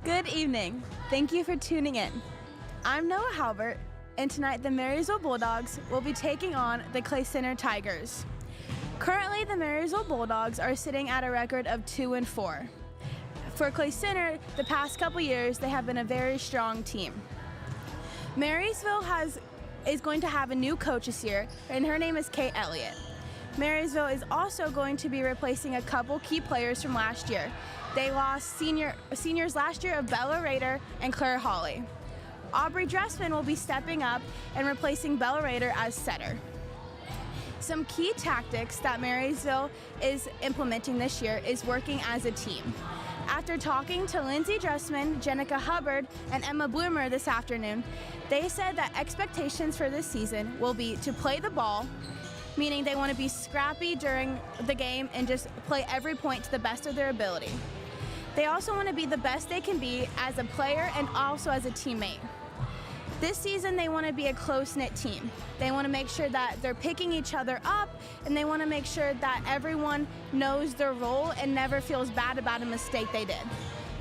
Good evening. Thank you for tuning in. I'm Noah Halbert, and tonight the Marysville Bulldogs will be taking on the Clay Center Tigers. Currently, the Marysville Bulldogs are sitting at a record of 2-4. For Clay Center, the past couple years, they have been a very strong team. Marysville is going to have a new coach this year, and her name is Kate Elliott. Marysville is also going to be replacing a couple key players from last year. They lost seniors last year of Bella Rader and Claire Hawley. Aubrey Dressman will be stepping up and replacing Bella Rader as setter. Some key tactics that Marysville is implementing this year is working as a team. After talking to Lindsay Dressman, Jenica Hubbard, and Emma Bloomer this afternoon, they said that expectations for this season will be to play the ball, meaning they want to be scrappy during the game and just play every point to the best of their ability. They also want to be the best they can be as a player and also as a teammate. This season, they want to be a close-knit team. They want to make sure that they're picking each other up, and they want to make sure that everyone knows their role and never feels bad about a mistake they did.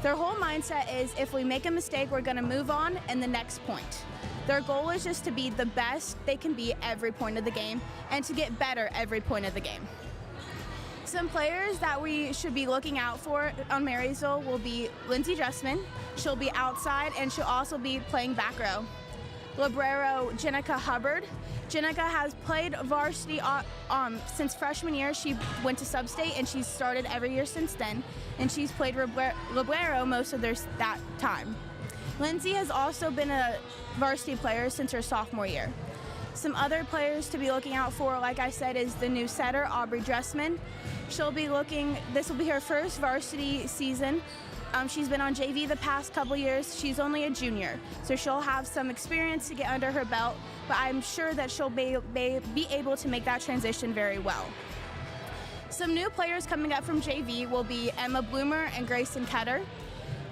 Their whole mindset is if we make a mistake, we're going to move on and the next point. Their goal is just to be the best they can be every point of the game and to get better every point of the game. Some players that we should be looking out for on Marysville will be Lindsay Dressman. She'll be outside and she'll also be playing back row. Librero Jenica Hubbard. Jenica has played varsity since freshman year. She went to sub-state and she's started every year since then, and she's played Librero most of that time. Lindsay has also been a varsity player since her sophomore year. Some other players to be looking out for, like I said, is the new setter, Aubrey Dressman. This will be her first varsity season. She's been on JV the past couple years. She's only a junior, so she'll have some experience to get under her belt, but I'm sure that she'll be able to make that transition very well. Some new players coming up from JV will be Emma Bloomer and Grayson Ketter.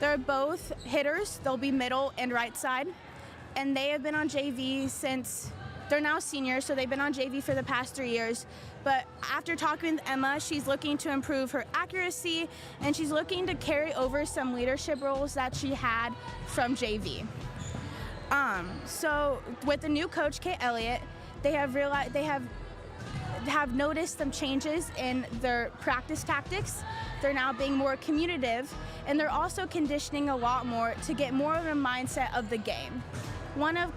They're both hitters. They'll be middle and right side, and they have been on JV since they're now seniors, so they've been on JV for the past 3 years. But after talking with Emma, she's looking to improve her accuracy, and she's looking to carry over some leadership roles that she had from JV. So with the new coach, Kate Elliott, they have noticed some changes in their practice tactics. They're now being more communicative, and they're also conditioning a lot more to get more of a mindset of the game. One of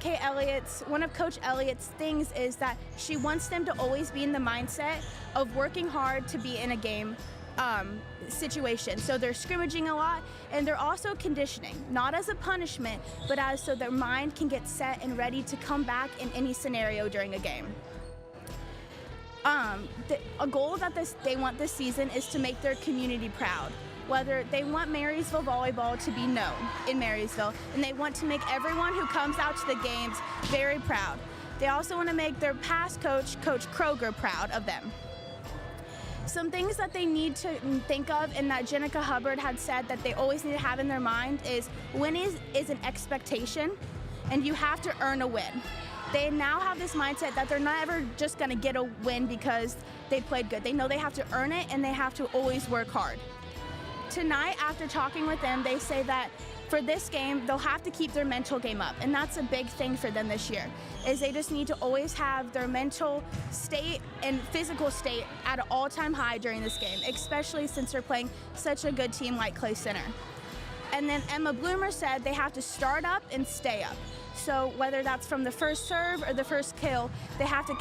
Coach Elliott's things is that she wants them to always be in the mindset of working hard to be in a game situation. So they're scrimmaging a lot, and they're also conditioning, not as a punishment, but as so their mind can get set and ready to come back in any scenario during a game. A goal that they want this season is to make their community proud. Whether they want Marysville volleyball to be known in Marysville, and they want to make everyone who comes out to the games very proud. They also want to make their past coach, Coach Kroger, proud of them. Some things that they need to think of, and that Jenica Hubbard had said that they always need to have in their mind, is winning is an expectation, and you have to earn a win. They now have this mindset that they're not ever just going to get a win because they played good. They know they have to earn it, and they have to always work hard. Tonight, after talking with them, they say that for this game, they'll have to keep their mental game up, and that's a big thing for them this year, is they just need to always have their mental state and physical state at an all-time high during this game, especially since they're playing such a good team like Clay Center. And then Emma Bloomer said they have to start up and stay up. So whether that's from the first serve or the first kill, they have to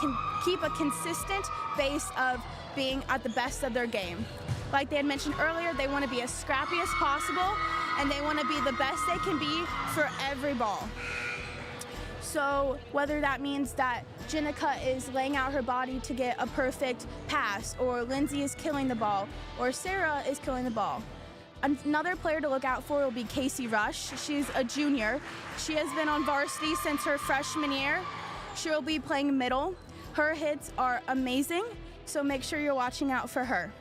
keep a consistent base of being at the best of their game. Like they had mentioned earlier, they want to be as scrappy as possible, and they want to be the best they can be for every ball. So whether that means that Jenica is laying out her body to get a perfect pass, or Lindsay is killing the ball, or Sarah is killing the ball. Another player to look out for will be Casey Rush. She's a junior. She has been on varsity since her freshman year. She'll be playing middle. Her hits are amazing, so make sure you're watching out for her.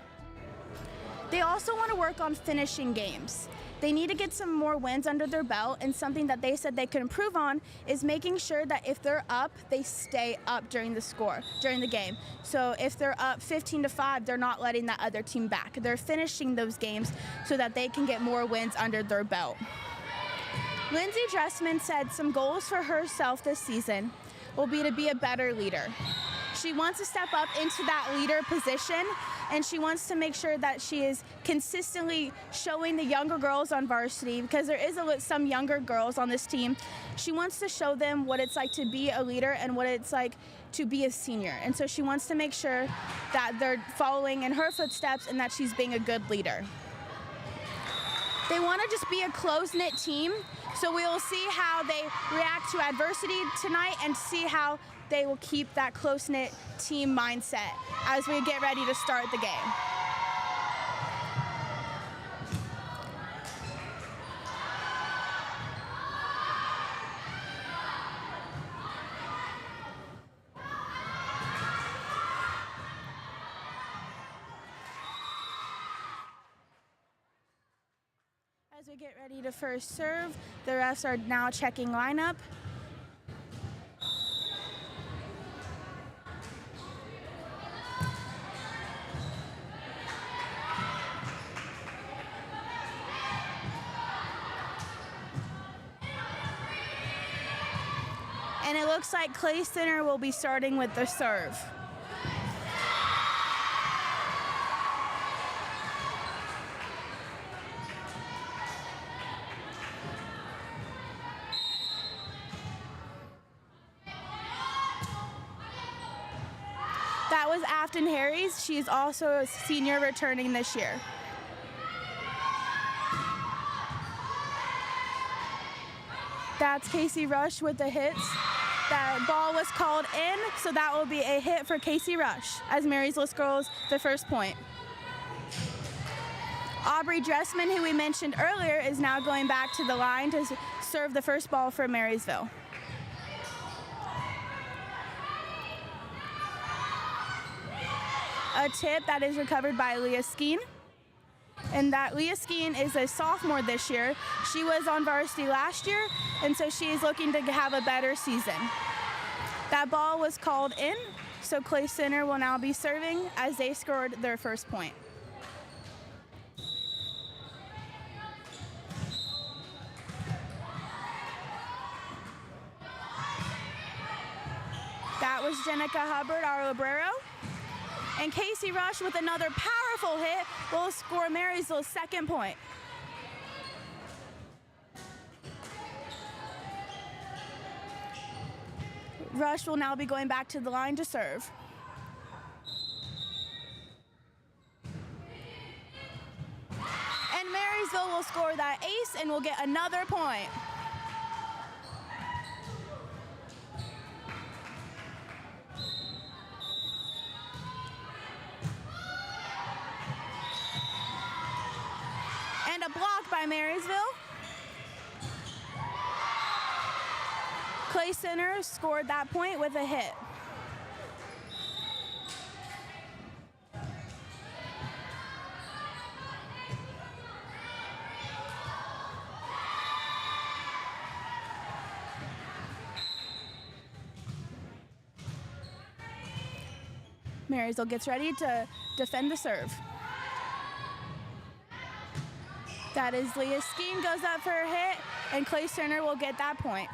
They also want to work on finishing games. They need to get some more wins under their belt, and something that they said they could improve on is making sure that if they're up, they stay up during the game. So if they're up 15-5, they're not letting that other team back. They're finishing those games so that they can get more wins under their belt. Lindsay Dressman said some goals for herself this season will be to be a better leader. She wants to step up into that leader position, and she wants to make sure that she is consistently showing the younger girls on varsity, because there is some younger girls on this team. She wants to show them what it's like to be a leader and what it's like to be a senior. And so she wants to make sure that they're following in her footsteps and that she's being a good leader. They want to just be a close-knit team, so we will see how they react to adversity tonight and see how they will keep that close-knit team mindset as we get ready to start the game. As we get ready to first serve, the refs are now checking lineup. And it looks like Clay Center will be starting with the serve. That was Afton Harries. She is also a senior returning this year. That's Casey Rush with the hits. That ball was called in, so that will be a hit for Casey Rush as Marysville scores the first point. Aubrey Dressman, who we mentioned earlier, is now going back to the line to serve the first ball for Marysville. A tip that is recovered by Leah Skeen. And that Leah Skeen is a sophomore this year. She was on varsity last year, and so she is looking to have a better season. That ball was called in, so Clay Center will now be serving as they scored their first point. That was Jenica Hubbard, our librero. And Casey Rush with another powerful hit will score Marysville's second point. Rush will now be going back to the line to serve. And Marysville will score that ace and will get another point. A block by Marysville. Clay Center scored that point with a hit. Marysville gets ready to defend the serve. That is Leah Skeen goes up for a hit, and Clay Center will get that point.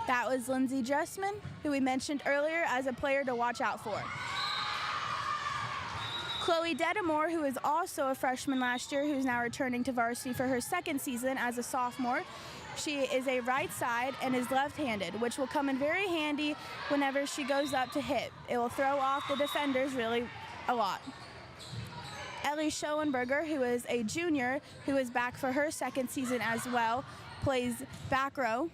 That was Lindsay Dressman, who we mentioned earlier as a player to watch out for. Chloe Dedamore, who is also a freshman last year, who's now returning to varsity for her second season as a sophomore. She is a right side and is left-handed, which will come in very handy whenever she goes up to hit. It will throw off the defenders really a lot. Ellie Schoenberger, who is a junior, who is back for her second season as well, plays back row.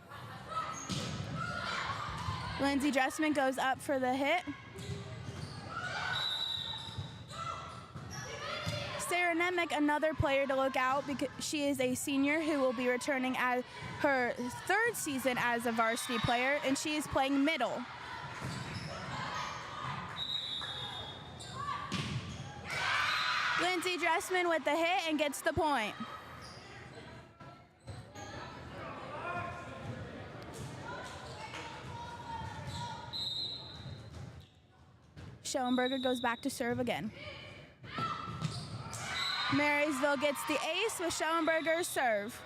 Lindsay Dressman goes up for the hit. Sarah Nemec, another player to look out because she is a senior who will be returning as her third season as a varsity player, and she is playing middle. Lindsay Dressman with the hit and gets the point. Schoenberger goes back to serve again. Marysville gets the ace with Schoenberger's serve.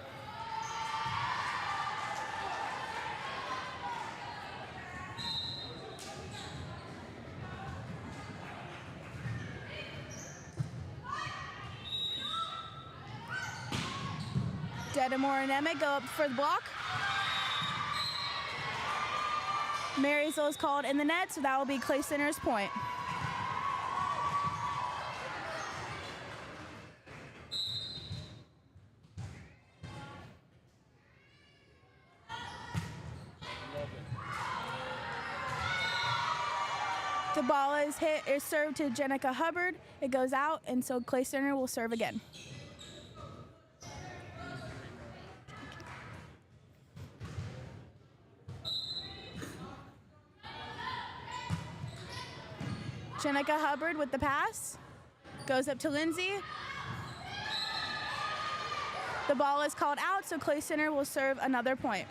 Dedamore and Emmett go up for the block. Marysville is called in the net, so that will be Clay Center's point. The ball is served to Jenica Hubbard. It goes out, and so Clay Center will serve again. Jenica Hubbard with the pass. Goes up to Lindsay. The ball is called out, so Clay Center will serve another point.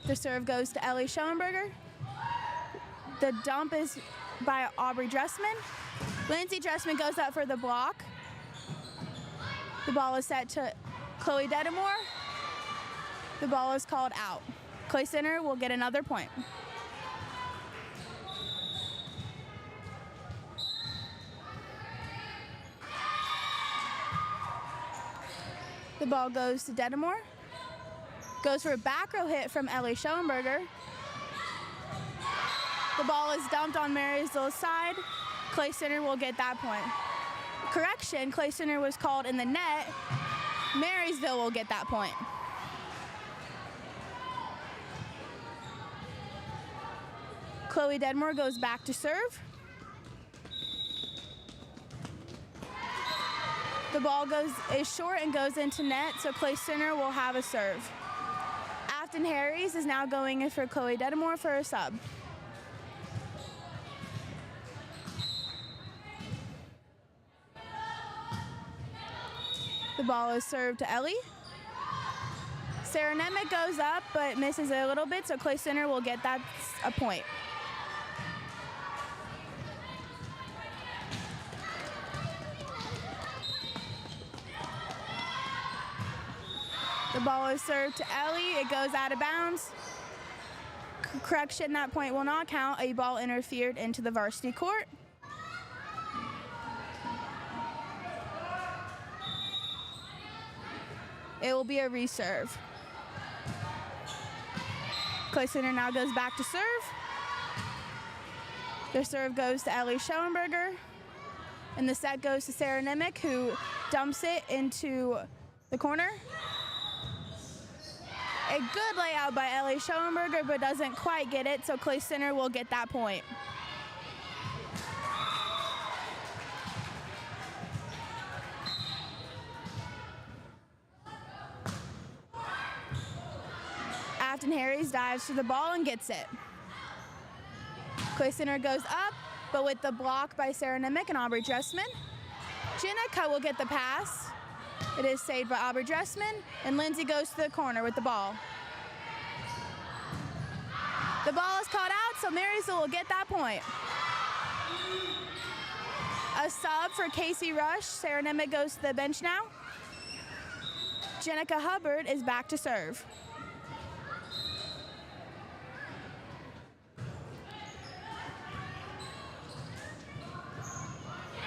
The serve goes to Ellie Schoenberger. The dump is by Aubrey Dressman. Lindsay Dressman goes up for the block. The ball is set to Chloe Dedamore. The ball is called out. Clay Center will get another point. The ball goes to Dedamore. Goes for a back row hit from Ellie Schoenberger. The ball is dumped on Marysville's side. Clay Center will get that point. Correction, Clay Center was called in the net. Marysville will get that point. Chloe Dedamore goes back to serve. The ball is short and goes into net, so Clay Center will have a serve. Afton Harries is now going in for Chloe Dedamore for a sub. The ball is served to Ellie. Sarah Nemeth goes up but misses a little bit, so Clay Center will get that a point. The ball is served to Ellie. It goes out of bounds. Correction, that point will not count. A ball interfered into the varsity court. It will be a reserve. Clay Center now goes back to serve. The serve goes to Ellie Schoenberger. And the set goes to Sarah Nemeth, who dumps it into the corner. A good layout by Ellie Schoenberger, but doesn't quite get it, so Clay Center will get that point. Afton Harries dives to the ball and gets it. Clay Center goes up, but with the block by Sarah Nemeth and Aubrey Dressman. Jenica will get the pass. It is saved by Aubrey Dressman, and Lindsay goes to the corner with the ball. The ball is caught out, so Marysville will get that point. A sub for Casey Rush. Sarah Nemeth goes to the bench now. Jenica Hubbard is back to serve.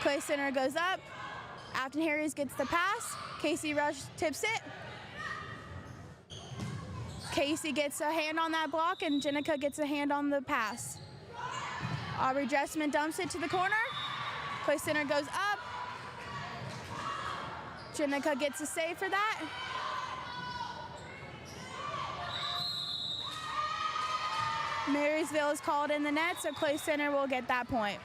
Clay Center goes up. Afton Harries gets the pass. Casey Rush tips it. Casey gets a hand on that block, and Jenica gets a hand on the pass. Aubrey Dressman dumps it to the corner. Clay Center goes up. Jenica gets a save for that. Marysville is called in the net, so Clay Center will get that point.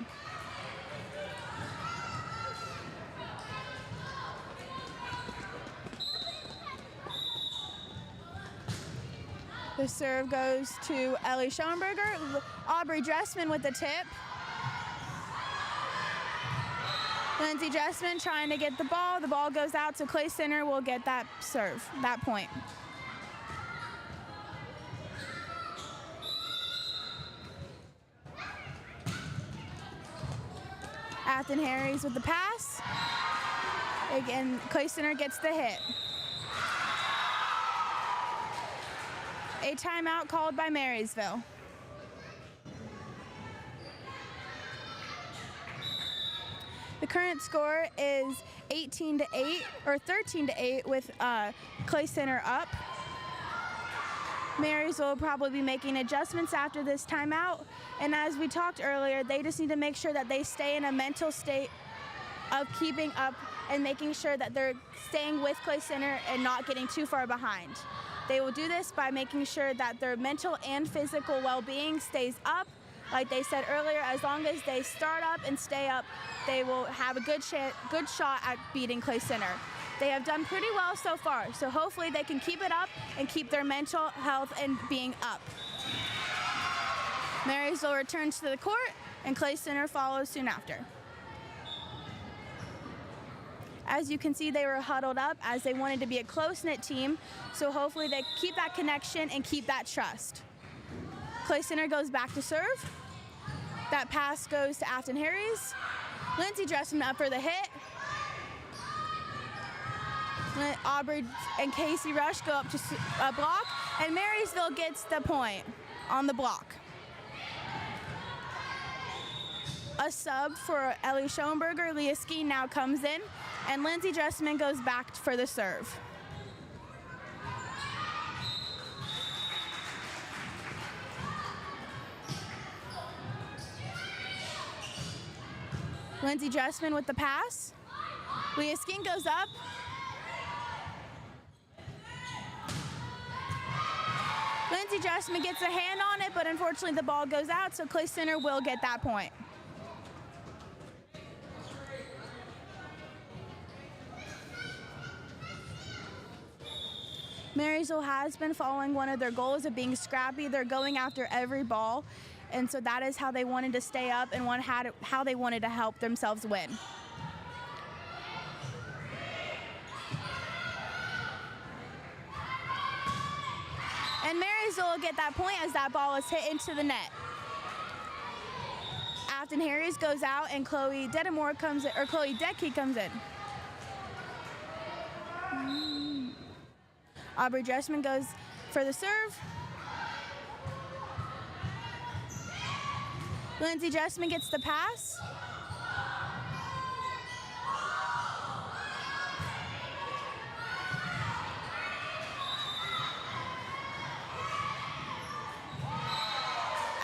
The serve goes to Ellie Schoenberger. Aubrey Dressman with the tip. Lindsay Dressman trying to get the ball. The ball goes out, so Clay Center will get that serve, that point. Afton Harris with the pass. Again, Clay Center gets the hit. A timeout called by Marysville. The current score is 18-8 or 13-8 with Clay Center up. Marysville will probably be making adjustments after this timeout. And as we talked earlier, they just need to make sure that they stay in a mental state of keeping up and making sure that they're staying with Clay Center and not getting too far behind. They will do this by making sure that their mental and physical well-being stays up. Like they said earlier, as long as they start up and stay up, they will have a good shot at beating Clay Center. They have done pretty well so far, so hopefully they can keep it up and keep their mental health and being up. Marysville returns to the court, and Clay Center follows soon after. As you can see, they were huddled up as they wanted to be a close-knit team, so hopefully they keep that connection and keep that trust. Clay Center goes back to serve. That pass goes to Afton Harris. Lindsay Dressman up for the hit. Aubrey and Casey Rush go up to block, and Marysville gets the point on the block. A sub for Ellie Schoenberger, Leah Skeen now comes in, and Lindsay Dressman goes back for the serve. Lindsay Dressman with the pass. Leah Skeen goes up. Lindsay Dressman gets a hand on it, but unfortunately the ball goes out, so Clay Center will get that point. Marysville has been following one of their goals of being scrappy. They're going after every ball, and so that is how they wanted to stay up and how they wanted to help themselves win. And Marysville will get that point as that ball is hit into the net. Afton Harris goes out and Chloe Dedamore comes in, or Chloe Decky comes in. Aubrey Dressman goes for the serve. Lindsay Dressman gets the pass.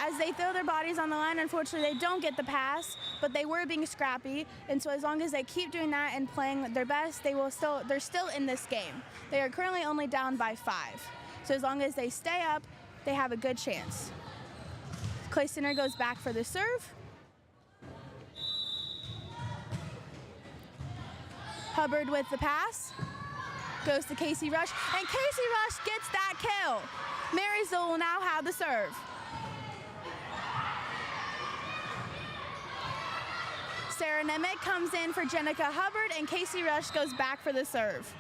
As they throw their bodies on the line, unfortunately they don't get the pass, but they were being scrappy, and so as long as they keep doing that and playing their best, they're still in this game. They are currently only down by 5. So as long as they stay up, they have a good chance. Clay Center goes back for the serve. Hubbard with the pass. Goes to Casey Rush, and Casey Rush gets that kill. Marysville will now have the serve. Sarah Nemec comes in for Jenica Hubbard, and Casey Rush goes back for the serve.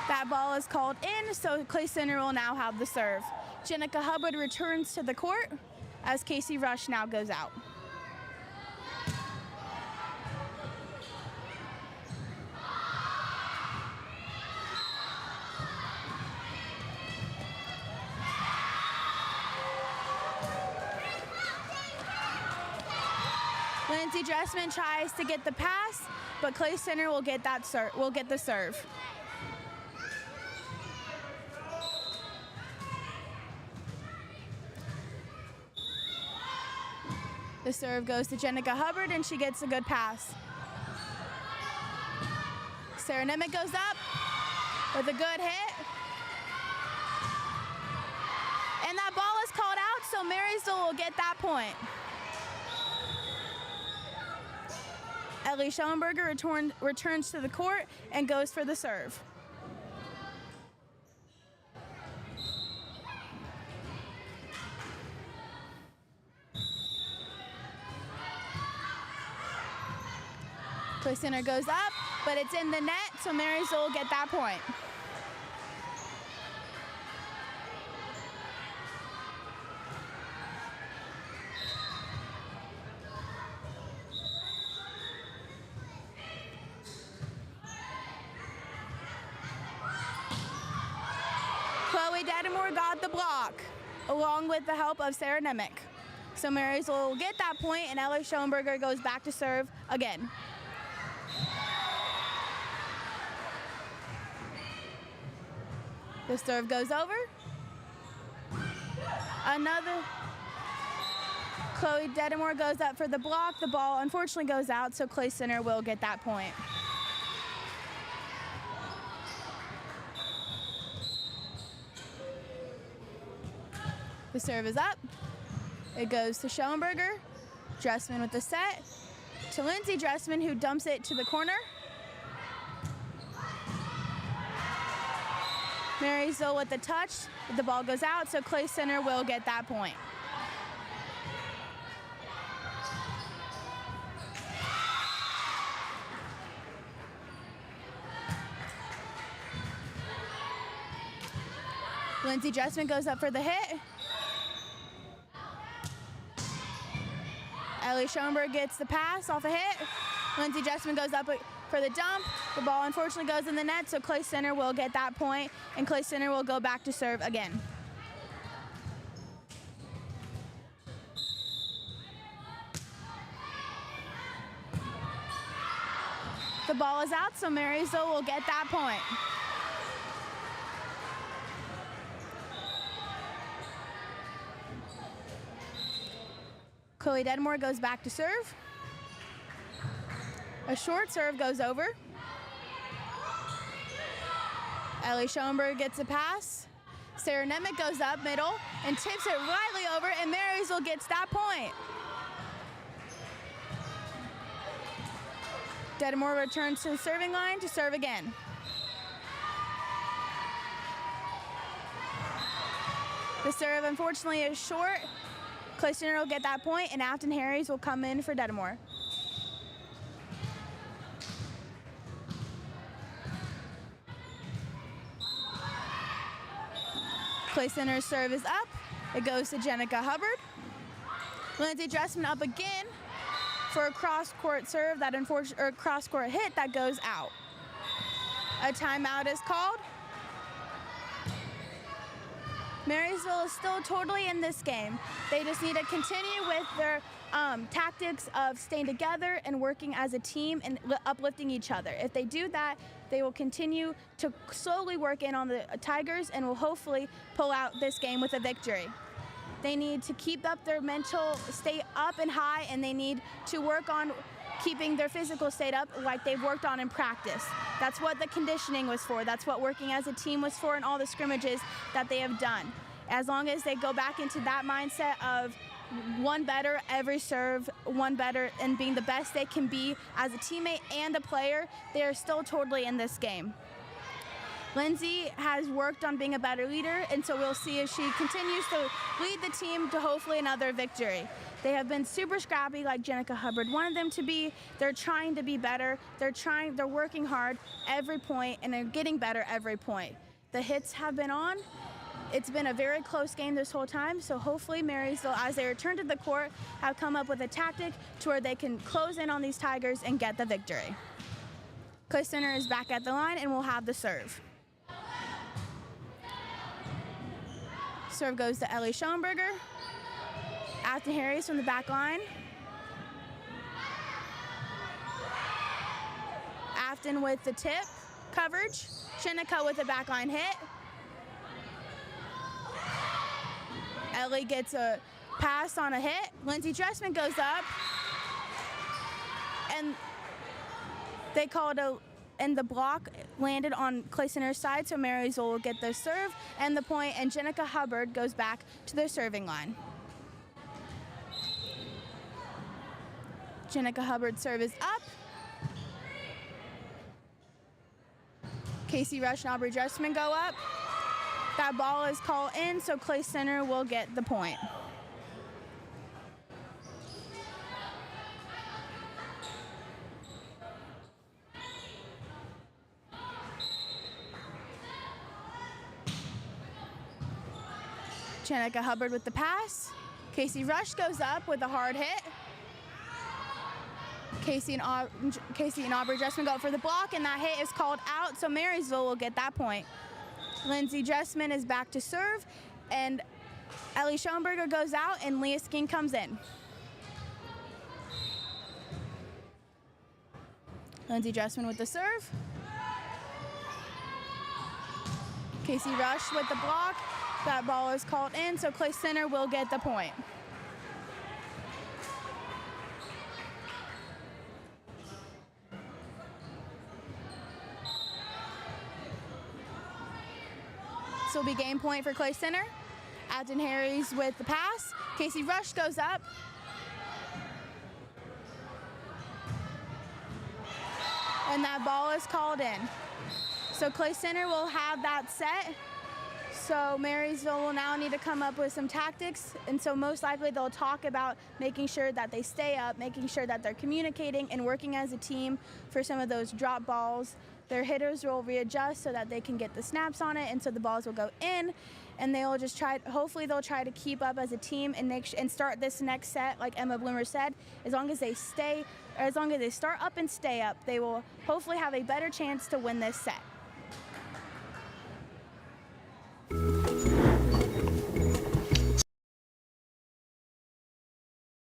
That ball is called in, so Clay Center will now have the serve. Jenica Hubbard returns to the court as Casey Rush now goes out. Lindsay Dressman tries to get the pass, but Clay Center will get the serve. The serve goes to Jenica Hubbard, and she gets a good pass. Sarah Nemec goes up with a good hit. And that ball is called out, so Marysville will get that point. Ellie Schoenberger returns to the court and goes for the serve. Clay Center goes up, but it's in the net, so Marysville will get that point. Chloe Dedamore got the block, along with the help of Sarah Nemec. So Marysville will get that point, and Ellie Schoenberger goes back to serve again. The serve goes over. Another. Chloe Dedamore goes up for the block. The ball unfortunately goes out, so Clay Center will get that point. The serve is up. It goes to Schoenberger. Dressman with the set. To Lindsay Dressman, who dumps it to the corner. Marysville with the touch. The ball goes out, so Clay Center will get that point. Lindsay Dressman goes up for the hit. Ellie Schoenberg gets the pass off a hit. Lindsay Dressman goes up for the dump. The ball unfortunately goes in the net, so Clay Center will get that point, and Clay Center will go back to serve again. The ball is out, so Marysville will get that point. Chloe Dedamore goes back to serve. A short serve goes over. Ellie Schoenberg gets a pass. Sarah Nemec goes up middle and tips it lightly over, and Marysville gets that point. Dedamore returns to the serving line to serve again. The serve unfortunately is short. Clay Center will get that point, and Afton Harries will come in for Dedamore. Clay Center's serve is up. It goes to Jenica Hubbard. Lindsay Dressman up again for a cross-court serve or cross-court hit that goes out. A timeout is called. Marysville is still totally in this game. They just need to continue with their tactics of staying together and working as a team and uplifting each other. If they do that, they will continue to slowly work in on the Tigers and will hopefully pull out this game with a victory. They need to keep up their mental state up and high, and they need to work on keeping their physical state up like they've worked on in practice. That's what the conditioning was for. That's what working as a team was for in all the scrimmages that they have done. As long as they go back into that mindset of one better every serve, one better, and being the best they can be as a teammate and a player, they are still totally in this game. Lindsay has worked on being a better leader, and so we'll see if she continues to lead the team to hopefully another victory. They have been super scrappy like Jenica Hubbard wanted them to be. They're trying to be better. They're working hard every point, and they're getting better every point. The hits have been on. It's been a very close game this whole time, so hopefully Marysville, as they return to the court, have come up with a tactic to where they can close in on these Tigers and get the victory. Clay Center is back at the line and will have the serve. Serve goes to Ellie Schoenberger. Afton Harris from the back line. Afton with the tip coverage. Jenica with a backline hit. Ellie gets a pass on a hit. Lindsay Dressman goes up. And they called and the block landed on Clay Center's side, so Marysville will get their serve and the point, and Jenica Hubbard goes back to their serving line. Jenica Hubbard's serve is up. Casey Rush and Aubrey Dressman go up. That ball is called in, so Clay Center will get the point. Jenica Hubbard with the pass. Casey Rush goes up with a hard hit. Casey and Aubrey Dressman go up for the block, and that hit is called out, so Marysville will get that point. Lindsay Dressman is back to serve, and Ellie Schoenberger goes out, and Leah Skeen comes in. Lindsay Dressman with the serve. Casey Rush with the block. That ball is called in, so Clay Center will get the point. This will be game point for Clay Center. Alton Harries with the pass. Casey Rush goes up. And that ball is called in. So Clay Center will have that set. So Marysville will now need to come up with some tactics, and so most likely they'll talk about making sure that they stay up, making sure that they're communicating and working as a team for some of those drop balls. Their hitters will readjust so that they can get the snaps on it, and so the balls will go in, and they will just try, hopefully they'll try to keep up as a team and start this next set, like Emma Bloomer said, as long as they start up and stay up, they will hopefully have a better chance to win this set.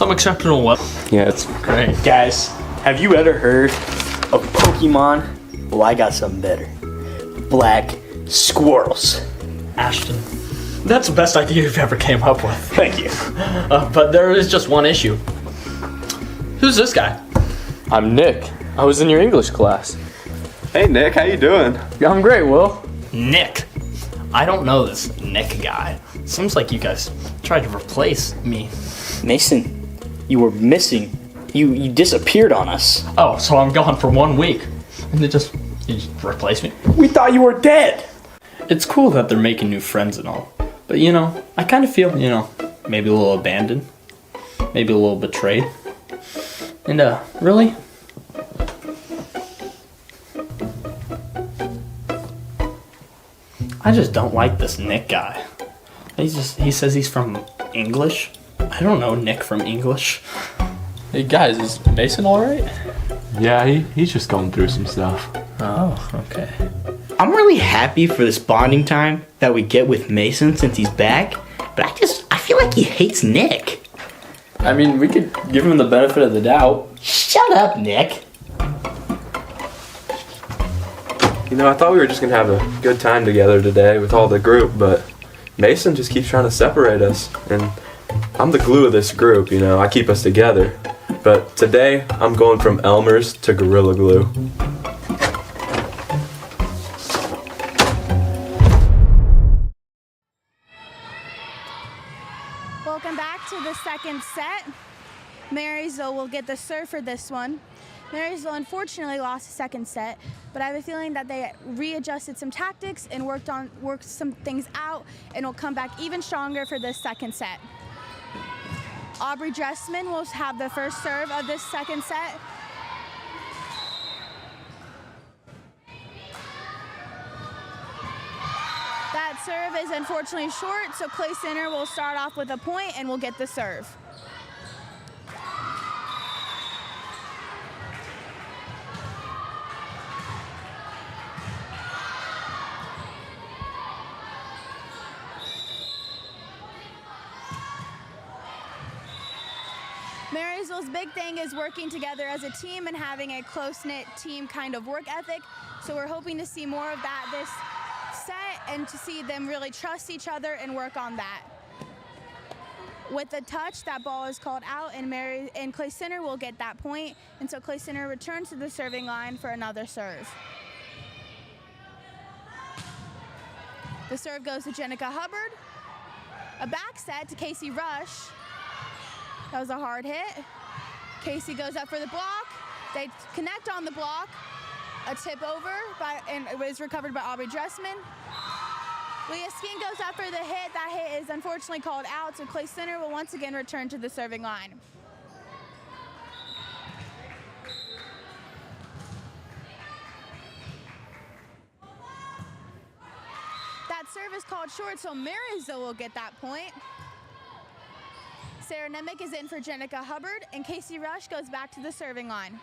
Some exceptional weather. Yeah, it's Great. Guys, have you ever heard of Pokemon? Well, I got something better. Black squirrels. Ashton, that's the best idea you've ever came up with. Thank you. But there is just one issue. Who's this guy? I'm Nick. I was in your English class. Hey Nick, how you doing? Yeah, I'm great, Will. Nick. I don't know this Nick guy. Seems like you guys tried to replace me. Mason, you were missing. You disappeared on us. Oh, so I'm gone for 1 week. And you just replaced me? We thought you were dead. It's cool that they're making new friends and all. But I kind of feel, maybe a little abandoned. Maybe a little betrayed. And, really? I just don't like this Nick guy. He says he's from English. I don't know Nick from English. Hey guys, is Mason alright? Yeah, he's just going through some stuff. Oh, okay. I'm really happy for this bonding time that we get with Mason since he's back, but I feel like he hates Nick. I mean, we could give him the benefit of the doubt. Shut up, Nick. I thought we were just gonna have a good time together today with all the group, but Mason just keeps trying to separate us, and I'm the glue of this group, I keep us together. But today, I'm going from Elmer's to Gorilla Glue. Welcome back to the second set. Marysville will get the serve for this one. Marysville unfortunately lost the second set, but I have a feeling that they readjusted some tactics and worked some things out, and will come back even stronger for this second set. Aubrey Dressman will have the first serve of this second set. That serve is unfortunately short, so Clay Center will start off with a point and will get the serve. Marysville's big thing is working together as a team and having a close-knit team kind of work ethic. So we're hoping to see more of that this set and to see them really trust each other and work on that. With the touch, that ball is called out, and Clay Center will get that point. And so Clay Center returns to the serving line for another serve. The serve goes to Jenica Hubbard. A back set to Casey Rush. That was a hard hit. Casey goes up for the block. They connect on the block. A tip over, and it was recovered by Aubrey Dressman. Leah Skeen goes up for the hit. That hit is unfortunately called out, so Clay Center will once again return to the serving line. That serve is called short, so Marysville will get that point. Sarah Nemec is in for Jenica Hubbard, and Casey Rush goes back to the serving line.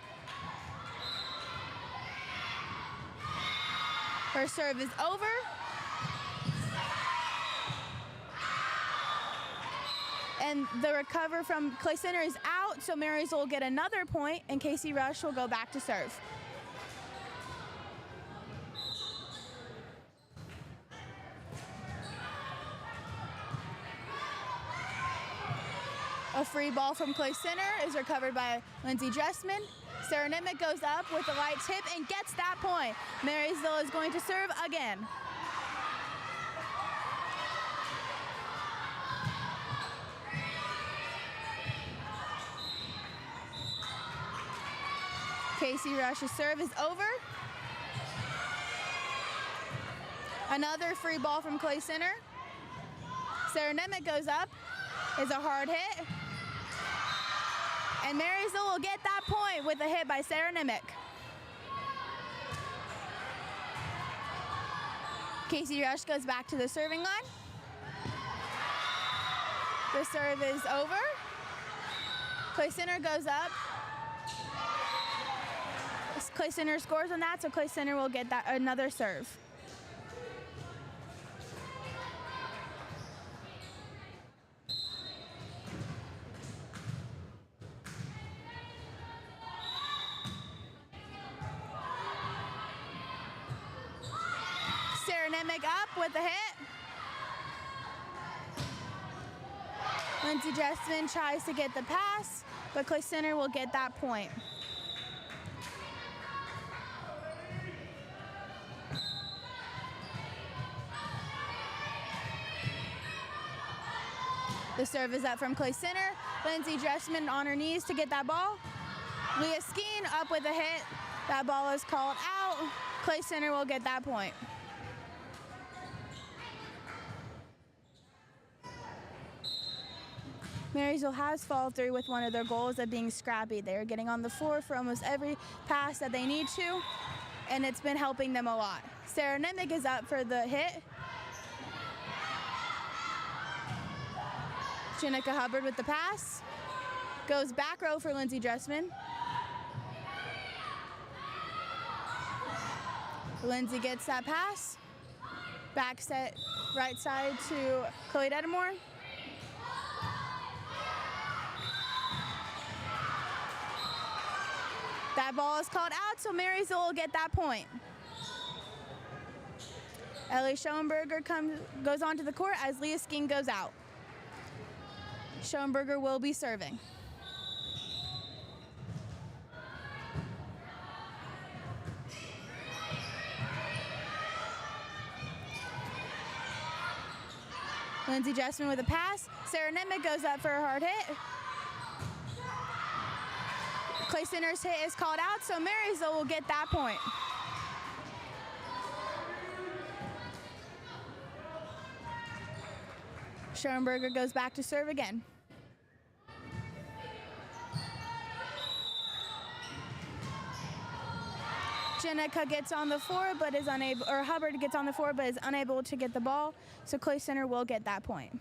Her serve is over. And the recover from Clay Center is out, so Marysville will get another point, and Casey Rush will go back to serve. A free ball from Clay Center is recovered by Lindsay Dressman. Sarah Nemec goes up with a light tip and gets that point. Marysville is going to serve again. Casey Rush's serve is over. Another free ball from Clay Center. Sarah Nemec goes up, is a hard hit. And Marysville will get that point with a hit by Sarah Nemec. Casey Rush goes back to the serving line. The serve is over. Clay Center goes up. Clay Center scores on that, so Clay Center will get that another serve. Sarah Nemec up with a hit. Lindsay Dressman tries to get the pass, but Clay Center will get that point. The serve is up from Clay Center. Lindsay Dressman on her knees to get that ball. Leah Skeen up with a hit. That ball is called out. Clay Center will get that point. Marysville has followed through with one of their goals of being scrappy. They're getting on the floor for almost every pass that they need to, and it's been helping them a lot. Sarah Nemec is up for the hit. Jenica Hubbard with the pass. Goes back row for Lindsay Dressman. Lindsay gets that pass. Back set right side to Chloe Dedamore. That ball is called out, so Marysville will get that point. Ellie Schoenberger goes onto the court as Leah Skeen goes out. Schoenberger will be serving. Lindsay Dressman with a pass. Sarah Nemec goes up for a hard hit. Clay Center's hit is called out, so Marysville will get that point. Schoenberger goes back to serve again. Jenica gets on the floor but is unable, or Hubbard gets on the floor but is unable to get the ball, so Clay Center will get that point.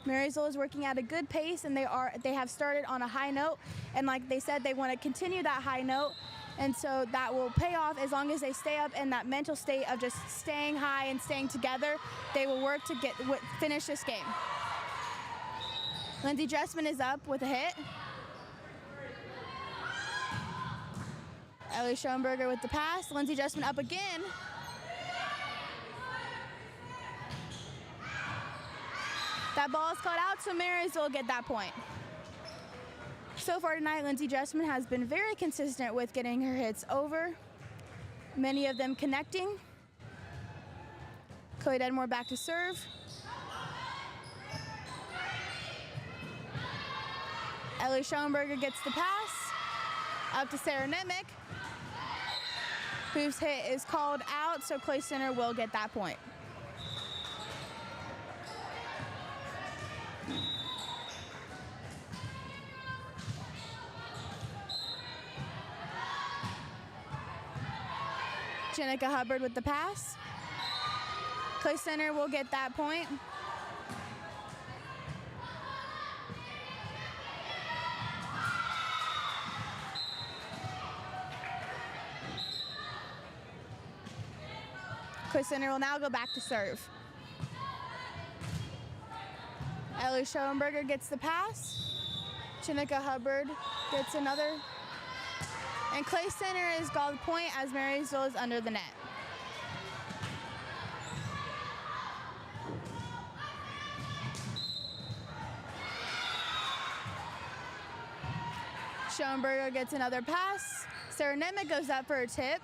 Marysville is working at a good pace, and they have started on a high note, and like they said, they want to continue that high note, and so that will pay off as long as they stay up in that mental state of just staying high and staying together. They will work to finish this game. Lindsay Dressman is up with a hit. Ellie Schoenberger with the pass. Lindsay Dressman up again. That ball is called out, so Marysville will get that point. So far tonight, Lindsay Dressman has been very consistent with getting her hits over, many of them connecting. Chloe Dedamore back to serve. Ellie Schoenberger gets the pass up to Sarah Nemec, whose hit is called out, so Clay Center will get that point. Jenica Hubbard with the pass. Clay Center will get that point. Clay Center will now go back to serve. Ellie Schoenberger gets the pass. Jenica Hubbard gets another. And Clay Center is got the point as Marysville is under the net. Schoenberger gets another pass. Sarah Nemeth goes up for a tip.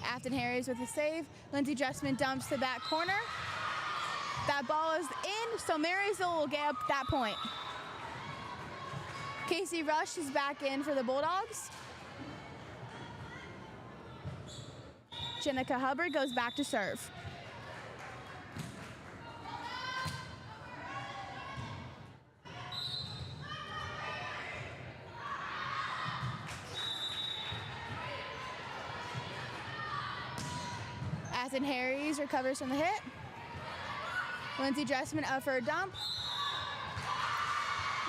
Afton Harries with a save. Lindsay Dressman dumps to back corner. That ball is in, so Marysville will get up that point. Casey Rush is back in for the Bulldogs. Jenica Hubbard goes back to serve. Afton Harries recovers from the hit. Lindsay Dressman up for a dump.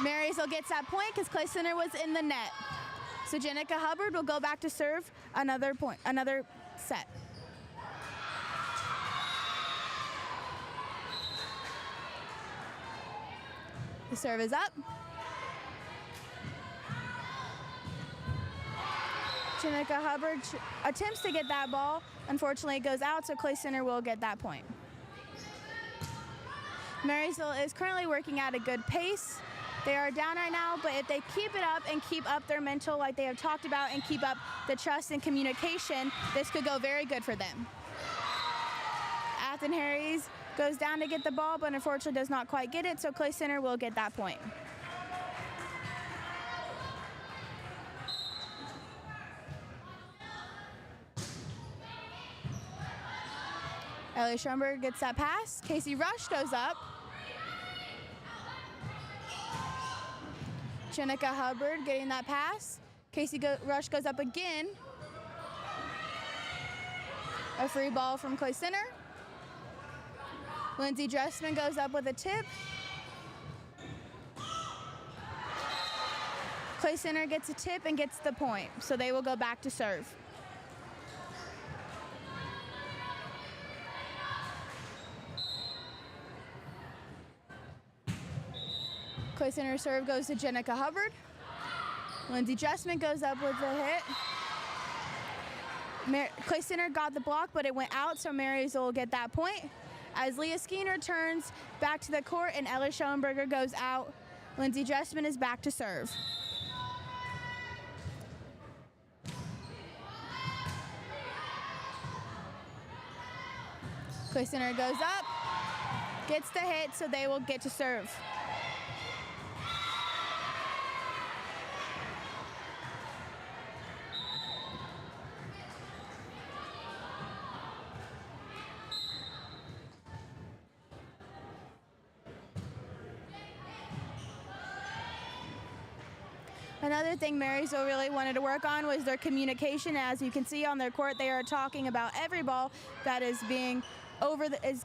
Marysville gets that point because Clay Center was in the net. So Jenica Hubbard will go back to serve another point, another set. The serve is up. Jenica Hubbard attempts to get that ball. Unfortunately, it goes out, so Clay Center will get that point. Marysville is currently working at a good pace. They are down right now, but if they keep it up and keep up their mental like they have talked about and keep up the trust and communication, this could go very good for them. Afton Harries goes down to get the ball, but unfortunately does not quite get it, so Clay Center will get that point. Ellie Schoenberg gets that pass. Casey Rush goes up. Jenica Hubbard getting that pass. Rush goes up again. A free ball from Clay Center. Lindsay Dressman goes up with a tip. Clay Center gets a tip and gets the point, so they will go back to serve. Clay Center serve goes to Jenica Hubbard. Lindsay Dressman goes up with the hit. Clay Center got the block, but it went out, so Marysville will get that point. As Leah Skeen returns back to the court and Ellie Schoenberger goes out, Lindsay Dressman is back to serve. Clay Center goes up, gets the hit, so they will get to serve. Another thing Marysville really wanted to work on was their communication. As you can see on their court, they are talking about every ball that is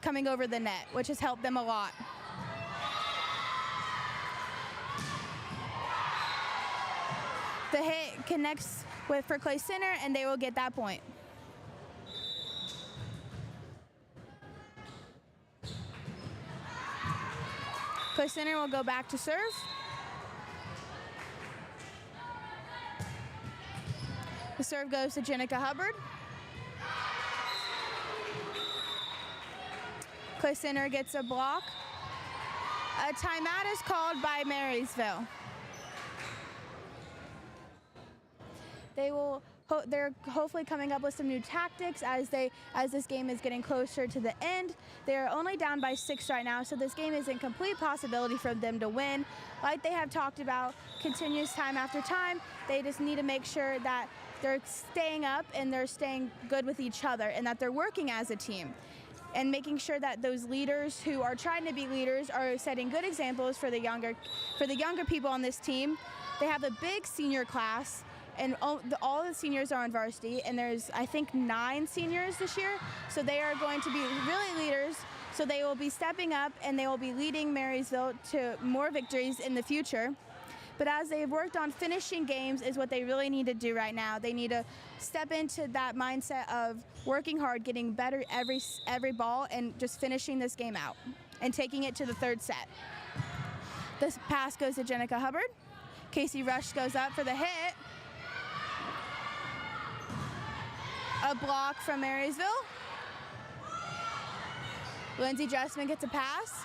coming over the net, which has helped them a lot. The hit connects for Clay Center, and they will get that point. Clay Center will go back to serve. The serve goes to Jenica Hubbard. Clay Center gets a block. A timeout is called by Marysville. They're hopefully coming up with some new tactics as this game is getting closer to the end. They are only down by 6 right now, so this game is a complete possibility for them to win. Like they have talked about, continuous time after time, they just need to make sure that they're staying up and they're staying good with each other and that they're working as a team and making sure that those leaders who are trying to be leaders are setting good examples for the younger people on this team They have a big senior class, and all the seniors are on varsity, and there's, I think, 9 seniors this year. So they are going to be really leaders. So they will be stepping up, and they will be leading Marysville to more victories in the future. But as they've worked on finishing games is what they really need to do right now. They need to step into that mindset of working hard, getting better every ball, and just finishing this game out and taking it to the 3rd set. This pass goes to Jenica Hubbard. Casey Rush goes up for the hit. A block from Marysville. Lindsey Dressman gets a pass.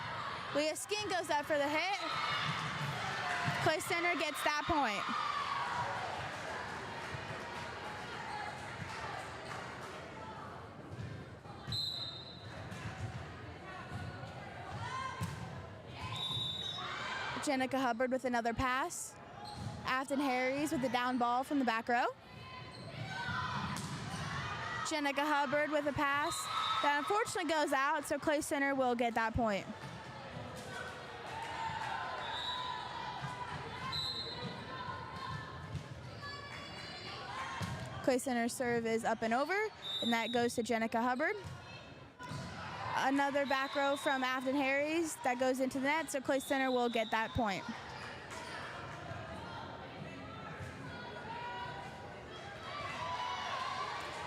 Leah Skeen goes up for the hit. Clay Center gets that point. Jenica Hubbard with another pass. Afton Harries with the down ball from the back row. Jenica Hubbard with a pass that unfortunately goes out, so Clay Center will get that point. Clay Center's serve is up and over, and that goes to Jenica Hubbard. Another back row from Afton Harries that goes into the net, so Clay Center will get that point.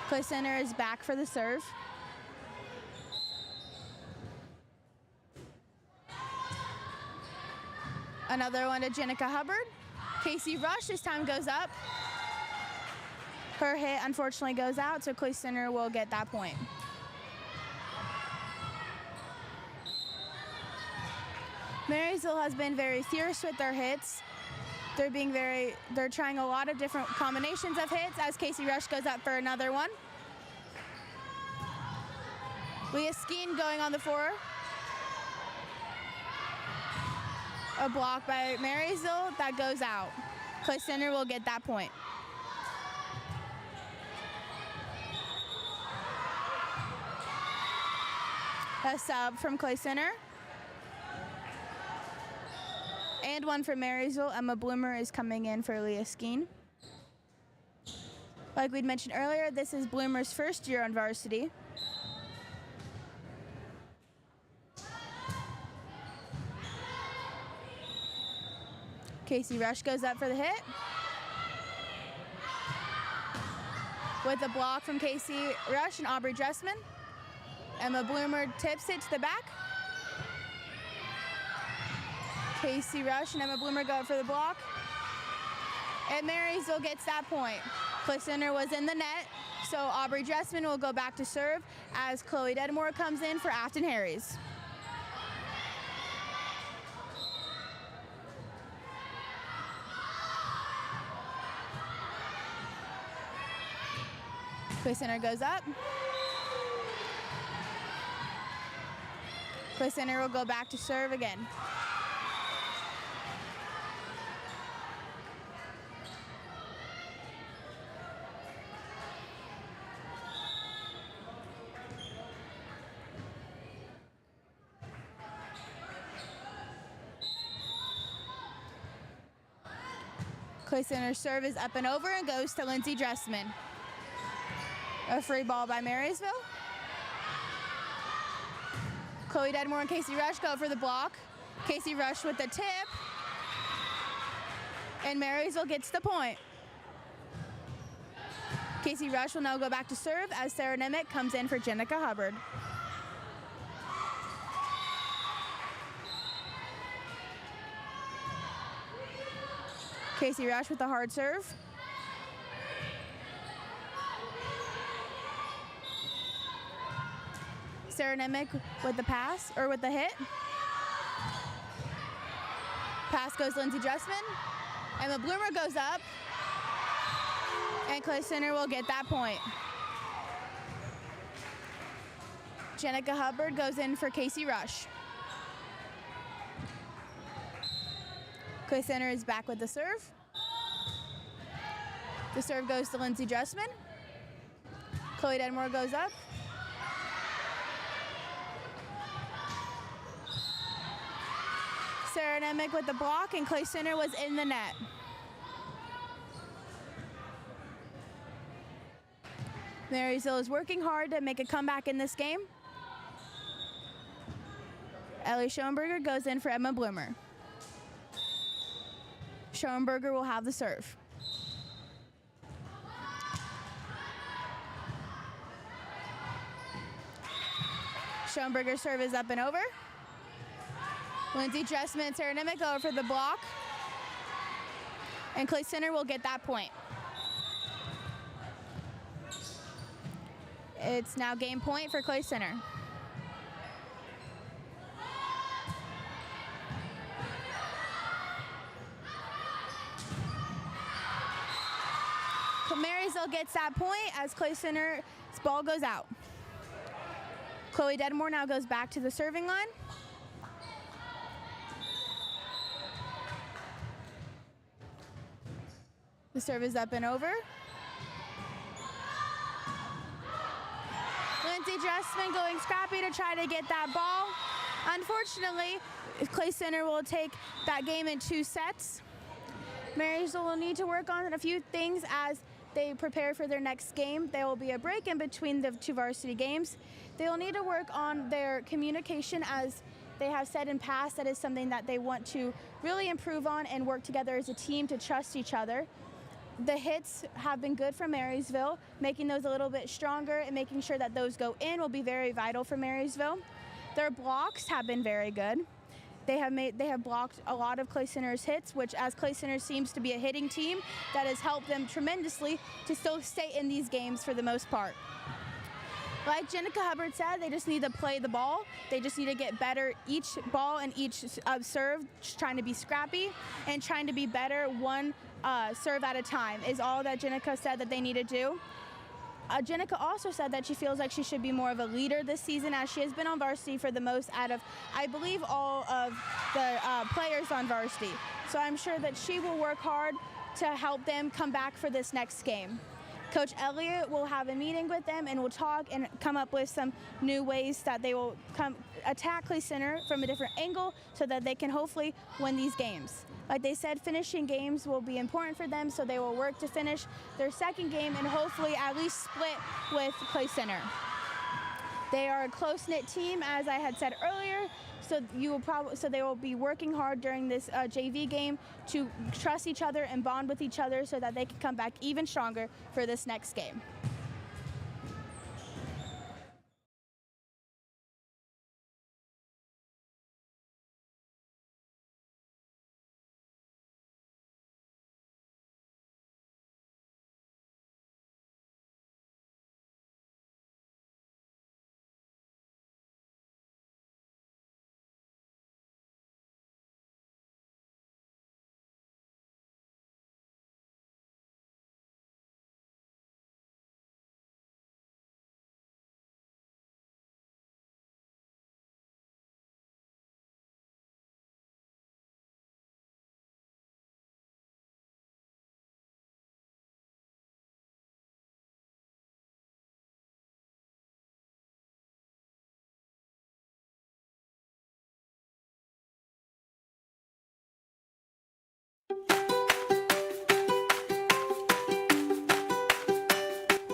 Clay Center is back for the serve. Another one to Jenica Hubbard. Casey Rush this time goes up. Her hit unfortunately goes out, so Clay Center will get that point. Marysville has been very fierce with their hits. They're trying a lot of different combinations of hits as Casey Rush goes up for another one. Leah Skeen going on the floor. A block by Marysville that goes out. Clay Center will get that point. A sub from Clay Center. And one for Marysville. Emma Bloomer is coming in for Leah Skeen. Like we'd mentioned earlier, this is Bloomer's first year on varsity. Casey Rush goes up for the hit. With a block from Casey Rush and Aubrey Dressman. Emma Bloomer tips it to the back. Casey Rush and Emma Bloomer go up for the block. And Marysville gets that point. Clay Center was in the net, so Aubrey Dressman will go back to serve as Chloe Dedmore comes in for Afton Harries. Clay Center goes up. Clay Center will go back to serve again. Clay Center's serve is up and over and goes to Lindsey Dressman. A free ball by Marysville. Chloe Dedmore and Casey Rush go for the block. Casey Rush with the tip. And Marysville gets the point. Casey Rush will now go back to serve as Sarah Nemec comes in for Jenica Hubbard. Casey Rush with the hard serve. Sarah Nemec with the pass, or with the hit. Pass goes Lindsey Dressman. Emma Bloomer goes up. And Clay Center will get that point. Jenica Hubbard goes in for Casey Rush. Clay Center is back with the serve. The serve goes to Lindsey Dressman. Chloe Dedmore goes up. Sarah Nemec with the block, and Clay Center was in the net. Marysville is working hard to make a comeback in this game. Ellie Schoenberger goes in for Emma Bloomer. Schoenberger will have the serve. Schoenberger's serve is up and over. Lindsay Dressman and Sarah Nemec go for the block. And Clay Center will get that point. It's now game point for Clay Center. Marysville gets that point as Clay Center's ball goes out. Chloe Dedmore now goes back to the serving line. The serve is up and over. Lindsay Dressman going scrappy to try to get that ball. Unfortunately, Clay Center will take that game in 2 sets. Marysville will need to work on a few things as they prepare for their next game. There will be a break in between the 2 varsity games. They will need to work on their communication, as they have said in past that is something that they want to really improve on and work together as a team to trust each other. The hits have been good for Marysville. Making those a little bit stronger and making sure that those go in will be very vital for Marysville. Their blocks have been very good. They have blocked a lot of Clay Center's hits, which, as Clay Center seems to be a hitting team, that has helped them tremendously to still stay in these games for the most part. Like Jenica Hubbard said, they just need to play the ball. They just need to get better each ball and each serve, just trying to be scrappy and trying to be better one serve at a time is all that Jenica said that they need to do. Jenica also said that she feels like she should be more of a leader this season, as she has been on varsity for the most out of, I believe, all of the players on varsity. So I'm sure that she will work hard to help them come back for this next game. Coach Elliott will have a meeting with them and will talk and come up with some new ways that they will attack Clay Center from a different angle so that they can hopefully win these games. Like they said, finishing games will be important for them, so they will work to finish their second game and hopefully at least split with Clay Center. They are a close-knit team, as I had said earlier, so they will be working hard during this JV game to trust each other and bond with each other so that they can come back even stronger for this next game.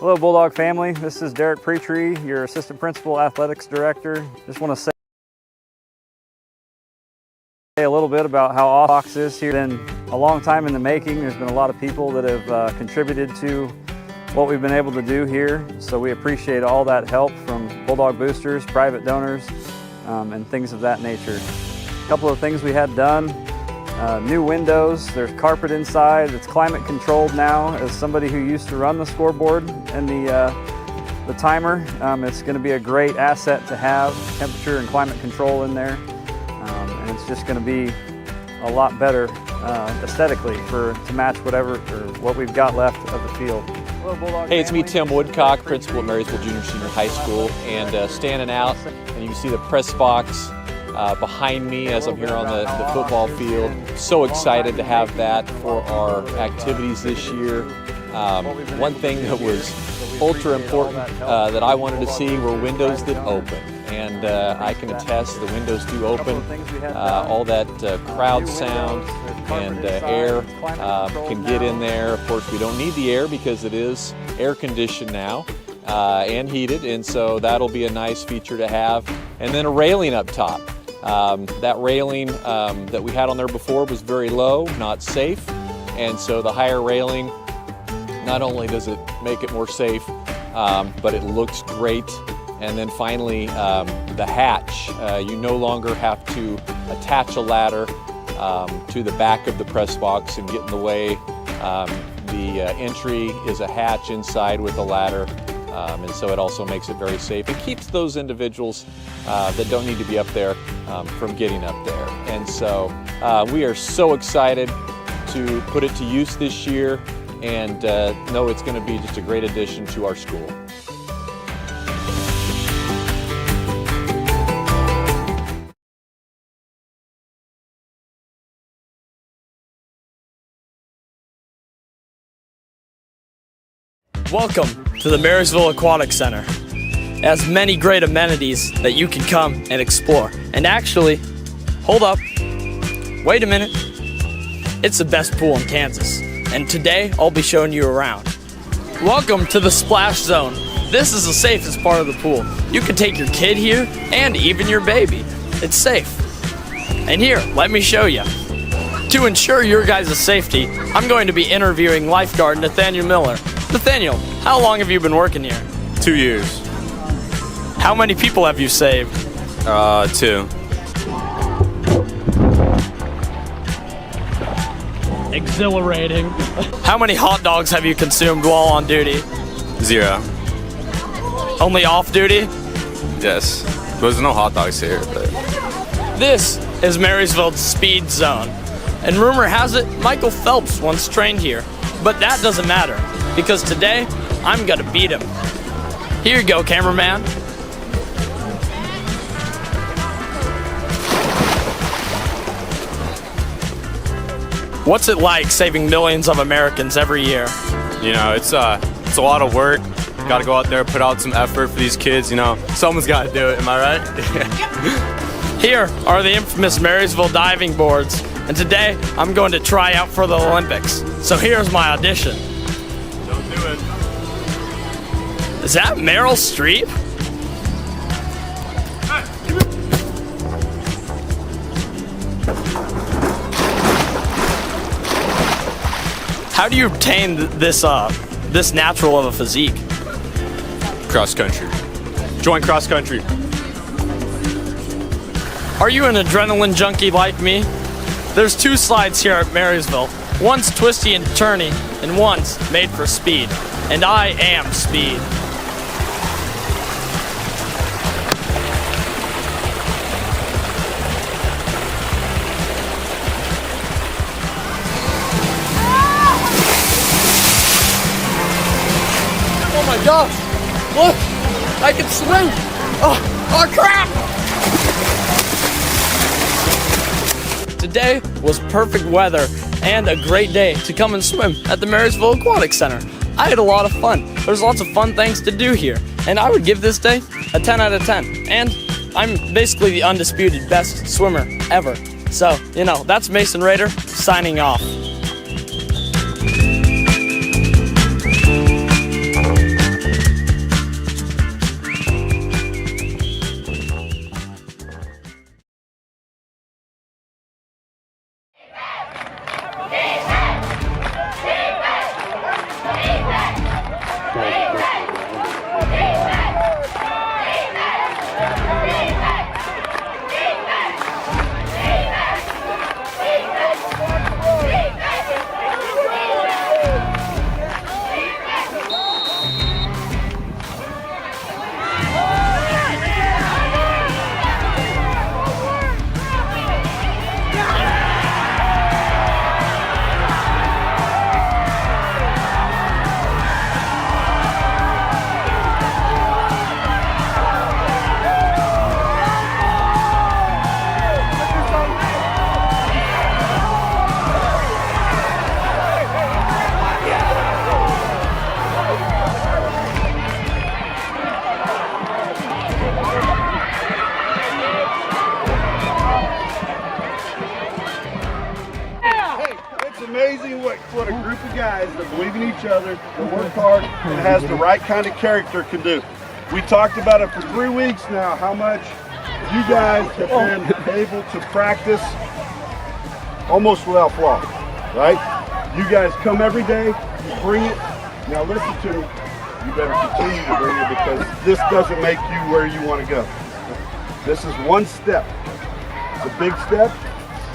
Hello Bulldog family, this is Derek Pretree, your Assistant Principal Athletics Director. Just want to say a little bit about how awesome Fox is here. It's been a long time in the making. There's been a lot of people that have contributed to what we've been able to do here. So we appreciate all that help from Bulldog boosters, private donors, and things of that nature. A couple of things we had done. New windows, there's carpet inside, it's climate controlled now. As somebody who used to run the scoreboard and the timer, it's going to be a great asset to have temperature and climate control in there. And it's just going to be a lot better aesthetically to match what we've got left of the field. Hello, Bulldog Hey, it's me, family. Tim Woodcock, principal at Marysville Junior Senior High School, and standing out, and you can see the press box behind me as I'm here on the football field. So excited to have that for our activities this year. One thing that was ultra important that I wanted to see were windows that open, and I can attest the windows do open. All that crowd sound and air can get in there. Of course, we don't need the air because it is air conditioned now. and heated, and so that'll be a nice feature to have. And then a railing up top. That railing that we had on there before was very low, not safe, and so the higher railing, not only does it make it more safe, but it looks great. And then finally, the hatch. You no longer have to attach a ladder to the back of the press box and get in the way. The entry is a hatch inside with a ladder, and so it also makes it very safe. It keeps those individuals that don't need to be up there from getting up there. And so we are so excited to put it to use this year, and know it's going to be just a great addition to our school. Welcome to the Marysville Aquatic Center. It has many great amenities that you can come and explore. And actually, hold up, wait a minute. It's the best pool in Kansas. And today, I'll be showing you around. Welcome to the splash zone. This is the safest part of the pool. You can take your kid here and even your baby. It's safe. And here, let me show you. To ensure your guys' safety, I'm going to be interviewing lifeguard Nathaniel Miller. Nathaniel, how long have you been working here? 2 years. How many people have you saved? 2. Exhilarating. How many hot dogs have you consumed while on duty? 0. Only off duty? Yes. There's no hot dogs here, but... This is Marysville's speed zone. And rumor has it, Michael Phelps once trained here. But that doesn't matter, because today, I'm gonna beat him. Here you go, cameraman. What's it like saving millions of Americans every year? You know, it's a lot of work. Gotta go out there, put out some effort for these kids, you know. Someone's gotta do it, am I right? Here are the infamous Marysville diving boards, and today I'm going to try out for the Olympics. So here's my audition. Don't do it. Is that Meryl Streep? How do you obtain this natural of a physique? Cross country. Join cross country. Are you an adrenaline junkie like me? There's 2 slides here at Marysville. One's twisty and turny, and one's made for speed. And I am speed. Oh my gosh! Look! I can swim! Oh crap! Today was perfect weather and a great day to come and swim at the Marysville Aquatic Center. I had a lot of fun. There's lots of fun things to do here, and I would give this day a 10 out of 10. And I'm basically the undisputed best swimmer ever. So, you know, that's Mason Rader signing off. of guys that believe in each other, that work hard, and has the right kind of character can do. We talked about it for 3 weeks now, how much you guys have been able to practice almost without flaw, right? You guys come every day, you bring it. Now listen to me, you better continue to bring it because this doesn't make you where you want to go. This is one step. It's a big step.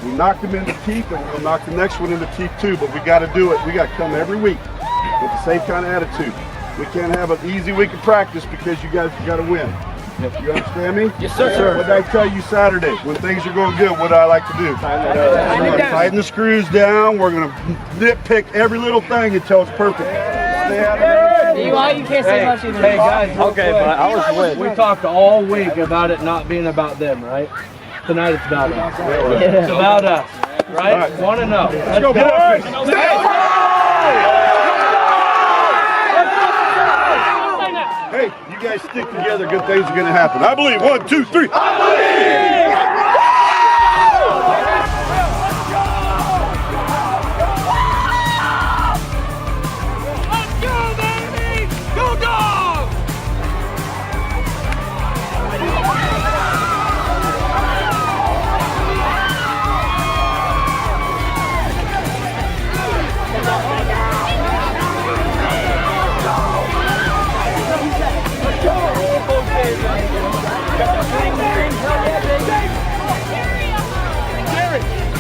We knocked them in the teeth and we'll knock the next one in the teeth too, but we got to do it. We got to come every week with the same kind of attitude. We can't have an easy week of practice because you guys got to win. You understand me? Yes, sir. What did I tell you Saturday? When things are going good, what do I like to do? Tighten the screws down. We're going to nitpick every little thing until it's perfect. Stay out of it. You can't say much either. Hey guys, Okay, but I was with. we talked all week about it not being about them, right? Tonight it's about us. It's about us, right? Want to know? Let's go, boys! Hey, you guys stick together, good things are going to happen. I believe. 1, 2, 3. I believe! Let's go, baby! Go Dogs!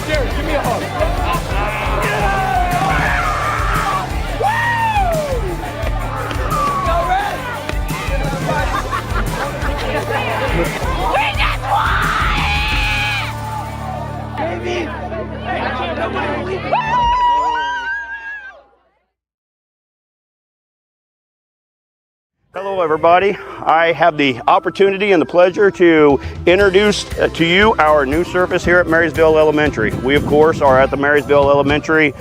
Jared, give me a hug. Hello everybody. I have the opportunity and the pleasure to introduce to you our new surface here at Marysville Elementary. We of course are at the Marysville Elementary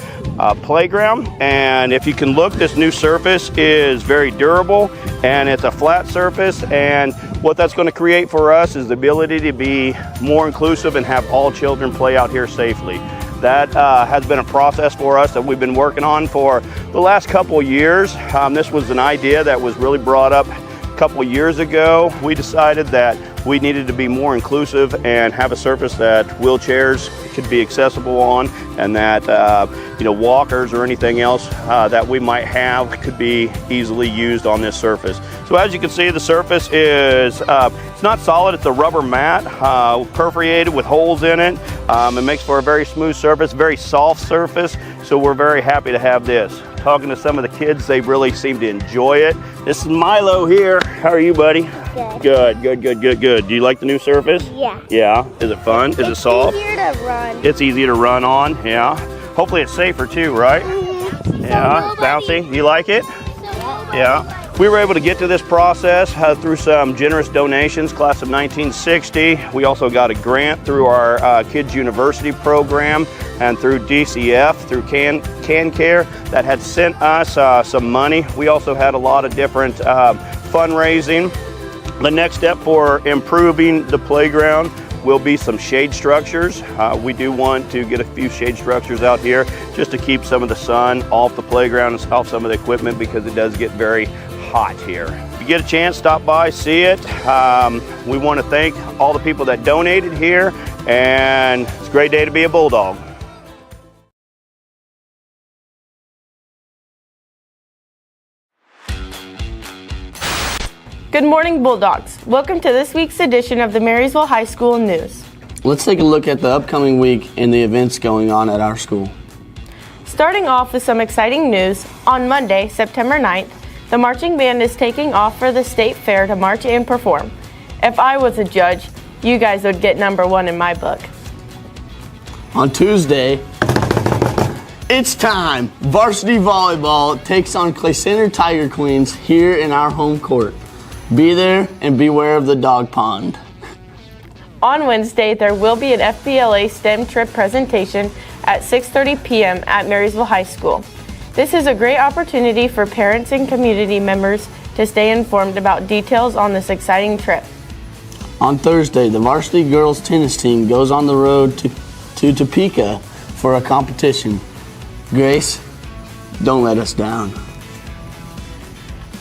playground, and if you can look, this new surface is very durable and it's a flat surface, and what that's going to create for us is the ability to be more inclusive and have all children play out here safely. That has been a process for us that we've been working on for the last couple of years. This was an idea that was really brought up a couple of years ago. We decided that we needed to be more inclusive and have a surface that wheelchairs could be accessible on, and that walkers or anything else that we might have could be easily used on this surface. So as you can see, the surface is it's not solid, it's a rubber mat perforated with holes in it. It makes for a very smooth surface, very soft surface, so we're very happy to have this. Talking to some of the kids, they really seem to enjoy it. This is Milo here. How are you, buddy? Good. Good. Do you like the new surface? Yeah. Yeah. Is it fun? Is it soft? It's easier to run. It's easy to run on, yeah. Hopefully it's safer too, right? Yeah, it's bouncy. Do you like it? Yeah. We were able to get to this process through some generous donations, class of 1960. We also got a grant through our Kids University program and through DCF, through CanCare, that had sent us some money. We also had a lot of different fundraising. The next step for improving the playground will be some shade structures. We do want to get a few shade structures out here just to keep some of the sun off the playground and off some of the equipment, because it does get very hot here. If you get a chance, stop by, see it. We want to thank all the people that donated here, and it's a great day to be a Bulldog. Good morning, Bulldogs. Welcome to this week's edition of the Marysville High School News. Let's take a look at the upcoming week and the events going on at our school. Starting off with some exciting news, on Monday, September 9th, the marching band is taking off for the state fair to march and perform. If I was a judge, you guys would get #1 in my book. On Tuesday, it's time. Varsity volleyball takes on Clay Center Tiger Queens here in our home court. Be there and beware of the dog pond. On Wednesday, there will be an FBLA STEM trip presentation at 6:30 p.m. at Marysville High School. This is a great opportunity for parents and community members to stay informed about details on this exciting trip. On Thursday, the varsity girls tennis team goes on the road to Topeka for a competition. Grace, don't let us down.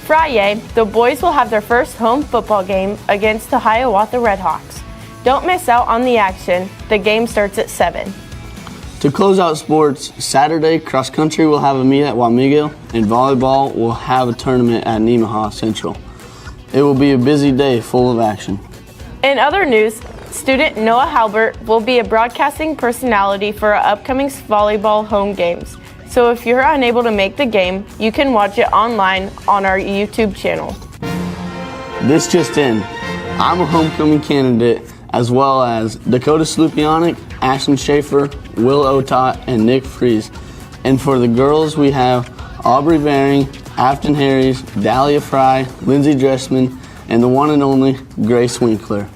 Friday, the boys will have their first home football game against the Hiawatha Redhawks. Don't miss out on the action. The game starts at 7. To close out sports, Saturday, cross country will have a meet at Wamego, and volleyball will have a tournament at Nemaha Central. It will be a busy day full of action. In other news, student Noah Halbert will be a broadcasting personality for our upcoming volleyball home games. So if you're unable to make the game, you can watch it online on our YouTube channel. This just in, I'm a homecoming candidate, as well as Dakota Slupionic, Ashlyn Schaefer, Will Otot, and Nick Fries. And for the girls, we have Aubrey Varing, Afton Harris, Dahlia Fry, Lindsay Dressman, and the one and only Grace Winkler.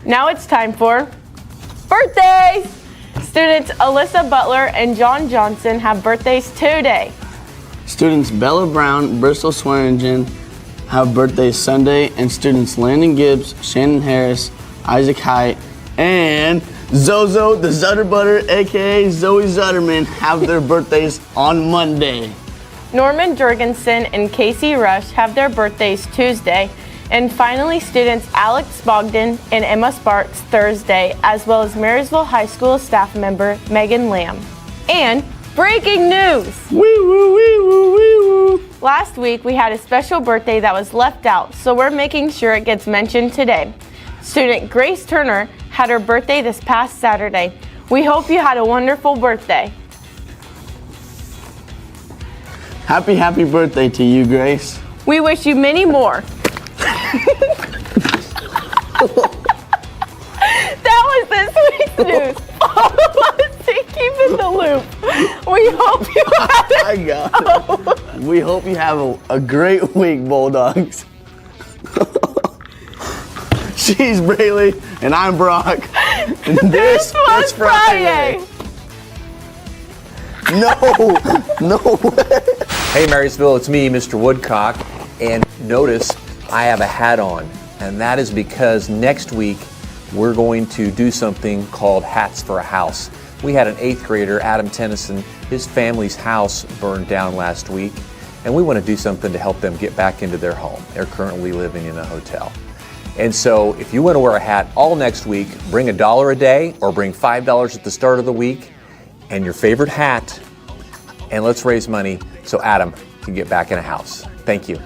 Now it's time for birthdays! Students Alyssa Butler and John Johnson have birthdays today. Students Bella Brown, Bristol Swearingen have birthdays Sunday, and students Landon Gibbs, Shannon Harris, Isaac Height, and Zozo the Zutter Butter, aka Zoe Zutterman, have their birthdays on Monday. Norman Jorgensen and Casey Rush have their birthdays Tuesday. And finally, students Alex Bogdan and Emma Sparks Thursday, as well as Marysville High School staff member Megan Lamb. And breaking news! Wee woo, wee woo, wee woo. Last week, we had a special birthday that was left out, so we're making sure it gets mentioned today. Student Grace Turner had her birthday this past Saturday. We hope you had a wonderful birthday. Happy birthday to you, Grace. We wish you many more. That was this week's news. All of us to keep in the loop. We hope you We hope you have a great week, Bulldogs. She's Braylee, and I'm Brock. And this was Friday. No way. Hey Marysville, it's me, Mr. Woodcock, and notice I have a hat on, and that is because next week we're going to do something called Hats for a House. We had an 8th grader, Adam Tennyson, his family's house burned down last week, and we want to do something to help them get back into their home. They're currently living in a hotel. And so if you want to wear a hat all next week, bring $1 a day or bring $5 at the start of the week and your favorite hat, and let's raise money so Adam can get back in a house. Thank you.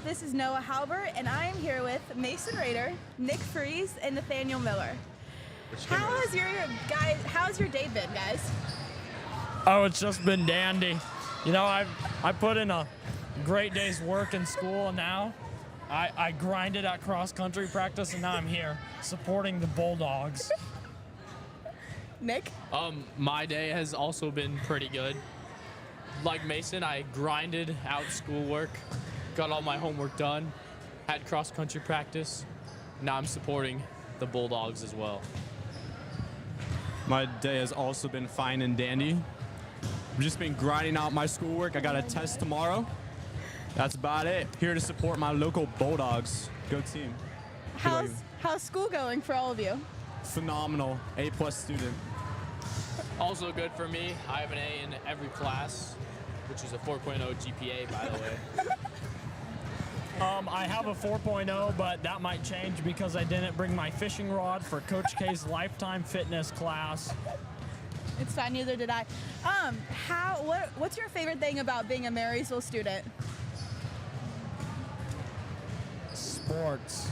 This is Noah Halbert, and I am here with Mason Rader, Nick Freeze, and Nathaniel Miller. How's your day been, guys? Oh, it's just been dandy. You know, I put in a great day's work in school, and now I grinded at cross-country practice, and now I'm here supporting the Bulldogs. Nick? My day has also been pretty good. Like Mason, I grinded out schoolwork, got all my homework done, had cross-country practice. Now I'm supporting the Bulldogs as well. My day has also been fine and dandy. I've just been grinding out my schoolwork. I got a test tomorrow. That's about it. Here to support my local Bulldogs. Go team. How's school going for all of you? Phenomenal. A+ student. Also good for me. I have an A in every class, which is a 4.0 GPA, by the way. I have a 4.0, but that might change because I didn't bring my fishing rod for Coach K's lifetime fitness class. It's fine, neither did I. What's your favorite thing about being a Marysville student? Sports.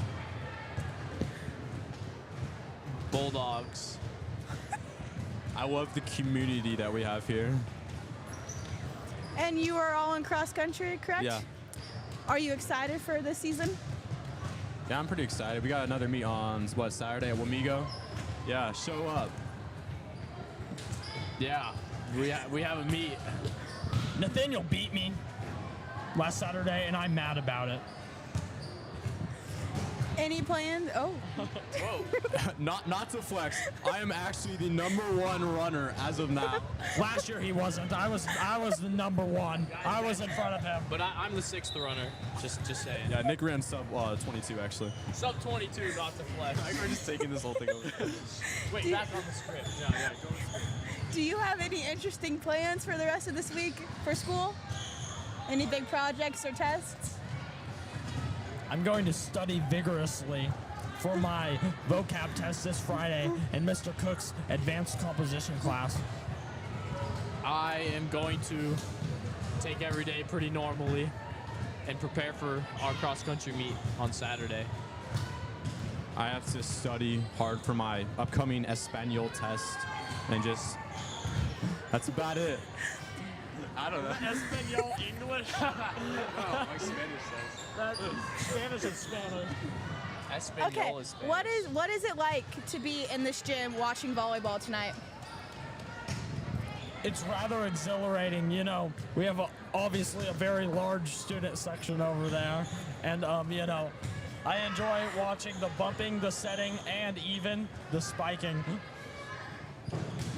Bulldogs. I love the community that we have here. And you are all in cross country, correct? Yeah. Are you excited for this season? Yeah, I'm pretty excited. We got another meet on, Saturday at Wamego? Yeah, show up. Yeah, we have a meet. Nathaniel beat me last Saturday, and I'm mad about it. Any plans? Oh. Whoa. Not to flex. I am actually the #1 runner as of now. Last year he wasn't. I was the #1. I was in front of him. But I'm the 6th runner. Just saying. Yeah, Nick ran sub 22 actually. Sub 22, not to flex. We're just taking this whole thing over. Wait, back on the script. Yeah, go to the script. Do you have any interesting plans for the rest of this week for school? Any big projects or tests? I'm going to study vigorously for my vocab test this Friday in Mr. Cook's advanced composition class. I am going to take every day pretty normally and prepare for our cross-country meet on Saturday. I have to study hard for my upcoming Espanol test and just, that's about it. I don't know. Espanol English? Oh, like Spanish says. Spanish is Spanish. Espanol Okay, is Spanish. what is it like to be in this gym watching volleyball tonight? It's rather exhilarating. You know, we have obviously a very large student section over there, and you know, I enjoy watching the bumping, the setting, and even the spiking.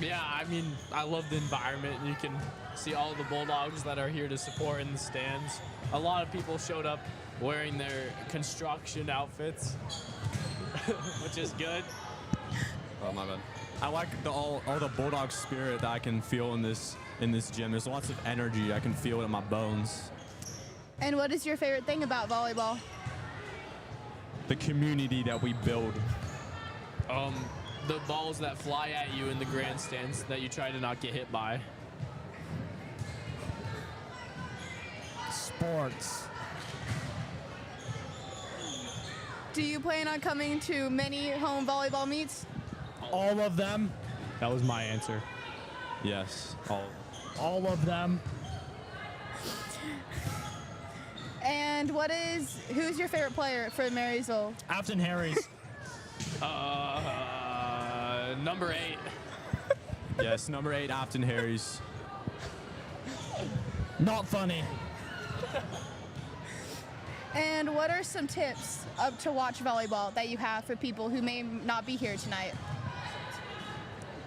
Yeah, I mean, I love the environment. You can see all the Bulldogs that are here to support in the stands. A lot of people showed up wearing their construction outfits, which is good. Oh, my bad. I like all the Bulldog spirit that I can feel in this gym. There's lots of energy. I can feel it in my bones. And what is your favorite thing about volleyball? The community that we build. The balls that fly at you in the grandstands that you try to not get hit by. Sports. Do you plan on coming to many home volleyball meets? All of them. That was my answer. Yes, all of them. And who's your favorite player for Marysville? Afton Harris. Number 8. Yes, number 8, Afton Harris. Not funny. And what are some tips to watch volleyball that you have for people who may not be here tonight?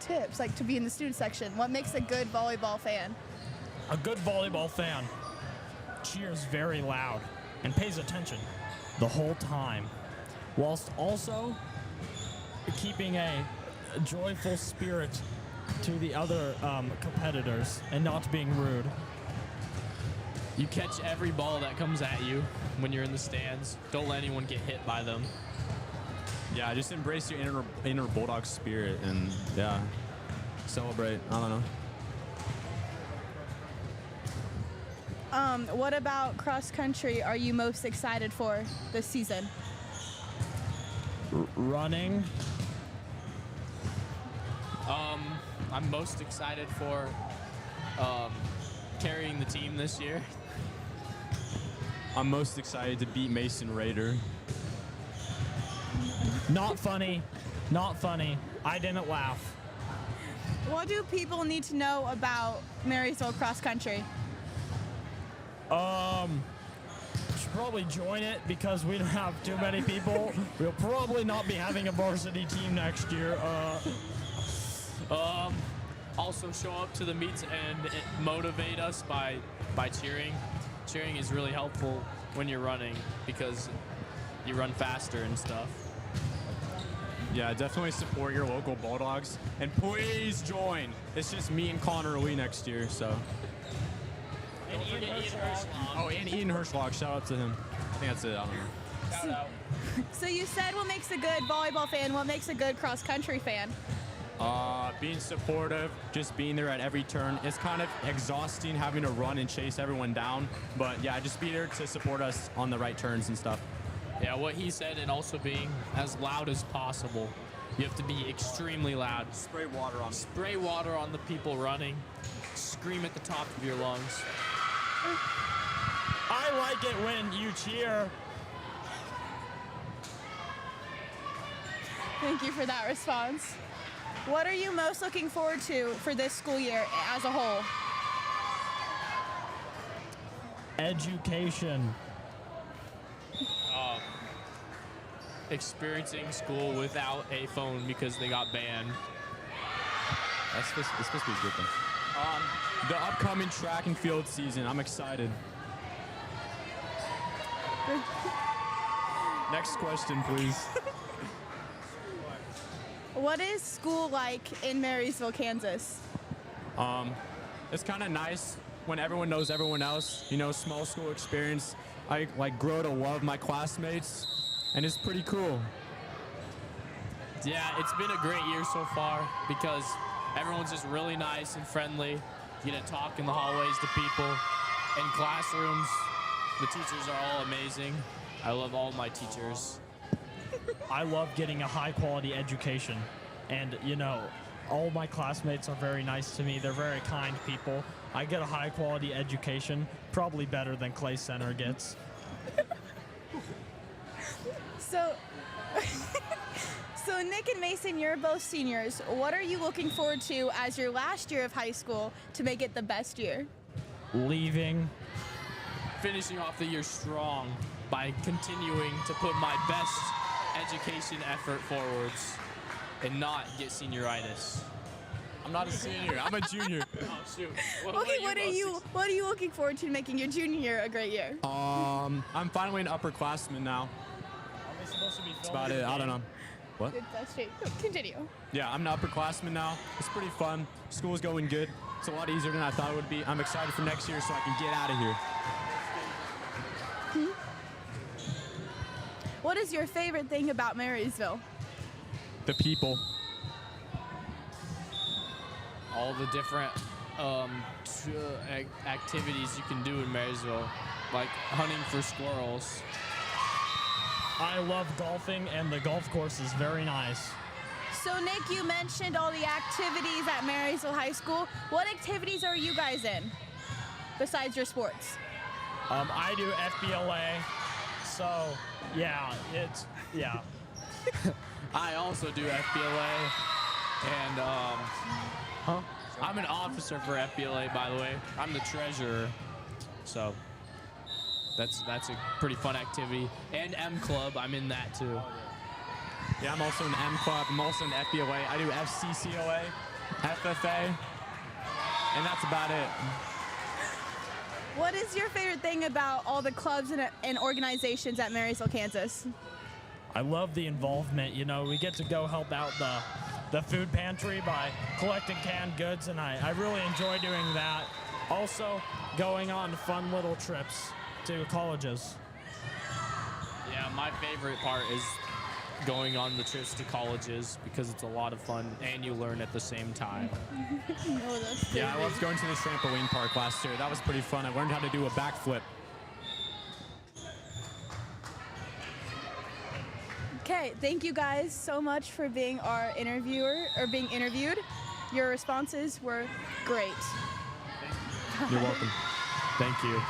Tips, like to be in the student section. What makes a good volleyball fan? A good volleyball fan cheers very loud and pays attention the whole time, whilst also keeping a joyful spirit to the other competitors and not being rude. You catch every ball that comes at you when you're in the stands. Don't let anyone get hit by them. Yeah, just embrace your inner Bulldog spirit and yeah, celebrate. I don't know. What about cross country are you most excited for this season? Running. I'm most excited for carrying the team this year. I'm most excited to beat Mason Raider. Not funny. Not funny. I didn't laugh. What do people need to know about Marysville cross country? Should probably join it because we don't have too many people. We'll probably not be having a varsity team next year. Also show up to the meets and motivate us by cheering. Cheering is really helpful when you're running because you run faster and stuff. Yeah, definitely support your local Bulldogs. And please join. It's just me and Connor Lee next year, so. And Ian Hirschlag. Oh, and Ian Hirschlag. Shout out to him. I think that's it. I don't know. Shout out. So you said what makes a good volleyball fan, what makes a good cross country fan? Being supportive, just being there at every turn. It's kind of exhausting having to run and chase everyone down, but yeah, just be there to support us on the right turns and stuff. Yeah, what he said, and also being as loud as possible. You have to be extremely loud. Spray water on. Spray water on the people running. Scream at the top of your lungs. I like it when you cheer. Thank you for that response. What are you most looking forward to for this school year as a whole? Education. Experiencing school without a phone because they got banned. It's supposed to be a good thing. The upcoming track and field season, I'm excited. Next question, please. What is school like in Marysville, Kansas? It's kind of nice when everyone knows everyone else. You know, small school experience. I grow to love my classmates, and it's pretty cool. Yeah, it's been a great year so far because everyone's just really nice and friendly. You get to talk in the hallways to people. In classrooms, the teachers are all amazing. I love all my teachers. I love getting a high quality education, and you know, all my classmates are very nice to me. They're very kind people. I get a high quality education, probably better than Clay Center gets. So, so Nick and Mason, you're both seniors. What are you looking forward to as your last year of high school to make it the best year? Leaving. Finishing off the year strong by continuing to put my best education effort forwards and not get senioritis. I'm not a senior. I'm a junior. Oh shoot. Okay, what are you looking forward to making your junior year a great year? I'm finally an upperclassman now. That's about it. I don't know. What? That's straight. Continue. Yeah, I'm an upperclassman now. It's pretty fun. School's going good. It's a lot easier than I thought it would be. I'm excited for next year so I can get out of here. What is your favorite thing about Marysville? The people. All the different activities you can do in Marysville, like hunting for squirrels. I love golfing, and the golf course is very nice. So Nick, you mentioned all the activities at Marysville High School. What activities are you guys in besides your sports? I do FBLA, so yeah, yeah. I also do FBLA, and I'm an officer for FBLA, by the way. I'm the treasurer, so that's a pretty fun activity. And M Club, I'm in that too. Yeah, I'm also in M Club. I'm also in FBLA. I do FCCOA, FFA, and that's about it. What is your favorite thing about all the clubs and organizations at Marysville, Kansas? I love the involvement. You know, we get to go help out the food pantry by collecting canned goods, and I really enjoy doing that. Also, going on fun little trips to colleges. Yeah, my favorite part is going on the trips to colleges because it's a lot of fun and you learn at the same time. Yeah, I loved going to the trampoline park last year. That was pretty fun. I learned how to do a backflip. Okay, thank you guys so much for being our interviewer or being interviewed. Your responses were great. You're welcome. Thank you.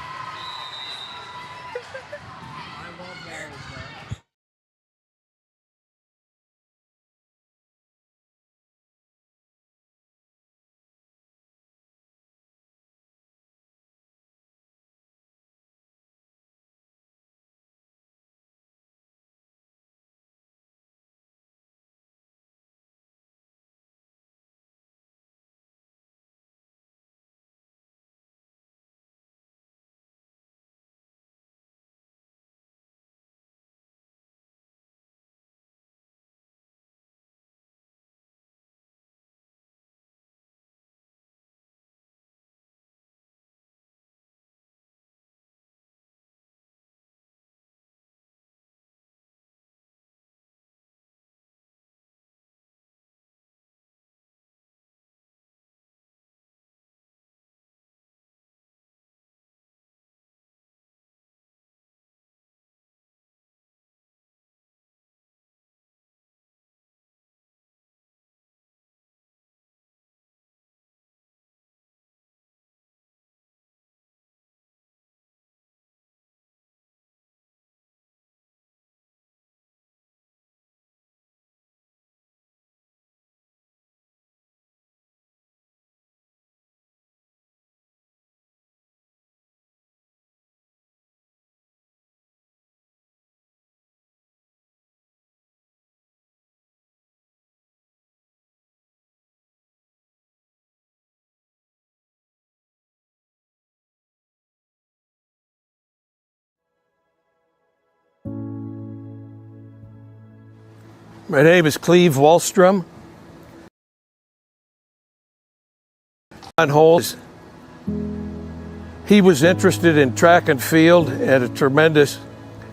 My name is Cleve Wallstrom. John Holmes, he was interested in track and field and a tremendous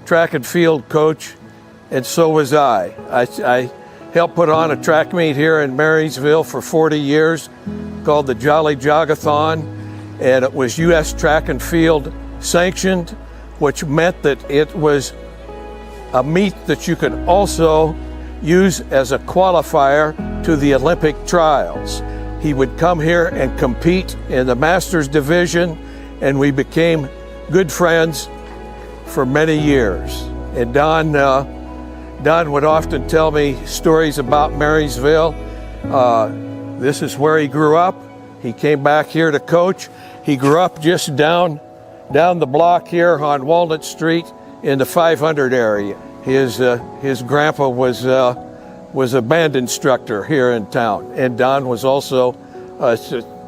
track and field coach, and so was I. I helped put on a track meet here in Marysville for 40 years called the Jolly Jogathon, and it was U.S. track and field sanctioned, which meant that it was a meet that you could also use as a qualifier to the Olympic trials. He would come here and compete in the Masters division, and we became good friends for many years. And Don would often tell me stories about Marysville. This is where he grew up. He came back here to coach. He grew up just down the block here on Walnut Street in the 500 area. His grandpa was a band instructor here in town, and Don was also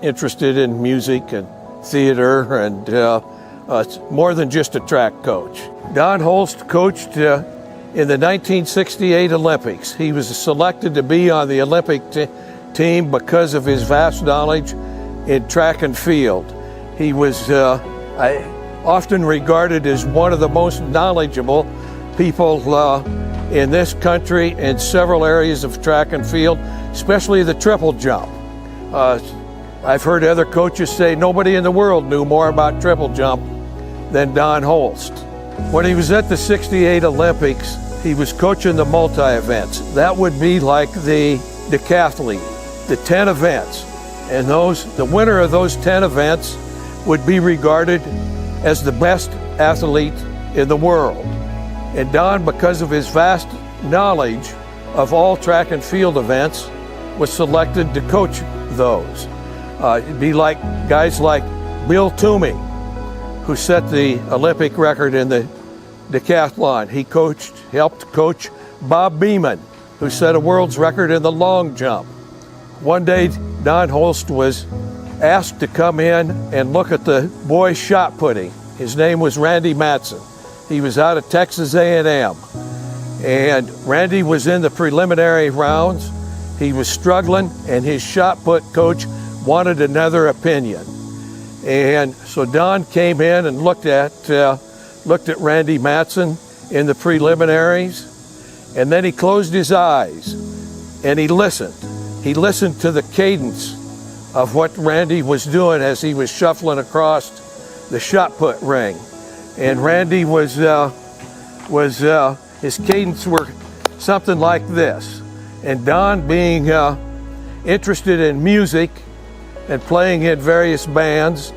interested in music and theater and more than just a track coach. Don Holst coached in the 1968 Olympics. He was selected to be on the Olympic team because of his vast knowledge in track and field. He was often regarded as one of the most knowledgeable people in this country in several areas of track and field, especially the triple jump. I've heard other coaches say nobody in the world knew more about triple jump than Don Holst. When he was at the 68 Olympics, he was coaching the multi-events. That would be like the decathlete, the 10 events. And the winner of those 10 events would be regarded as the best athlete in the world. And Don, because of his vast knowledge of all track and field events, was selected to coach those. It'd be like guys like Bill Toomey, who set the Olympic record in the decathlon. He helped coach Bob Beamon, who set a world's record in the long jump. One day, Don Holst was asked to come in and look at the boys' shot putting. His name was Randy Matson. He was out of Texas A&M, and Randy was in the preliminary rounds. He was struggling, and his shot put coach wanted another opinion. And so Don came in and looked at Randy Matson in the preliminaries, And then he closed his eyes and he listened. He listened to the cadence of what Randy was doing as he was shuffling across the shot put ring. And Randy his cadence were something like this. And Don, being interested in music and playing in various bands,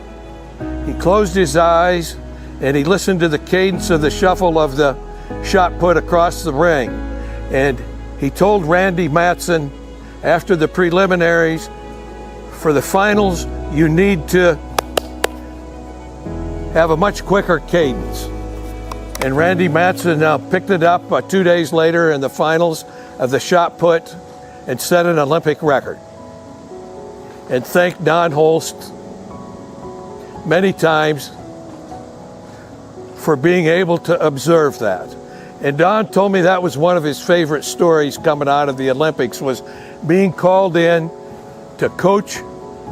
he closed his eyes and he listened to the cadence of the shuffle of the shot put across the ring. And he told Randy Matson after the preliminaries, for the finals, you need to have a much quicker cadence. And Randy Matson picked it up 2 days later in the finals of the shot put and set an Olympic record. And thanked Don Holst many times for being able to observe that. And Don told me that was one of his favorite stories coming out of the Olympics, was being called in to coach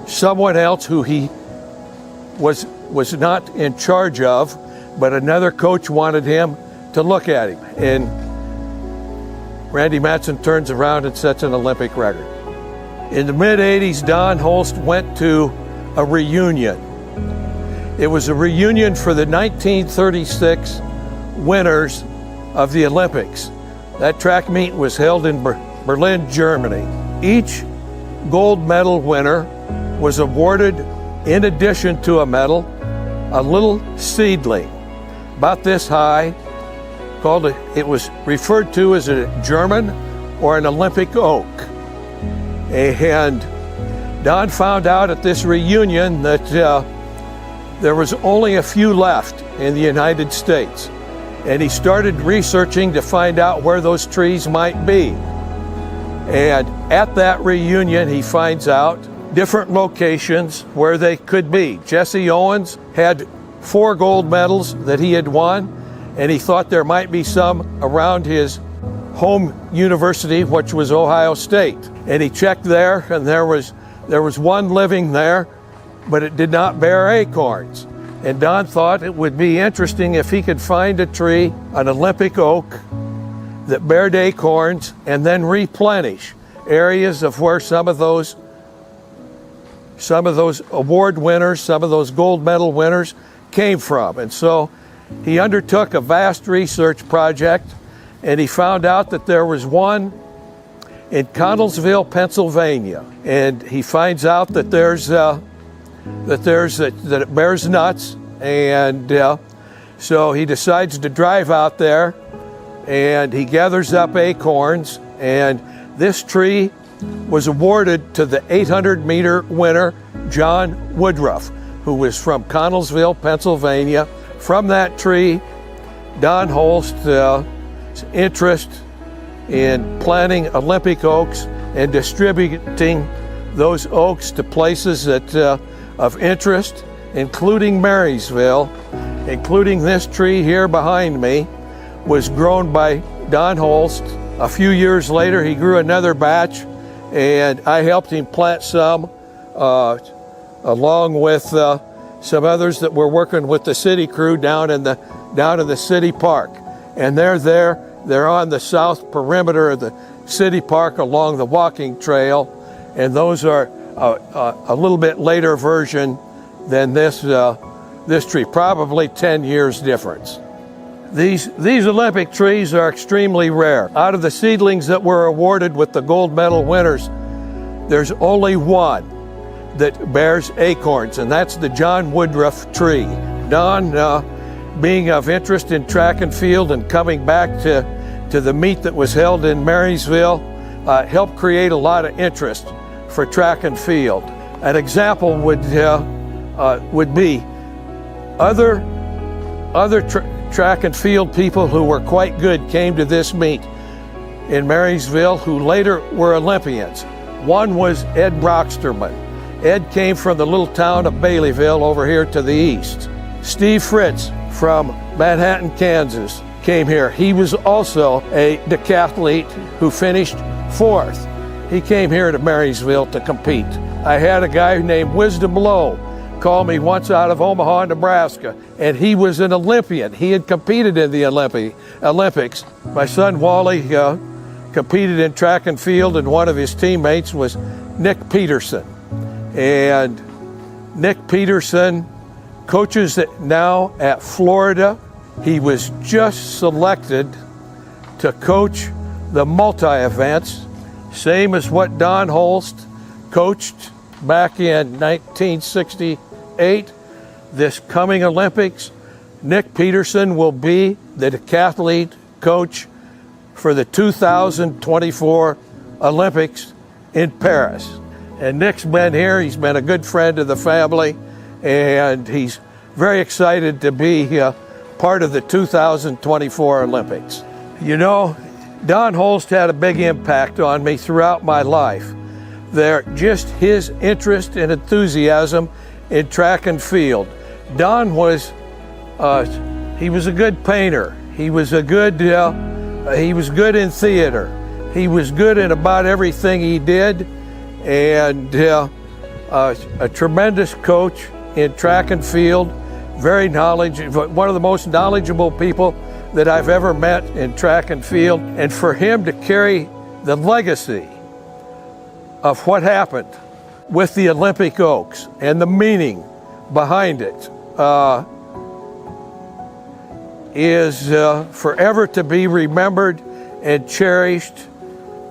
someone else who he was not in charge of, but another coach wanted him to look at him. And Randy Matson turns around and sets an Olympic record. In the mid-'80s, Don Holst went to a reunion. It was a reunion for the 1936 winners of the Olympics. That track meet was held in Berlin, Germany. Each gold medal winner was awarded, in addition to a medal, a little seedling, about this high, it was referred to as a German or an Olympic oak. And Don found out at this reunion that there was only a few left in the United States. And he started researching to find out where those trees might be. And at that reunion, he finds out different locations where they could be. Jesse Owens had 4 gold medals that he had won, and he thought there might be some around his home university, which was Ohio State. And he checked there, and there was one living there, but it did not bear acorns. And Don thought it would be interesting if he could find a tree, an Olympic oak, that bared acorns, and then replenish areas of where some of those award winners, some of those gold medal winners came from. And so he undertook a vast research project, and he found out that there was one in Connellsville, Pennsylvania. And he finds out that that it bears nuts, and so he decides to drive out there, and he gathers up acorns, and this tree was awarded to the 800-meter winner, John Woodruff, who was from Connellsville, Pennsylvania. From that tree, Don Holst's interest in planting Olympic oaks and distributing those oaks to places that of interest, including Marysville, including this tree here behind me, was grown by Don Holst. A few years later, he grew another batch, and I helped him plant some, along with some others that were working with the city crew down in the city park. And they're on the south perimeter of the city park along the walking trail, and those are a little bit later version than this tree, probably 10 years difference. These Olympic trees are extremely rare. Out of the seedlings that were awarded with the gold medal winners, there's only one that bears acorns, and that's the John Woodruff tree. Don, being of interest in track and field and coming back to the meet that was held in Marysville, helped create a lot of interest for track and field. An example would be other track and field people who were quite good came to this meet in Marysville, who later were Olympians. One was Ed Brocksterman. Ed came from the little town of Baileyville over here to the east. Steve Fritz from Manhattan, Kansas came here. He was also a decathlete who finished 4th. He came here to Marysville to compete. I had a guy named Wisdom Lowe called me once out of Omaha, Nebraska, and he was an Olympian. He had competed in the Olympics. My son Wally competed in track and field, and one of his teammates was Nick Peterson. And Nick Peterson coaches now at Florida. He was just selected to coach the multi-events, same as what Don Holst coached back in 1968. This coming Olympics, Nick Peterson will be the decathlete coach for the 2024 Olympics in Paris. And Nick's been here. He's been a good friend of the family, and he's very excited to be part of the 2024 Olympics. You know, Don Holst had a big impact on me throughout my life. Just his interest and enthusiasm in track and field. Don was, he was a good painter. He was good in theater. He was good in about everything he did, and a tremendous coach in track and field. Very knowledgeable, one of the most knowledgeable people that I've ever met in track and field. And for him to carry the legacy of what happened with the Olympic Oaks and the meaning behind it is forever to be remembered and cherished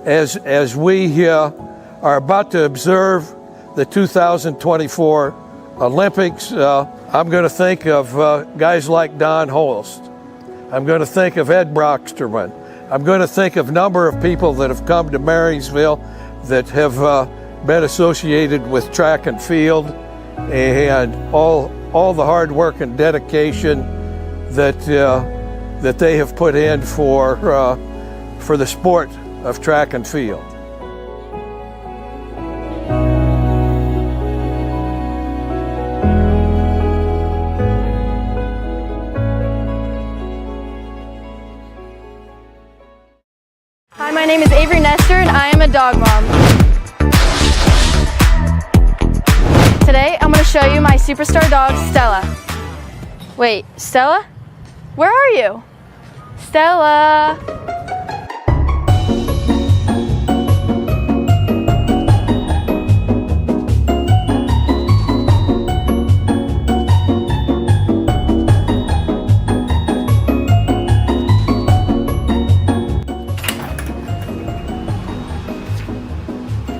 as we are about to observe the 2024 Olympics. I'm going to think of guys like Don Holst. I'm going to think of Ed Brocksterman. I'm going to think of a number of people that have come to Marysville that have been associated with track and field, and all the hard work and dedication that they have put in for the sport of track and field. Hi, my name is Avery Nestor, and I am a dog mom. Today, I'm going to show you my superstar dog, Stella. Wait, Stella? Where are you? Stella!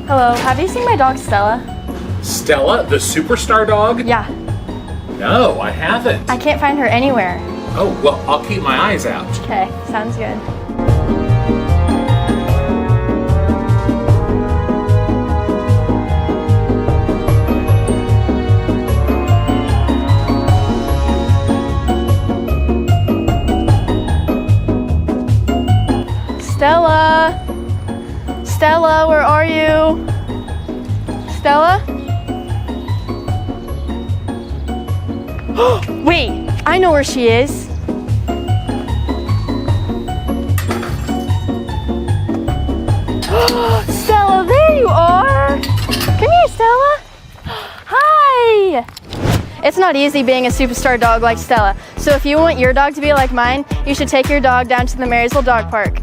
Hello, have you seen my dog Stella? Stella, the superstar dog? Yeah. No, I haven't. I can't find her anywhere. Oh, well, I'll keep my eyes out. Okay, sounds good. Stella! Stella, where are you? Stella? Wait, I know where she is. Stella, there you are. Come here, Stella. Hi. It's not easy being a superstar dog like Stella. So if you want your dog to be like mine, you should take your dog down to the Marysville Dog Park.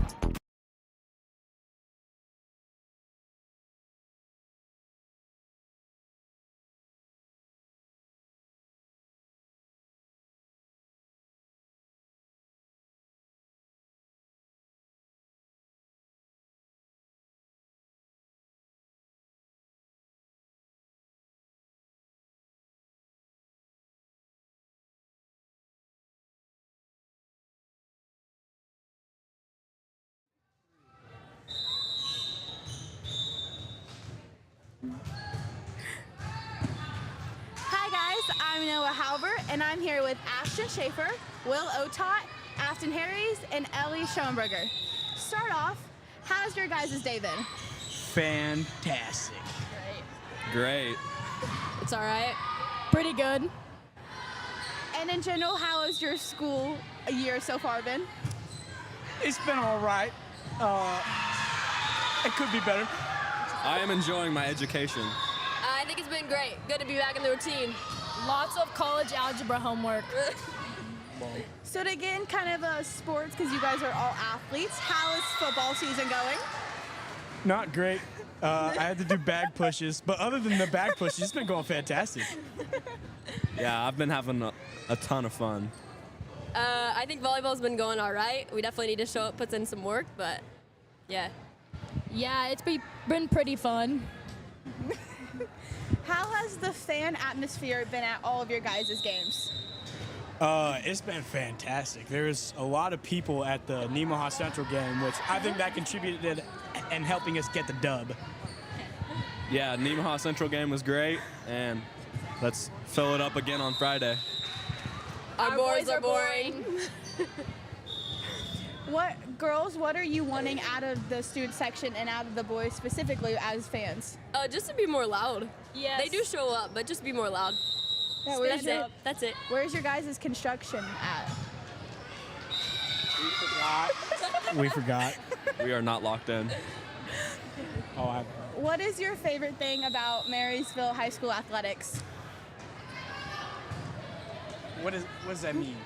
I'm Noah Halbert, and I'm here with Ashton Schaefer, Will Otot, Afton Harries, and Ellie Schoenberger. Start off, how's your guys' day been? Fantastic. Great. It's all right. Pretty good. And in general, how has your school year so far been? It's been all right. It could be better. I am enjoying my education. I think it's been great. Good to be back in the routine. Lots of college algebra homework. So to get in kind of sports, because you guys are all athletes, how is football season going? Not great. I had to do bag pushes, but other than the bag pushes, it's been going fantastic. Yeah, I've been having a ton of fun. I think volleyball's been going all right. We definitely need to show up, put in some work, but yeah. Yeah, it's been pretty fun. How has the fan atmosphere been at all of your guys' games? It's been fantastic. There's a lot of people at the Nemaha Central game, which I think that contributed in helping us get the dub. Yeah, Nemaha Central game was great, and let's fill it up again on Friday. Our boys are boring. What are you wanting out of the student section and out of the boys specifically as fans? Just to be more loud. Yes. They do show up, but just be more loud. Yeah, That's it. Where's your guys' construction at? We forgot. We are not locked in. What is your favorite thing about Marysville High School athletics? What does that mean?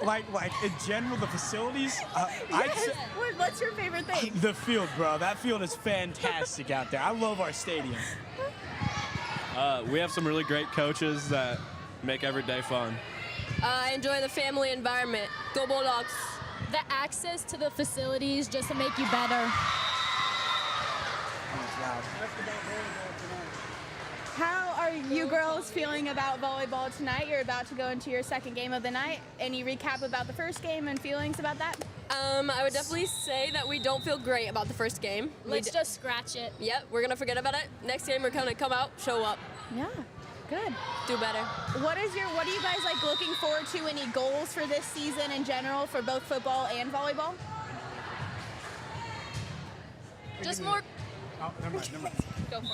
Like in general, the facilities? What's your favorite thing? The field, bro. That field is fantastic out there. I love our stadium. We have some really great coaches that make every day fun. I enjoy the family environment. Go Bulldogs. The access to the facilities just to make you better. How are you girls feeling about volleyball tonight? You're about to go into your second game of the night. Any recap about the first game and feelings about that? I would definitely say that we don't feel great about the first game. Let's just scratch it. Yep, we're gonna forget about it. Next game, we're gonna come out, show up. Yeah, good. Do better. What are you guys like looking forward to? Any goals for this season in general for both football and volleyball? Just more. Oh, never mind. Go for it.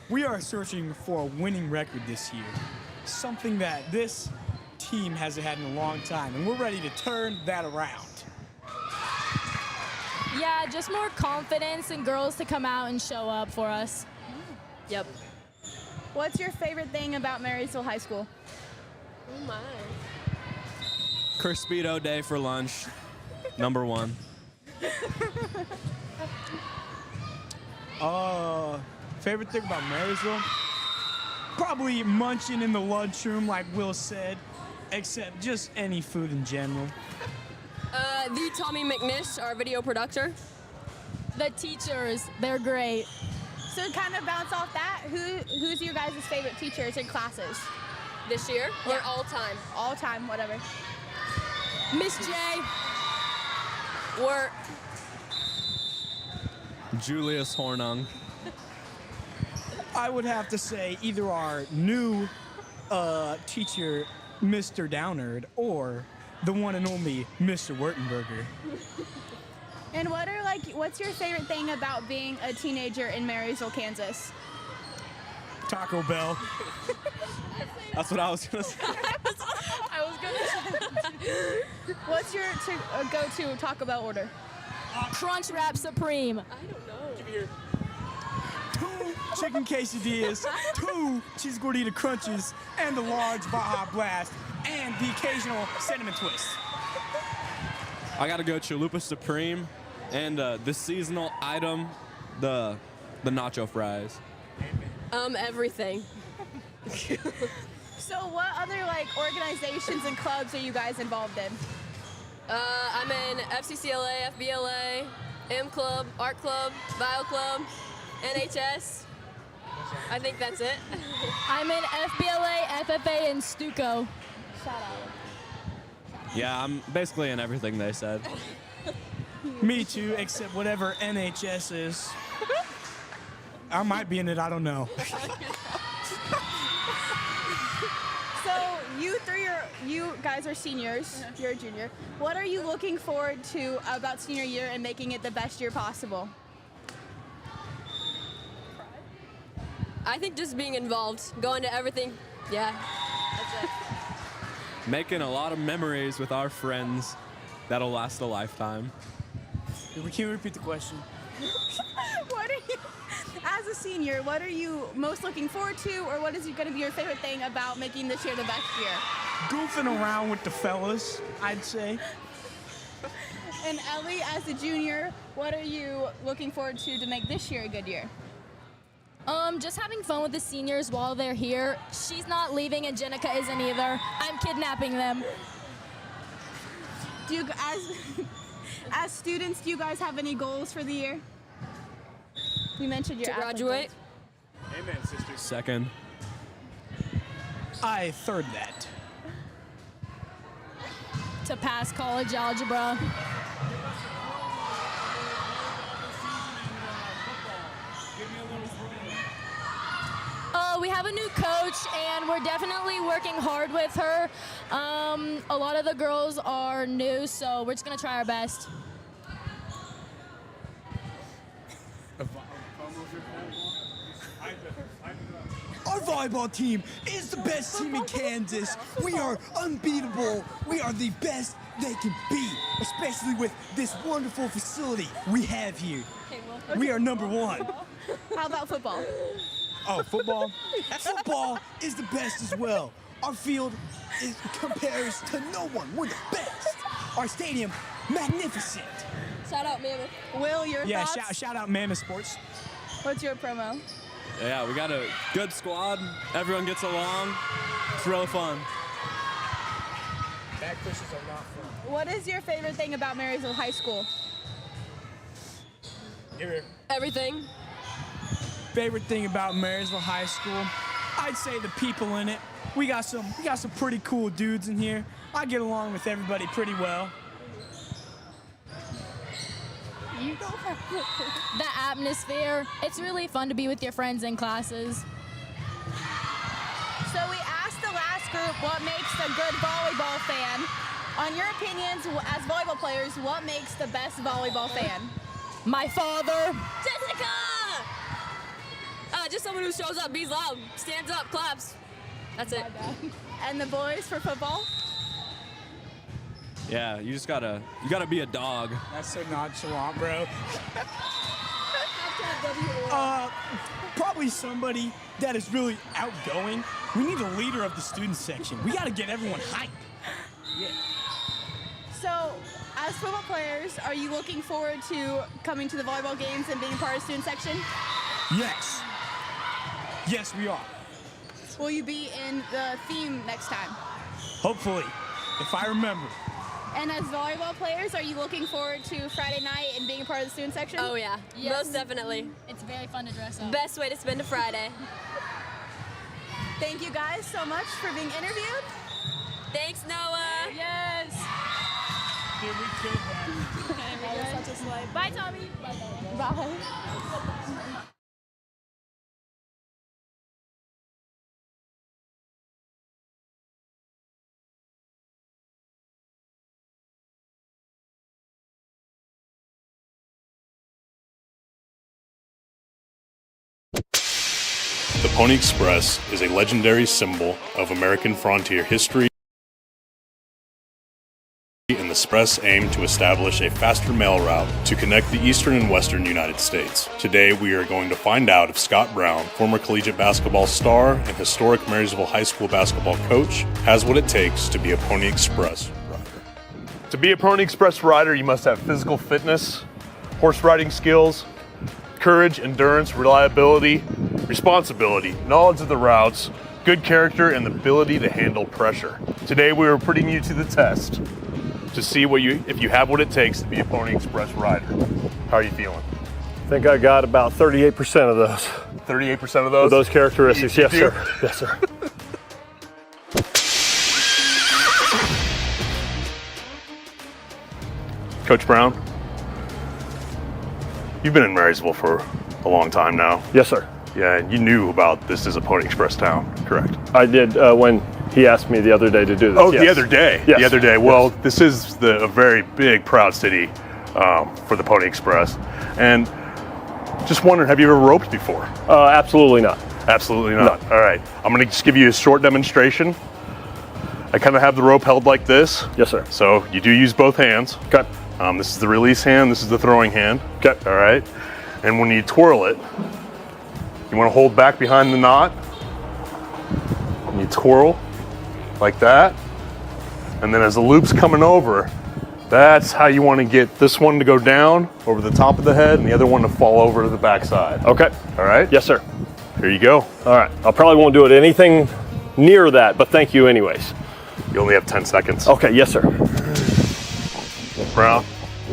We are searching for a winning record this year, something that this team hasn't had in a long time, and we're ready to turn that around. Yeah, just more confidence and girls to come out and show up for us. Yep. What's your favorite thing about Marysville High School? Oh my. Crispito day for lunch, number one. Favorite thing about Marysville? Probably munching in the lunchroom, like Will said, except just any food in general. The Tommy McNish, our video producer. The teachers, they're great. So kind of bounce off that, who's your guys' favorite teachers in classes? This year or all time? All time, whatever. Miss J. Or Julius Hornung. I would have to say either our new teacher, Mr. Downard, or the one and only Mr. Wurtenberger. And what's your favorite thing about being a teenager in Marysville, Kansas? Taco Bell. That's what I was gonna say. I was gonna say. What's your go-to Taco Bell order? Crunch Wrap Supreme. I don't know. Give me your 2 chicken quesadillas, 2 cheese gordita crunches, and the large Baja Blast, and the occasional cinnamon twist. I gotta go Chalupa Supreme, and the seasonal item, the nacho fries. Everything. So what other organizations and clubs are you guys involved in? I'm in FCCLA, FBLA, M Club, Art Club, Bio Club, NHS. I think that's it. I'm in FBLA, FFA, and Stuco. Shout out. Yeah, I'm basically in everything they said. Me too, except whatever NHS is. I might be in it, I don't know. So you guys are seniors, you're a junior. What are you looking forward to about senior year and making it the best year possible? I think just being involved, going to everything. Yeah, that's it. Making a lot of memories with our friends that'll last a lifetime. Can you repeat the question? What are you, As a senior, what are you most looking forward to, or what is going to be your favorite thing about making this year the best year? Goofing around with the fellas, I'd say. And Ellie, as a junior, what are you looking forward to make this year a good year? Just having fun with the seniors while they're here. She's not leaving and Jenica isn't either. I'm kidnapping them. Do you, as students, do you guys have any goals for the year? You mentioned your To graduate. Amen, sister. Second. I third that. To pass college algebra. We have a new coach, and we're definitely working hard with her. A lot of the girls are new, so we're just gonna try our best. Our volleyball team is the best team in Kansas. We are unbeatable. We are the best they can be, especially with this wonderful facility we have here. We are number one. How about football? Oh, football? Football is the best as well. Our field compares to no one. We're the best. Our stadium, magnificent. Shout out Mammoth. Will, your Yeah, thoughts? shout out Mammoth Sports. What's your promo? Yeah, we got a good squad. Everyone gets along. It's real fun. Back pushes are not fun. What is your favorite thing about Marysville High School? Everything. Favorite thing about Marysville High School? I'd say the people in it. We got some pretty cool dudes in here. I get along with everybody pretty well. You go The atmosphere. It's really fun to be with your friends in classes. So we asked the last group what makes a good volleyball fan. On your opinions, as volleyball players, what makes the best volleyball fan? My father. Jessica! Just someone who shows up, be loud, stands up, claps. That's it. And the boys for football? Yeah, you gotta be a dog. That's so nonchalant, bro. Probably somebody that is really outgoing. We need a leader of the student section. We gotta get everyone hyped. Yeah. So, as football players, are you looking forward to coming to the volleyball games and being part of the student section? Yes. Yes, we are. Will you be in the theme next time? Hopefully, if I remember. And as volleyball players, are you looking forward to Friday night and being a part of the student section? Oh yeah, Yes. most definitely. It's very fun to dress up. Best way to spend a Friday. Thank you guys so much for being interviewed. Thanks, Noah. Yes. Dude, we killed that. Bye, Tommy. Bye. The Pony Express is a legendary symbol of American frontier history, and the express aimed to establish a faster mail route to connect the eastern and western United States. Today we are going to find out if Scott Brown, former collegiate basketball star and historic Marysville High School basketball coach, has what it takes to be a Pony Express rider. To be a Pony Express rider, you must have physical fitness, horse riding skills, courage, endurance, reliability, responsibility, knowledge of the routes, good character, and the ability to handle pressure. Today we are putting you to the test to see if you have what it takes to be a Pony Express rider. How are you feeling? I think I got about 38% of those. 38% of those? Of those characteristics, yes sir. Yes sir. Coach Brown, you've been in Marysville for a long time now. Yes sir. Yeah, and you knew about this as a Pony Express town, correct? I did when he asked me the other day to do this. Oh, yes. The other day? Yes. The other day. Well, yes. This is a very big, proud city for the Pony Express. And just wondering, have you ever roped before? Absolutely not. Absolutely not. No. All right. I'm going to just give you a short demonstration. I kind of have the rope held like this. Yes, sir. So you do use both hands. Okay. This is the release hand. This is the throwing hand. Okay. All right. And when you twirl it, You want to hold back behind the knot. And you twirl like that. And then as the loop's coming over, that's how you want to get this one to go down over the top of the head and the other one to fall over to the backside. Okay. All right? Yes, sir. Here you go. All right. I probably won't do it anything near that, but thank you anyways. You only have 10 seconds. Okay, yes, sir. Brown,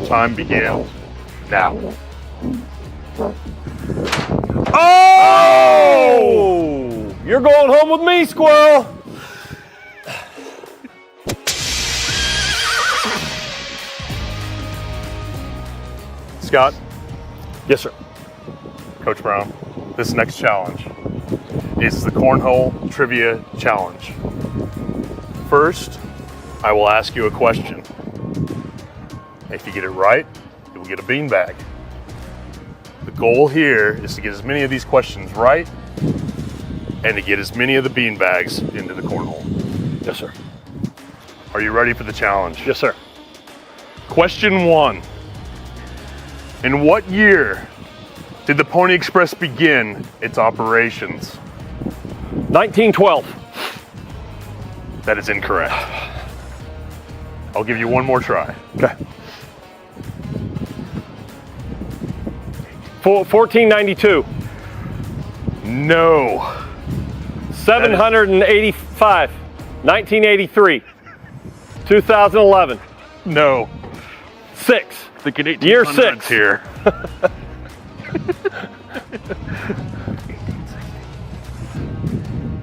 time begins now. Oh! You're going home with me, squirrel. Scott? Yes, sir. Coach Brown, this next challenge is the Cornhole Trivia Challenge. First, I will ask you a question. If you get it right, you will get a beanbag. The goal here is to get as many of these questions right and to get as many of the beanbags into the cornhole. Yes, sir. Are you ready for the challenge? Yes, sir. Question 1. In what year did the Pony Express begin its operations? 1912. That is incorrect. I'll give you one more try. Okay. 1492. No. 785. 1983. 2011. No. 6. Thinking 1800s Year 6 here.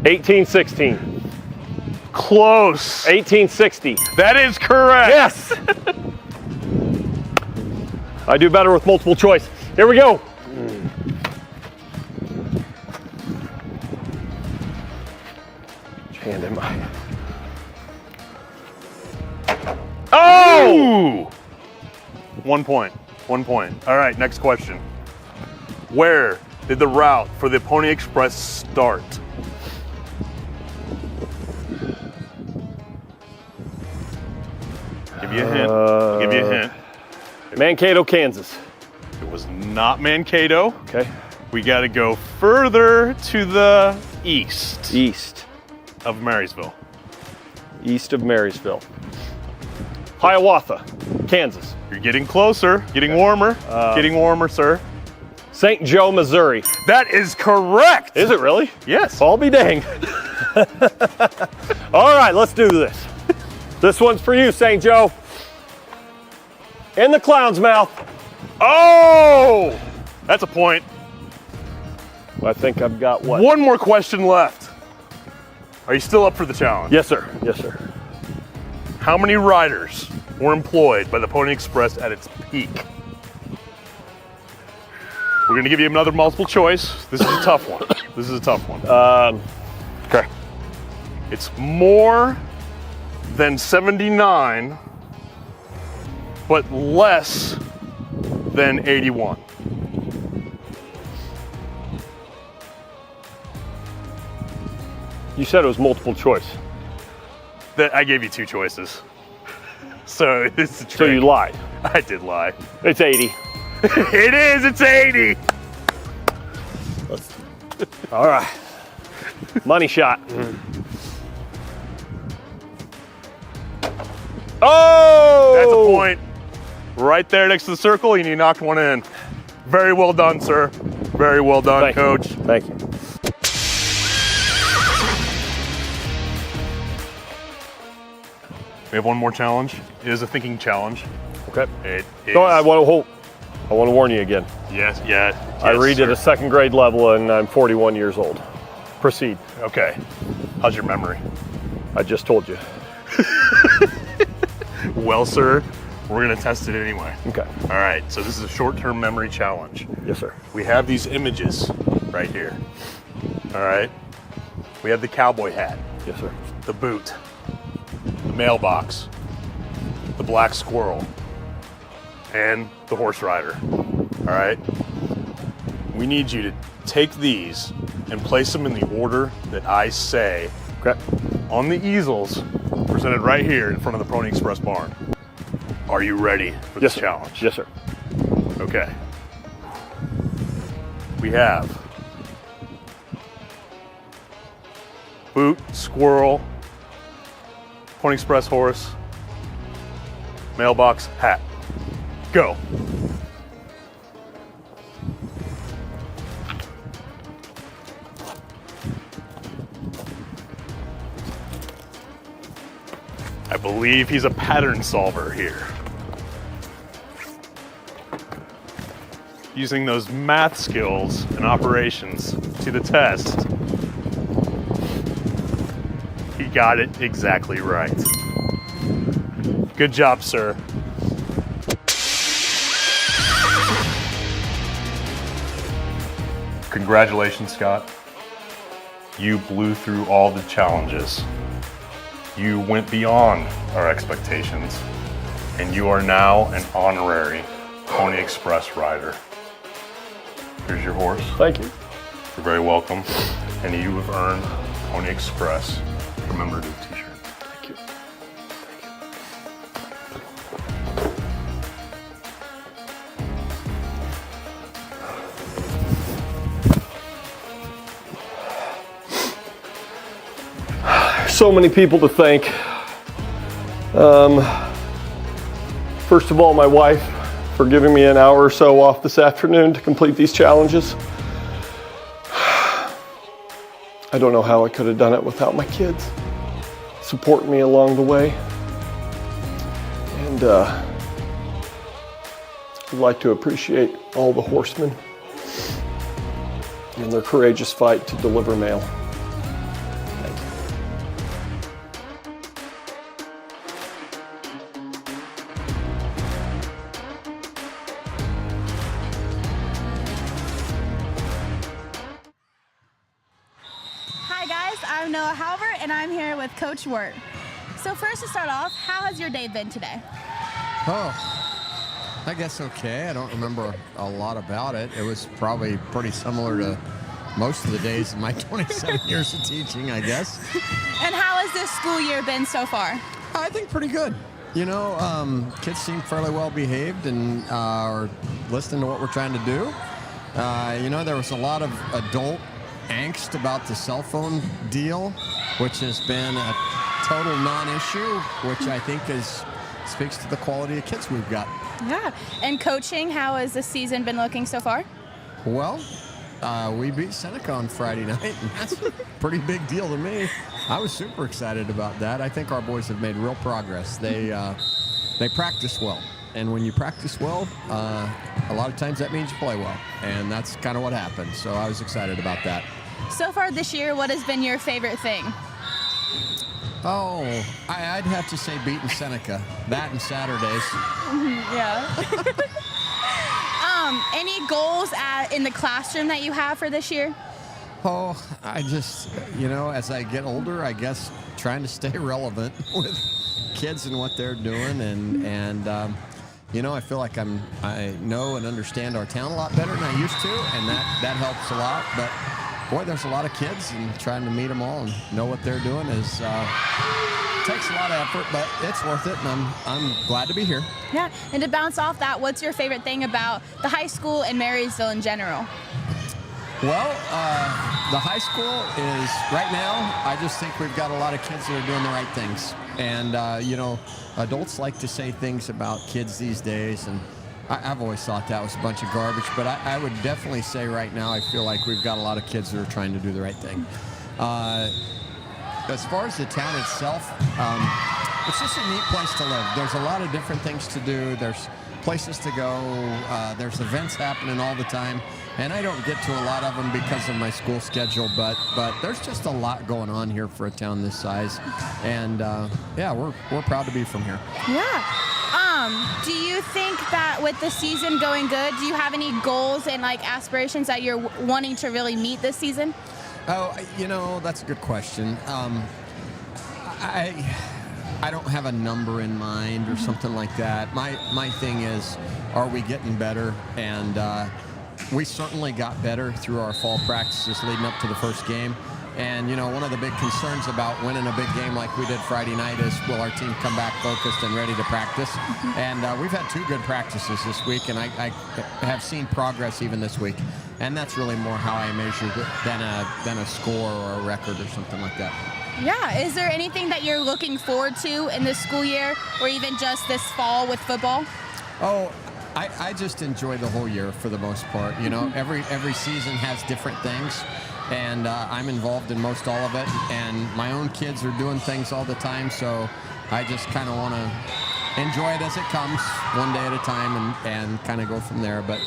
1816. Close. 1860. That is correct. Yes. I do better with multiple choice. Here we go. Which hand am I? Oh! 1 point. 1 point. All right, next question. Where did the route for the Pony Express start? Give you a hint. I'll give you a hint. Mankato, Kansas. It was not Mankato. Okay. We got to go further to the east. East. Of Marysville. East of Marysville. Hiawatha, Kansas. You're getting closer, getting warmer, getting warmer, sir. St. Joe, Missouri. That is correct. Is it really? Yes. I'll be dang. All right, let's do this. This one's for you, St. Joe. In the clown's mouth. Oh! That's a point. I think I've got what? One more question left. Are you still up for the challenge? Yes, sir. Yes, sir. How many riders were employed by the Pony Express at its peak? We're going to give you another multiple choice. This is a tough one. This is a tough one. Okay. It's more than 79, but less than 81. You said it was multiple choice. I gave you 2 choices. So it's a trick. So you lied. I did lie. It's 80. It is, it's 80. All right. Money shot. Oh! That's a point. Right there next to the circle, and you knocked one in. Very well done, sir. Very well done, Coach. Thank you. We have one more challenge. It is a thinking challenge. Okay. It is. No, I want to warn you again. Yes, yeah. I read sir. at a 2nd grade level and I'm 41 years old. Proceed. Okay. How's your memory? I just told you. Well, sir, we're going to test it anyway. Okay. All right, so this is a short-term memory challenge. Yes, sir. We have these images right here. All right. We have the cowboy hat. Yes, sir. The boot. The mailbox. The black squirrel. And the horse rider. All right. We need you to take these and place them in the order that I say. Okay. On the easels presented right here in front of the Pony Express barn. Are you ready for this challenge? Yes, sir. Okay. We have boot, squirrel, Pony Express horse, mailbox, hat. Go. I believe he's a pattern solver here. Using those math skills and operations to the test. He got it exactly right. Good job, sir. Congratulations, Scott. You blew through all the challenges. You went beyond our expectations, and you are now an honorary Pony Express rider. Here's your horse. Thank you. You're very welcome. And you have earned Pony Express commemorative t-shirt. Thank you. So many people to thank. First of all, my wife for giving me an hour or so off this afternoon to complete these challenges. I don't know how I could have done it without my kids supporting me along the way. And I'd like to appreciate all the horsemen and their courageous fight to deliver mail. I'm Noah Halbert, and I'm here with Coach Wirt. So first, to start off, how has your day been today? Oh, I guess okay. I don't remember a lot about it. It was probably pretty similar to most of the days of my 27 years of teaching, I guess. And how has this school year been so far? I think pretty good. You know, kids seem fairly well behaved and are listening to what we're trying to do. You know, there was a lot of adult angst about the cell phone deal, which has been a total non-issue, which I think speaks to the quality of kids we've got. Yeah. And coaching, how has the season been looking so far? Well, we beat Seneca on Friday night, and that's a pretty big deal to me. I was super excited about that. I think our boys have made real progress. They practice well. And when you practice well, a lot of times that means you play well. And that's kind of what happened. So I was excited about that. So far this year, what has been your favorite thing? Oh, I'd have to say beating Seneca. That and Saturdays. Yeah. Any goals in the classroom that you have for this year? Oh, I just, you know, as I get older, I guess trying to stay relevant with kids and what they're doing. And you know, I feel like I know and understand our town a lot better than I used to, and that helps a lot. But boy, there's a lot of kids, and trying to meet them all and know what they're doing takes a lot of effort, but it's worth it, and I'm glad to be here. Yeah, and to bounce off that, what's your favorite thing about the high school and Marysville in general? Well, the high school is, right now, I just think we've got a lot of kids that are doing the right things. And, you know, adults like to say things about kids these days, and I've always thought that was a bunch of garbage, but I would definitely say right now I feel like we've got a lot of kids that are trying to do the right thing. As far as the town itself, it's just a neat place to live. There's a lot of different things to do. There's places to go. There's events happening all the time. And I don't get to a lot of them because of my school schedule, but there's just a lot going on here for a town this size. And yeah, we're proud to be from here. Yeah. Do you think that with the season going good, do you have any goals and like aspirations that you're wanting to really meet this season? Oh, you know, that's a good question. I don't have a number in mind or something like that. My thing is, are we getting better? And we certainly got better through our fall practices leading up to the first game. And, you know, one of the big concerns about winning a big game like we did Friday night is, will our team come back focused and ready to practice? And we've had 2 good practices this week, and I have seen progress even this week. and that's really more how I measure it than a score or a record or something like that. Yeah, is there anything that you're looking forward to in this school year or even just this fall with football? Oh, I just enjoy the whole year for the most part. You know, every season has different things, and I'm involved in most all of it, and my own kids are doing things all the time, so I just kind of want to enjoy it as it comes, one day at a time, and kind of go from there. But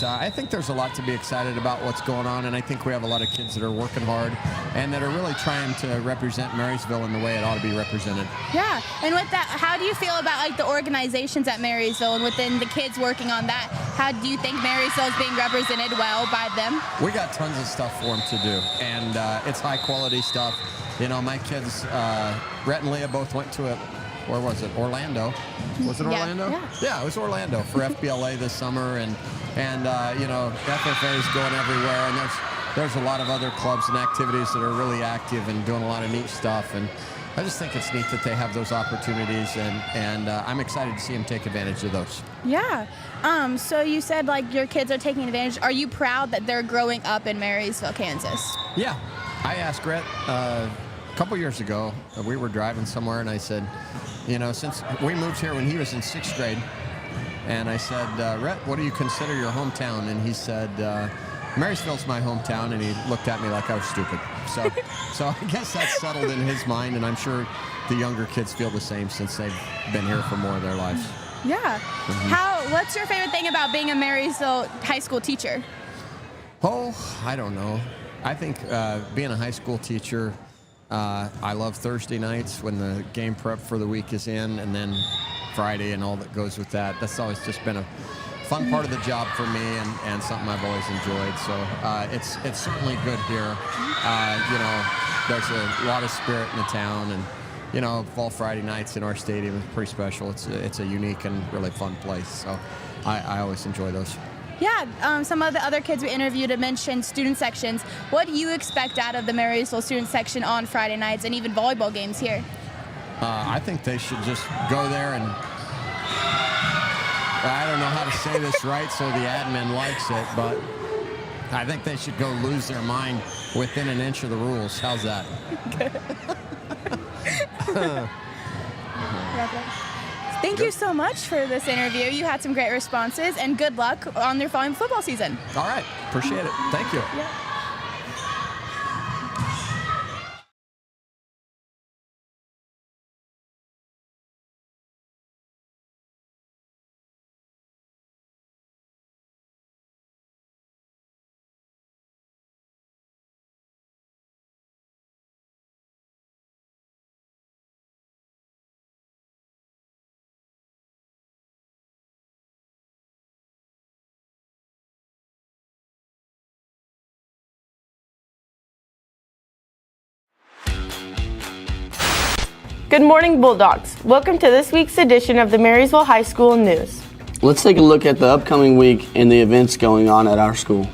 I think there's a lot to be excited about what's going on, and I think we have a lot of kids that are working hard and that are really trying to represent Marysville in the way it ought to be represented. Yeah, and with that, how do you feel about like the organizations at Marysville and within the kids working on that? How do you think Marysville is being represented well by them? We got tons of stuff for them to do, and it's high quality stuff. You know, my kids, Rhett and Leah both went to where was it? Orlando. Was it Orlando? Yeah, it was Orlando for FBLA this summer, and you know, FFA is going everywhere, and there's a lot of other clubs and activities that are really active and doing a lot of neat stuff, and I just think it's neat that they have those opportunities, and I'm excited to see them take advantage of those. Yeah. So you said like your kids are taking advantage. Are you proud that they're growing up in Marysville, Kansas? Yeah. I asked Rhett a couple years ago, we were driving somewhere, and I said, you know, since we moved here when he was in 6th grade, and I said, Rhett, what do you consider your hometown? And he said, Marysville's my hometown, and he looked at me like I was stupid. So I guess that's settled in his mind, and I'm sure the younger kids feel the same since they've been here for more of their lives. Yeah. What's your favorite thing about being a Marysville high school teacher? Oh, I don't know. I think being a high school teacher, I love Thursday nights when the game prep for the week is in, and then Friday and all that goes with that. That's always just been a fun part of the job for me, and something I've always enjoyed. So it's certainly good here. You know, there's a lot of spirit in the town, and you know, fall Friday nights in our stadium is pretty special. It's a unique and really fun place. So I always enjoy those. Yeah, some of the other kids we interviewed had mentioned student sections. What do you expect out of the Marysville student section on Friday nights and even volleyball games here? I think they should just go there and, I don't know how to say this right so the admin likes it, but I think they should go lose their mind within an inch of the rules. How's that? Thank you so much for this interview. You had some great responses, and good luck on your following football season. All right. Appreciate it. Thank you. Yeah. Good morning, Bulldogs. Welcome to this week's edition of the Marysville High School News. Let's take a look at the upcoming week and the events going on at our school.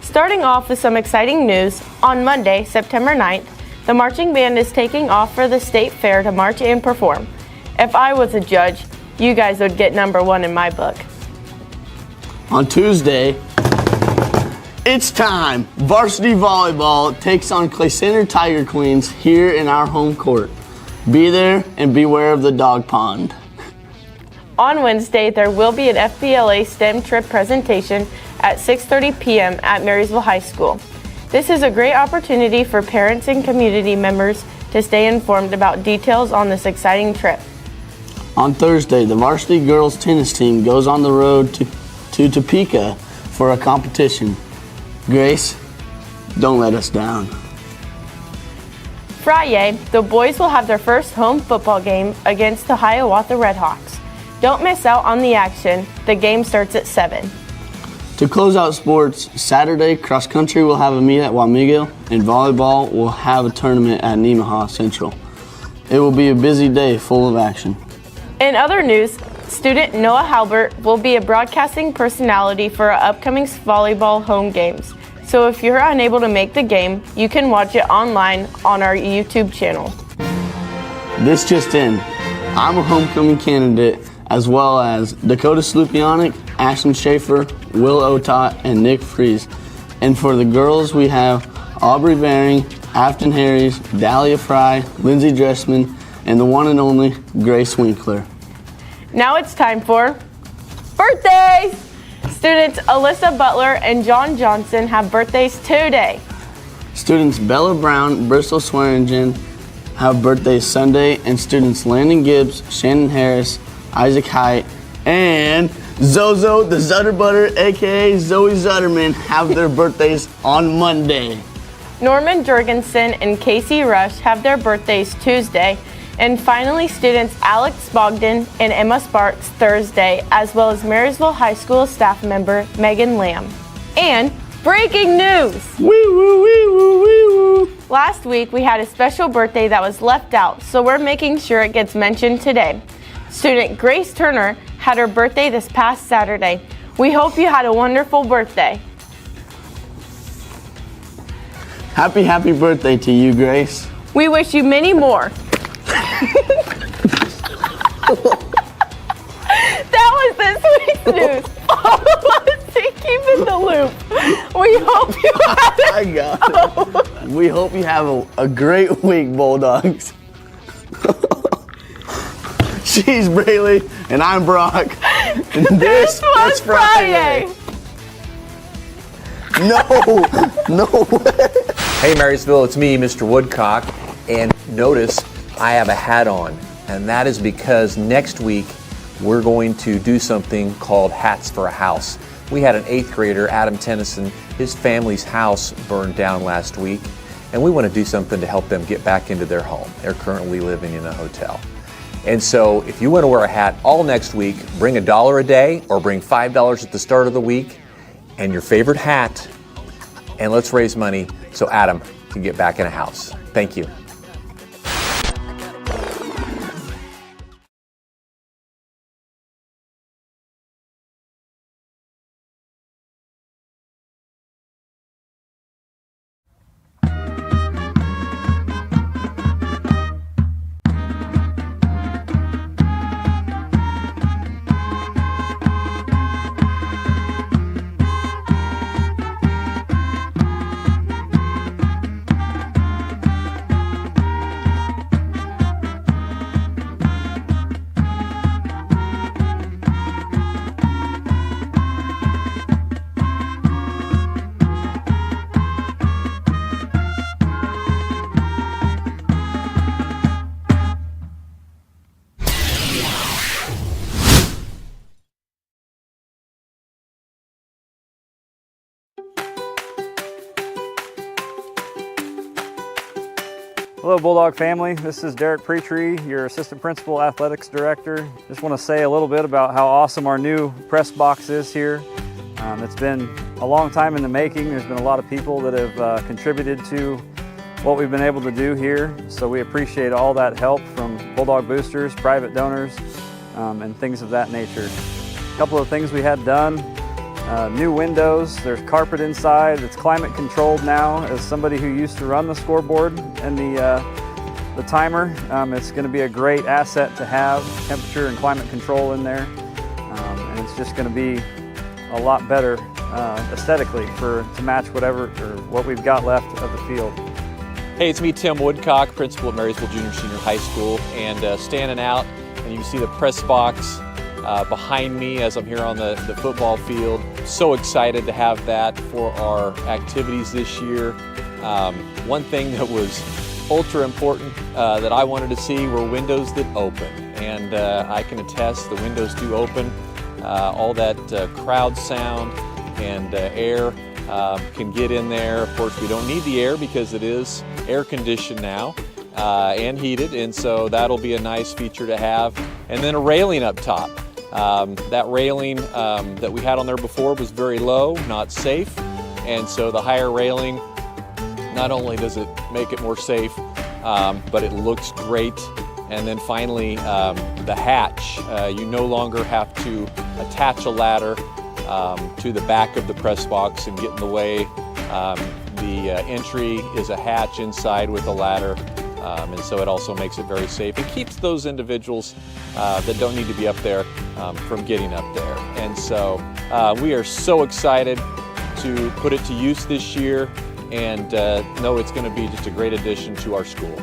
Starting off with some exciting news, on Monday, September 9th, the marching band is taking off for the state fair to march and perform. If I was a judge, you guys would get #1 in my book. On Tuesday, it's time. Varsity volleyball takes on Clay Center Tiger Queens here in our home court. Be there and beware of the dog pond. On Wednesday, there will be an FBLA STEM trip presentation at 6:30 p.m. at Marysville High School. This is a great opportunity for parents and community members to stay informed about details on this exciting trip. On Thursday, the varsity girls tennis team goes on the road to Topeka for a competition. Grace, don't let us down. Friday, the boys will have their first home football game against the Hiawatha Redhawks. Don't miss out on the action. The game starts at 7. To close out sports, Saturday, cross country will have a meet at Wamego, and volleyball will have a tournament at Nemaha Central. It will be a busy day full of action. In other news, student Noah Halbert will be a broadcasting personality for our upcoming volleyball home games. So if you're unable to make the game, you can watch it online on our YouTube channel. This just in. I'm a homecoming candidate, as well as Dakota Slupionic, Ashton Schaefer, Will Otot, and Nick Fries. And for the girls, we have Aubrey Varing, Afton Harris, Dahlia Fry, Lindsay Dressman, and the one and only Grace Winkler. Now it's time for birthdays! Students Alyssa Butler and John Johnson have birthdays today. Students Bella Brown, Bristol Swearingen have birthdays Sunday, and students Landon Gibbs, Shannon Harris, Isaac Height, and Zozo the Zutter Butter, aka Zoe Zutterman, have their birthdays on Monday. Norman Jurgensen and Casey Rush have their birthdays Tuesday. And finally, students Alex Bogdan and Emma Sparks Thursday, as well as Marysville High School staff member Megan Lamb. And breaking news! Wee woo, wee woo, wee woo! Last week, we had a special birthday that was left out, so we're making sure it gets mentioned today. Student Grace Turner had her birthday this past Saturday. We hope you had a wonderful birthday. Happy birthday to you, Grace. We wish you many more. That was this week's news. All of us to keep in the loop. We hope you have I got it. We hope you have a great week, Bulldogs. She's Braylee, and I'm Brock. And this was Friday. No way. Hey Marysville, it's me, Mr. Woodcock, and notice I have a hat on, and that is because next week we're going to do something called Hats for a House. We had an 8th grader, Adam Tennyson, his family's house burned down last week, and we want to do something to help them get back into their home. They're currently living in a hotel. And so if you want to wear a hat all next week, bring $1 a day or bring $5 at the start of the week and your favorite hat, and let's raise money so Adam can get back in a house. Thank you. Hello Bulldog family, this is Derek Pretree, your Assistant Principal Athletics Director. Just want to say a little bit about how awesome our new press box is here. It's been a long time in the making. There's been a lot of people that have contributed to what we've been able to do here, so we appreciate all that help from Bulldog boosters, private donors, and things of that nature. A couple of things we had done. New windows, there's carpet inside, it's climate controlled now. As somebody who used to run the scoreboard and the timer, it's going to be a great asset to have, temperature and climate control in there. And it's just going to be a lot better aesthetically to match what we've got left of the field. Hey, it's me, Tim Woodcock, principal at Marysville Junior Senior High School, and standing out, and you can see the press box behind me as I'm here on the football field. So excited to have that for our activities this year. One thing that was ultra important that I wanted to see were windows that open, and I can attest the windows do open. All that crowd sound and air can get in there. Of course, we don't need the air because it is air conditioned now and heated, and so that'll be a nice feature to have. And then a railing up top. That railing that we had on there before was very low, not safe, and so the higher railing, not only does it make it more safe, but it looks great. And then finally, the hatch. You no longer have to attach a ladder to the back of the press box and get in the way. The entry is a hatch inside with a ladder. And so it also makes it very safe. It keeps those individuals that don't need to be up there from getting up there. And so We are so excited to put it to use this year and know it's going to be just a great addition to our school.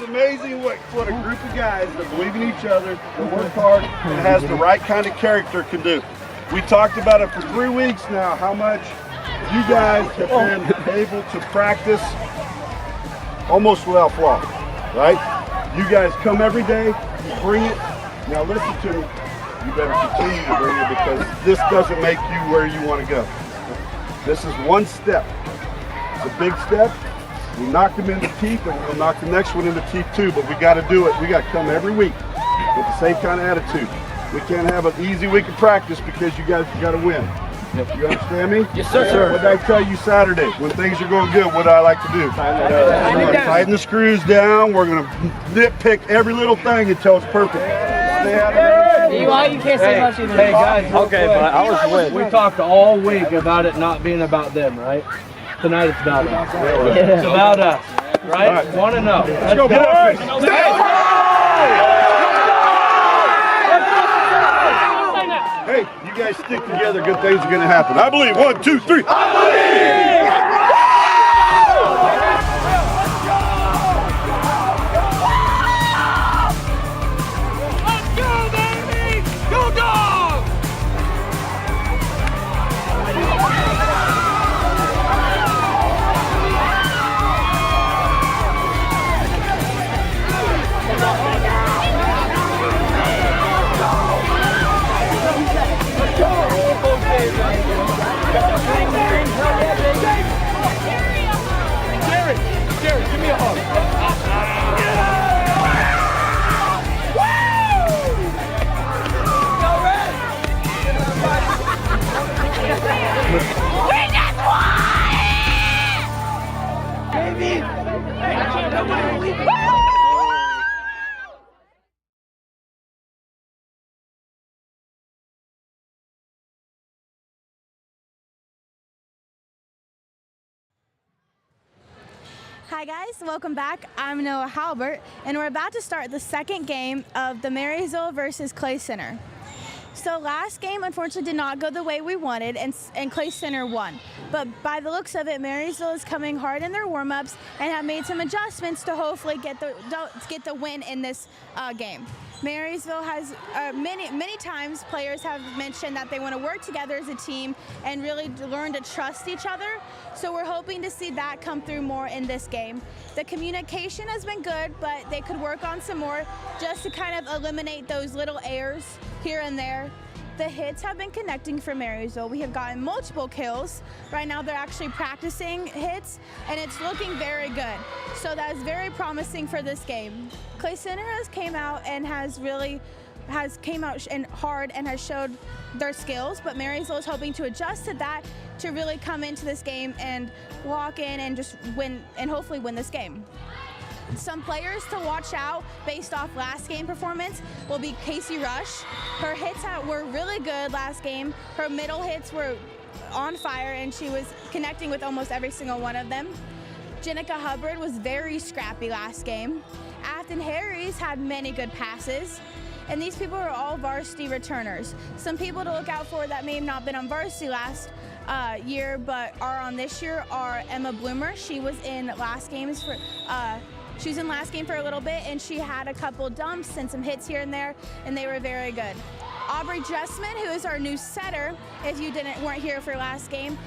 Amazing what a group of guys that believe in each other, that work hard, and has the right kind of character can do. We talked about it for 3 weeks now, how much you guys have been able to practice almost without flaw, right? You guys come every day, you bring it. Now listen to me, you better continue to bring it because this doesn't make you where you want to go. This is one step. It's a big step. We knocked them in the teeth, and we'll knock the next one in the teeth too, but we got to do it. We got to come every week with the same kind of attitude. We can't have an easy week of practice because you guys got to win. You understand me? Yes, sir. What did I tell you Saturday? When things are going good, what do I like to do? Tighten the screws down. We're going to nitpick every little thing until it's perfect. Stay out of it. You can't say much either. Hey, guys. Okay, but I was with. We talked all week about it not being about them, right? Tonight it's about us. It's about us, right? Want to know. Let's go, boys! Hey, you guys stick together, good things are going to happen. I believe. 1, 2, 3. I believe! Let's go, baby! Go, Dogs! Jerry, give me a hug. We just won! Baby! Hi guys, welcome back. I'm Noah Halbert, and we're about to start the second game of the Marysville versus Clay Center. So last game unfortunately did not go the way we wanted, and Clay Center won. But by the looks of it, Marysville is coming hard in their warm-ups and have made some adjustments to hopefully get the win in this game. Marysville has many times players have mentioned that they want to work together as a team and really learn to trust each other. So we're hoping to see that come through more in this game. The communication has been good, but they could work on some more just to kind of eliminate those little errors here and there. The hits have been connecting for Marysville. We have gotten multiple kills. Right now they're actually practicing hits, and it's looking very good. So that is very promising for this game. Clay Center has came out and has hard and has showed their skills, but Marysville is hoping to adjust to that to really come into this game and walk in and just win and hopefully win this game. Some players to watch out based off last game performance will be Casey Rush. Her hits were really good last game. Her middle hits were on fire and she was connecting with almost every single one of them. Jenica Hubbard was very scrappy last game. Afton Harris had many good passes. And these people are all varsity returners. Some people to look out for that may have not been on varsity last year but are on this year are Emma Bloomer. She was in last games for She was in last game for a little bit, and she had a couple dumps and some hits here and there, and they were very good. Aubrey Jessman, who is our new setter, if you weren't here for last game,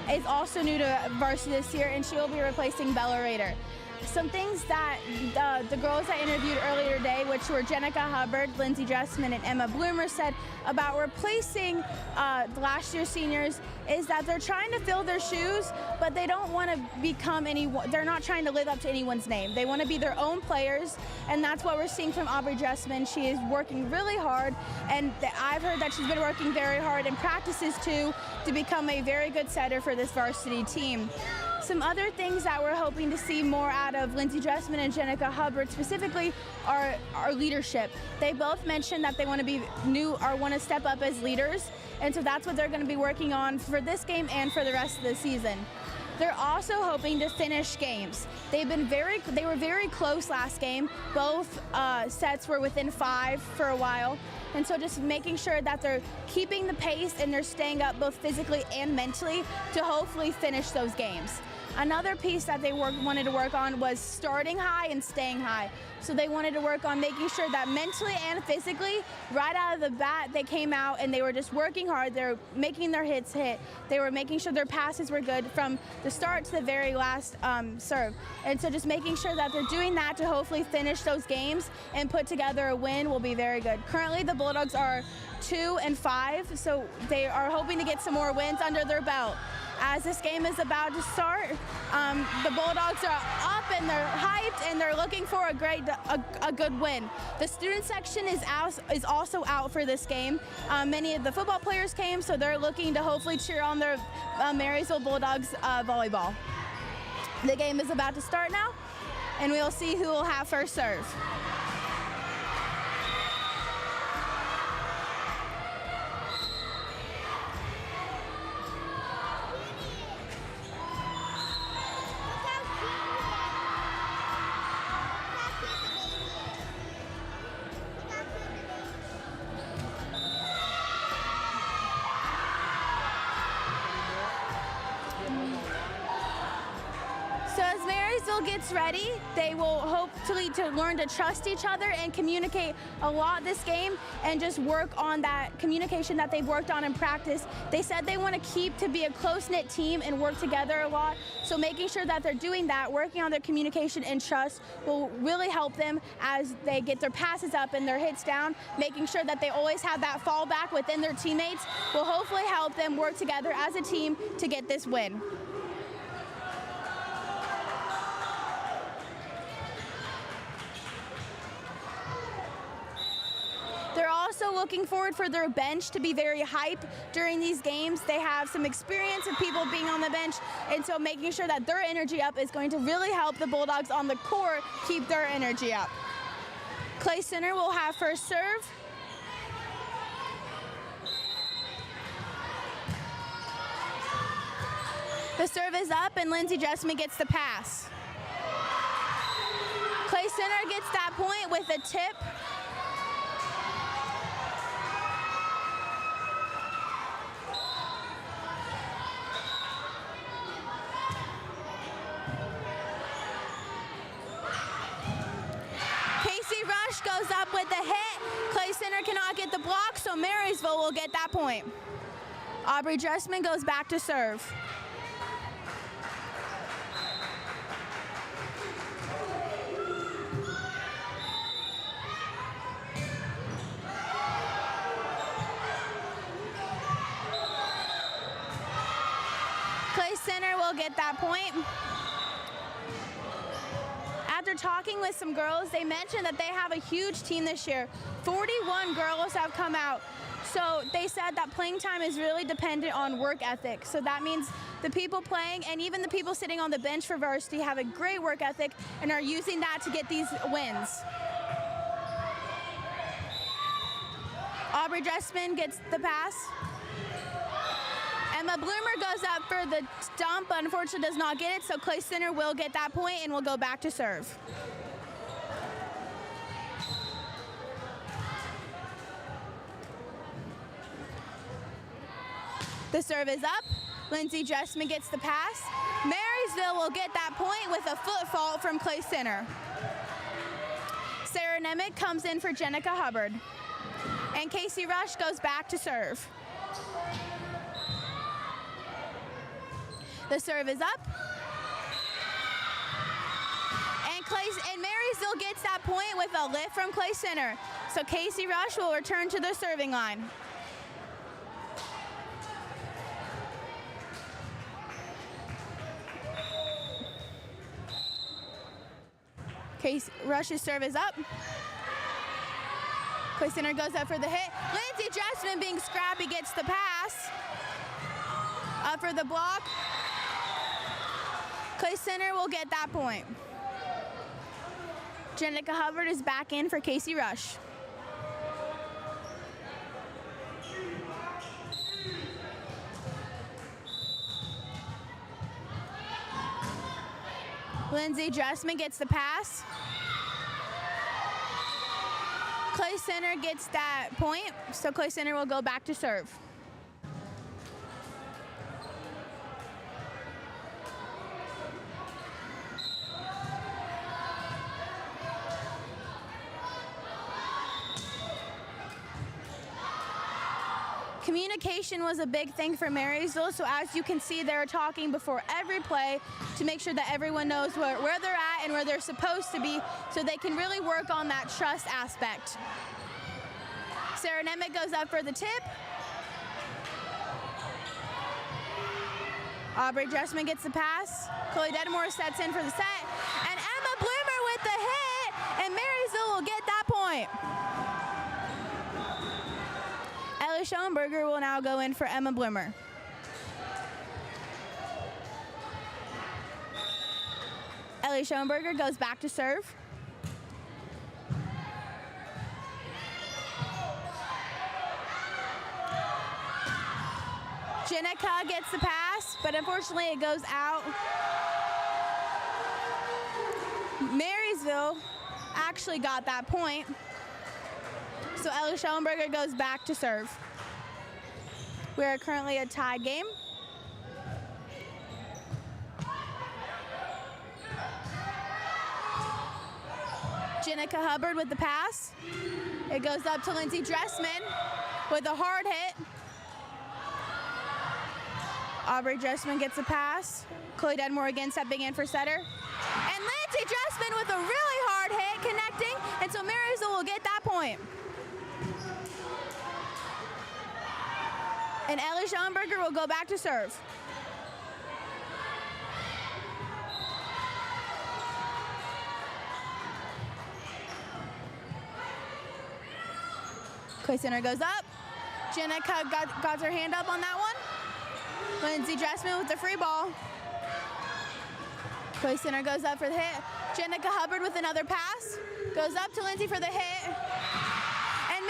is also new to varsity this year, and she will be replacing Bella Rader. Some things that the girls I interviewed earlier today, which were Jenica Hubbard, Lindsay Jessman, and Emma Bloomer, said about replacing last year's seniors is that they're trying to fill their shoes, but they don't want to become anyone. They're not trying to live up to anyone's name. They want to be their own players, and that's what we're seeing from Aubrey Jessman. She is working really hard, and I've heard that she's been working very hard in practices too to become a very good setter for this varsity team. Some other things that we're hoping to see more out of Lindsay Jessman and Jenica Hubbard specifically are leadership. They both mentioned that they want to be new or want to step up as leaders, and so that's what they're going to be working on for this game and for the rest of the season. They're also hoping to finish games. They were very close last game. Both sets were within 5 for a while. And so just making sure that they're keeping the pace and they're staying up both physically and mentally to hopefully finish those games. Another piece that they wanted to work on was starting high and staying high. So they wanted to work on making sure that mentally and physically, right out of the bat, they came out and they were just working hard. They're making their hits hit. They were making sure their passes were good from the start to the very last serve. And so just making sure that they're doing that to hopefully finish those games and put together a win will be very good. Currently, the Bulldogs are 2-5, so they are hoping to get some more wins under their belt. As this game is about to start, the Bulldogs are up and they're hyped and they're looking for a good win. The student section is also out for this game. Many of the football players came, so they're looking to hopefully cheer on their Marysville Bulldogs volleyball. The game is about to start now, and we'll see who will have first serve. Gets ready, they will hopefully to learn to trust each other and communicate a lot this game and just work on that communication that they've worked on in practice. They said they want to be a close-knit team and work together a lot, so making sure that they're doing that, working on their communication and trust will really help them as they get their passes up and their hits down. Making sure that they always have that fallback within their teammates will hopefully help them work together as a team to get this win. They're also looking forward for their bench to be very hype during these games. They have some experience of people being on the bench, and so making sure that their energy up is going to really help the Bulldogs on the court keep their energy up. Clay Center will have first serve. The serve is up, and Lindsay Jessman gets the pass. Clay Center gets that point with a tip. Goes up with the hit. Clay Center cannot get the block, so Marysville will get that point. Aubrey Jessman goes back to serve. Clay Center will get that point. After talking with some girls, they mentioned that they have a huge team this year. 41 girls have come out. So they said that playing time is really dependent on work ethic. So that means the people playing and even the people sitting on the bench for varsity have a great work ethic and are using that to get these wins. Aubrey Jessman gets the pass. Emma Bloomer goes up for the dump, but unfortunately does not get it, so Clay Center will get that point and will go back to serve. The serve is up. Lindsay Jessman gets the pass. Marysville will get that point with a foot fault from Clay Center. Sarah Nemec comes in for Jenica Hubbard. And Casey Rush goes back to serve. The serve is up. And Marysville gets that point with a lift from Clay Center. So Casey Rush will return to the serving line. Casey Rush's serve is up. Clay Center goes up for the hit. Lindsay Dressman, being scrappy, gets the pass. Up for the block. Clay Center will get that point. Jenica Hubbard is back in for Casey Rush. Lindsay Dressman gets the pass. Clay Center gets that point, so Clay Center will go back to serve. Communication was a big thing for Marysville, so as you can see, they're talking before every play to make sure that everyone knows where they're at and where they're supposed to be, so they can really work on that trust aspect. Sarah Nemec goes up for the tip. Aubrey Dressman gets the pass. Chloe Dedmore sets in for the set. And Emma Bloomer with the hit, and Marysville will get that point. Ellie Schoenberger will now go in for Emma Bloomer. Ellie Schoenberger goes back to serve. Jenica gets the pass, but unfortunately it goes out. Marysville actually got that point. So Ellie Schoenberger goes back to serve. We are currently a tied game. Jenica Hubbard with the pass. It goes up to Lindsay Dressman with a hard hit. Aubrey Dressman gets a pass. Chloe Dedmore again stepping in for setter. And Lindsay Dressman with a really hard hit connecting, and so Marysville will get that point. And Ellie Schoenberger will go back to serve. Clay Center goes up. Jenica got her hand up on that one. Lindsay Dressman with the free ball. Clay Center goes up for the hit. Jenica Hubbard with another pass. Goes up to Lindsay for the hit. And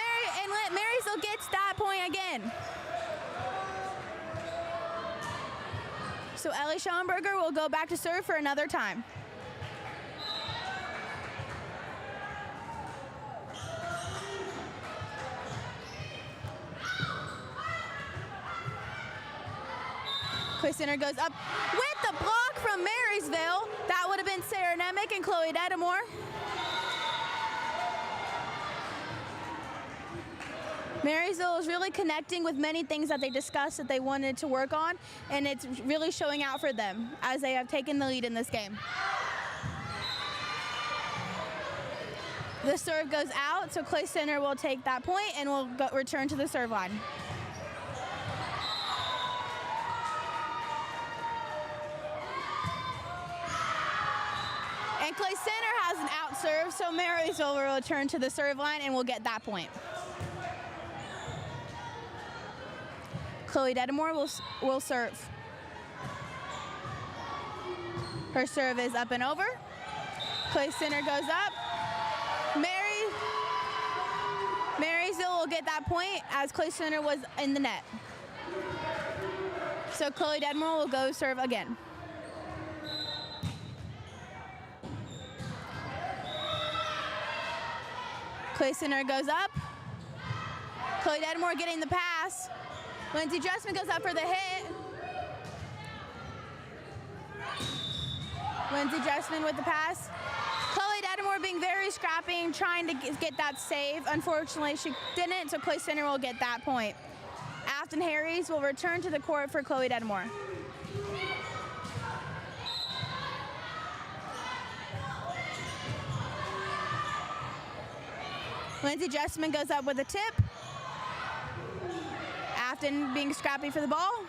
Marysville gets that point again. So Ellie Schoenberger will go back to serve for another time. Clay Center goes up with the block from Marysville. That would have been Sarah Nemec and Chloe Dedmore. Marysville is really connecting with many things that they discussed that they wanted to work on, and it's really showing out for them as they have taken the lead in this game. The serve goes out, so Clay Center will take that point and will return to the serve line. And Clay Center has an out serve, so Marysville will return to the serve line and will get that point. Chloe Dedmore will serve. Her serve is up and over. Clay Center goes up. Marysville will get that point as Clay Center was in the net. So Chloe Dedmore will go serve again. Clay Center goes up. Chloe Dedmore getting the pass. Lindsay Dressman goes up for the hit. Lindsay Dressman with the pass. Chloe Dedamore being very scrappy, trying to get that save. Unfortunately, she didn't, so Clay Center will get that point. Afton Harries will return to the court for Chloe Dedamore. Lindsay Dressman goes up with a tip. Afton being scrappy for the ball.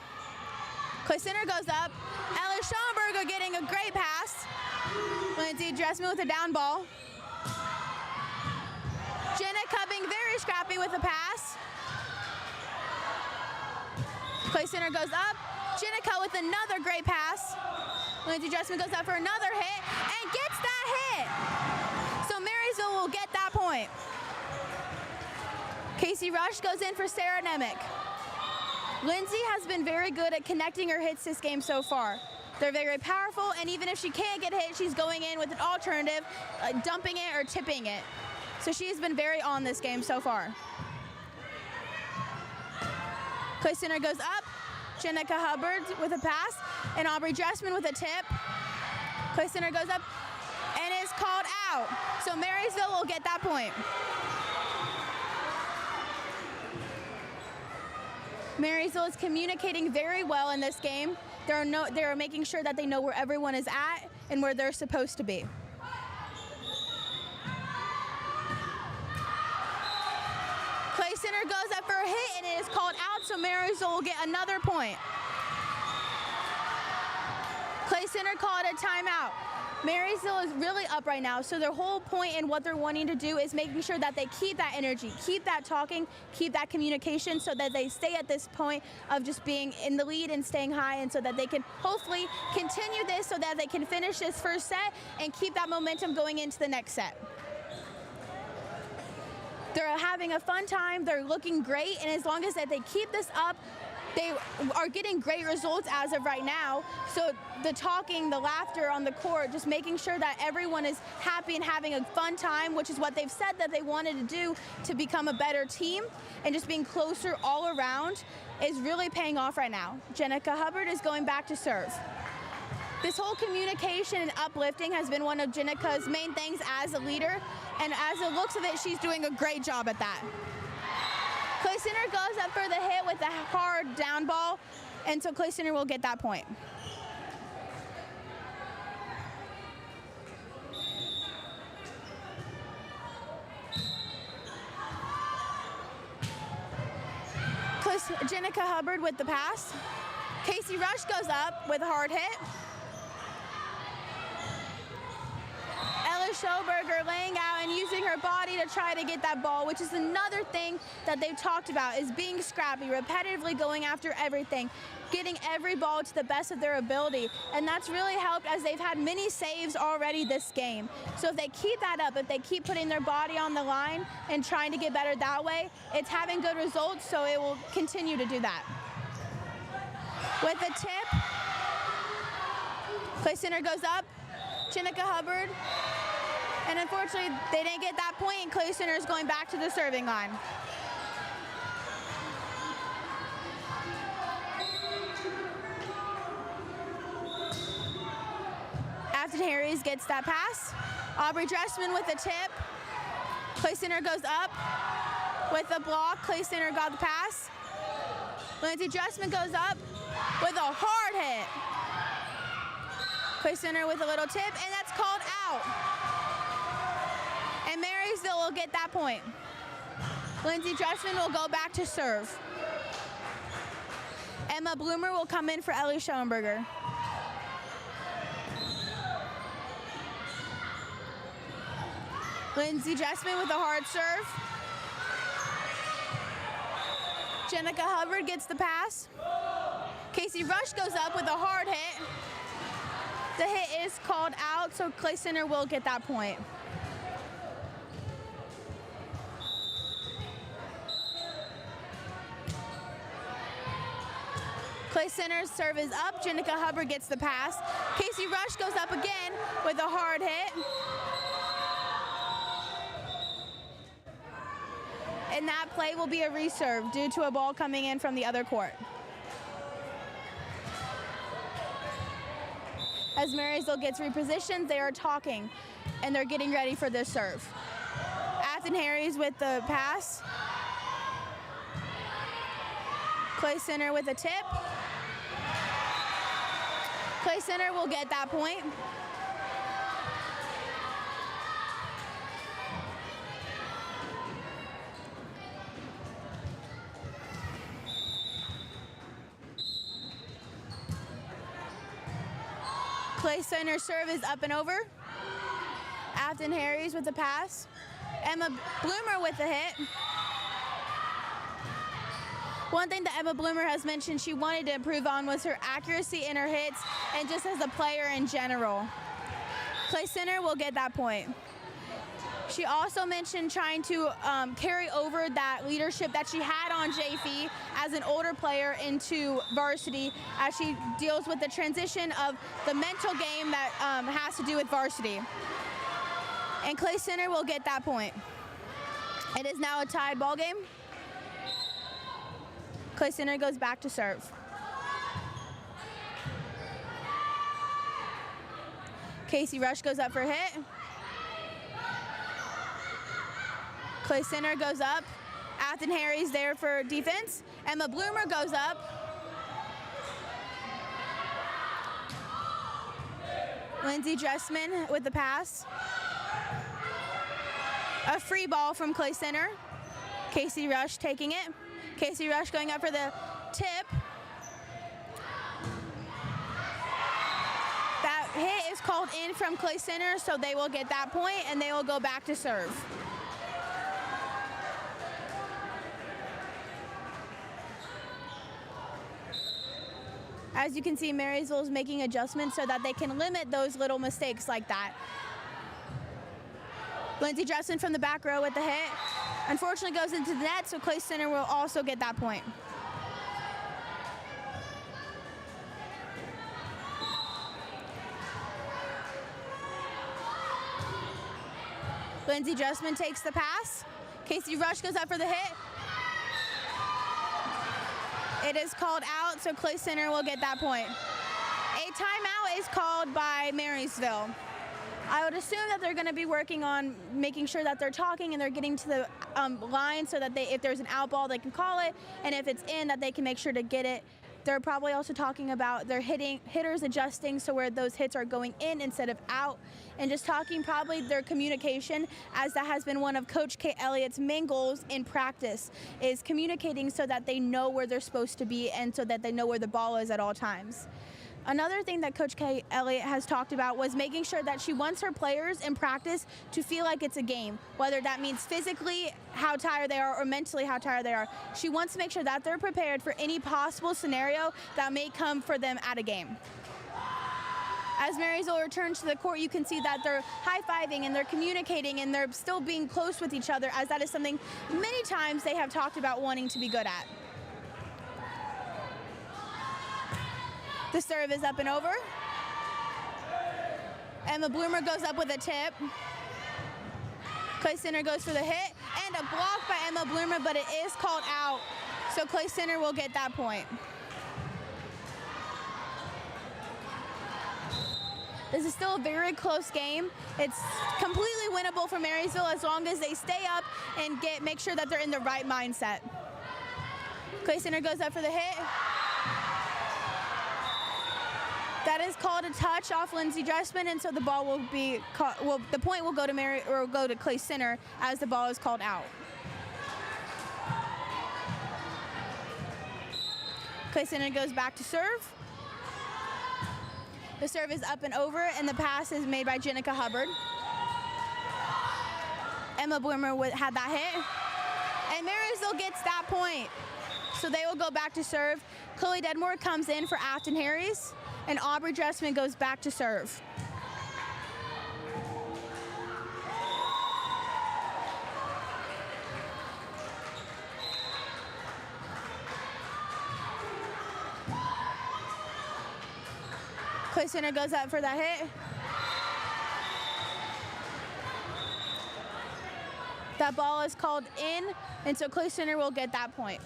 Clay Center goes up. Ellie Schoenberger getting a great pass. Lindsay Dressman with a down ball. Jenica being very scrappy with a pass. Clay Center goes up. Jenica with another great pass. Lindsay Dressman goes up for another hit and gets that hit. So Marysville will get that point. Casey Rush goes in for Sarah Nemick. Lindsay has been very good at connecting her hits this game so far. They're very powerful, and even if she can't get hit, she's going in with an alternative, dumping it or tipping it. So she's been very on this game so far. Clay Center goes up. Jenica Hubbard with a pass, and Aubrey Dressman with a tip. Clay Center goes up, and is called out. So Marysville will get that point. Marysville is communicating very well in this game. They're making sure that they know where everyone is at and where they're supposed to be. Clay Center goes up for a hit and it is called out, so Marysville will get another point. Clay Center called a timeout. Marysville is really up right now, so their whole point in what they're wanting to do is making sure that they keep that energy, keep that talking, keep that communication, so that they stay at this point of just being in the lead and staying high, and so that they can hopefully continue this so that they can finish this first set and keep that momentum going into the next set. They're having a fun time, they're looking great, and as long as that they keep this up, they are getting great results as of right now. So the talking, the laughter on the court, just making sure that everyone is happy and having a fun time, which is what they've said that they wanted to do to become a better team, and just being closer all around is really paying off right now. Jenica Hubbard is going back to serve. This whole communication and uplifting has been one of Jenica's main things as a leader, and as it looks of it, she's doing a great job at that. Clay Center goes up for the hit with a hard down ball, and so Clay Center will get that point. Jenica Hubbard with the pass. Casey Rush goes up with a hard hit. Ella Schoberger laying out and using her body to try to get that ball, which is another thing that they've talked about, is being scrappy, repetitively going after everything, getting every ball to the best of their ability. And that's really helped as they've had many saves already this game. So if they keep that up, if they keep putting their body on the line and trying to get better that way, it's having good results, so it will continue to do that. With a tip, Clay Center goes up, Jenica Hubbard, and unfortunately they didn't get that point, and Clay Center is going back to the serving line. Afton Harries gets that pass. Aubrey Dressman with a tip. Clay Center goes up with a block. Clay Center got the pass. Lindsay Dressman goes up with a hard hit. Clay Center with a little tip, and that's called out. And Marysville will get that point. Lindsay Dressman will go back to serve. Emma Bloomer will come in for Ellie Schoenberger. Lindsay Dressman with a hard serve. Jenica Hubbard gets the pass. Casey Rush goes up with a hard hit. The hit is called out, so Clay Center will get that point. Clay Center's serve is up. Jenica Hubbard gets the pass. Casey Rush goes up again with a hard hit. And that play will be a reserve due to a ball coming in from the other court. As Marysville gets repositioned, they are talking, and they're getting ready for this serve. Afton Harris with the pass. Clay Center with a tip. Clay Center will get that point. Clay Center serve is up and over. Afton Harris with the pass. Emma Bloomer with the hit. One thing that Emma Bloomer has mentioned she wanted to improve on was her accuracy in her hits and just as a player in general. Clay Center will get that point. She also mentioned trying to carry over that leadership that she had on JV as an older player into varsity as she deals with the transition of the mental game that has to do with varsity. And Clay Center will get that point. It is now a tied ball game. Clay Center goes back to serve. Casey Rush goes up for a hit. Clay Center goes up. Afton Harris there for defense. Emma Bloomer goes up. Lindsay Dressman with the pass. A free ball from Clay Center. Casey Rush taking it. Casey Rush going up for the tip. That hit is called in from Clay Center, so they will get that point and they will go back to serve. As you can see, Marysville is making adjustments so that they can limit those little mistakes like that. Lindsay Dressman from the back row with the hit. Unfortunately goes into the net, so Clay Center will also get that point. Lindsay Dressman takes the pass. Casey Rush goes up for the hit. It is called out, so Clay Center will get that point. A timeout is called by Marysville. I would assume that they're going to be working on making sure that they're talking and they're getting to the line so that if there's an out ball, they can call it, and if it's in, that they can make sure to get it. They're probably also talking about their hitters adjusting so where those hits are going in instead of out, and just talking probably their communication, as that has been one of Coach Kay Elliott's main goals in practice, is communicating so that they know where they're supposed to be and so that they know where the ball is at all times. Another thing that Coach Kay Elliott has talked about was making sure that she wants her players in practice to feel like it's a game, whether that means physically how tired they are or mentally how tired they are. She wants to make sure that they're prepared for any possible scenario that may come for them at a game. As Marysville returns to the court, you can see that they're high-fiving and they're communicating and they're still being close with each other, as that is something many times they have talked about wanting to be good at. The serve is up and over. Emma Bloomer goes up with a tip. Clay Center goes for the hit, and a block by Emma Bloomer, but it is called out, so Clay Center will get that point. This is still a very close game. It's completely winnable for Marysville as long as they stay up and make sure that they're in the right mindset. Clay Center goes up for the hit. That is called a touch off Lindsay Dressman, and so the ball will be the point will go to Clay Center as the ball is called out. Clay Center goes back to serve. The serve is up and over, and the pass is made by Jenica Hubbard. Emma Bloomer had that hit, and Marysville gets that point. So they will go back to serve. Chloe Dedmore comes in for Afton Harris, and Aubrey Dressman goes back to serve. Clay Center goes up for that hit. That ball is called in, and so Clay Center will get that point.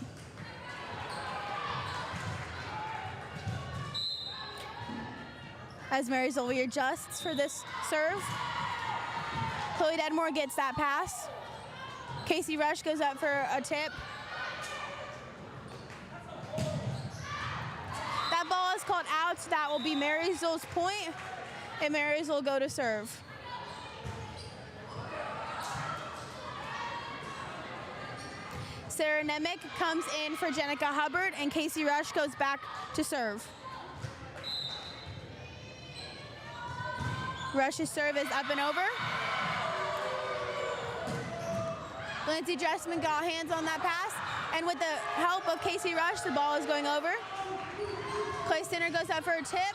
as Marysville readjusts for this serve. Chloe Dedmore gets that pass. Casey Rush goes up for a tip. That ball is called out, so that will be Marysville's point, and Marysville will go to serve. Sarah Nemick comes in for Jenica Hubbard, and Casey Rush goes back to serve. Rush's serve is up and over. Lindsay Dressman got hands on that pass, and with the help of Casey Rush, the ball is going over. Clay Center goes up for a tip,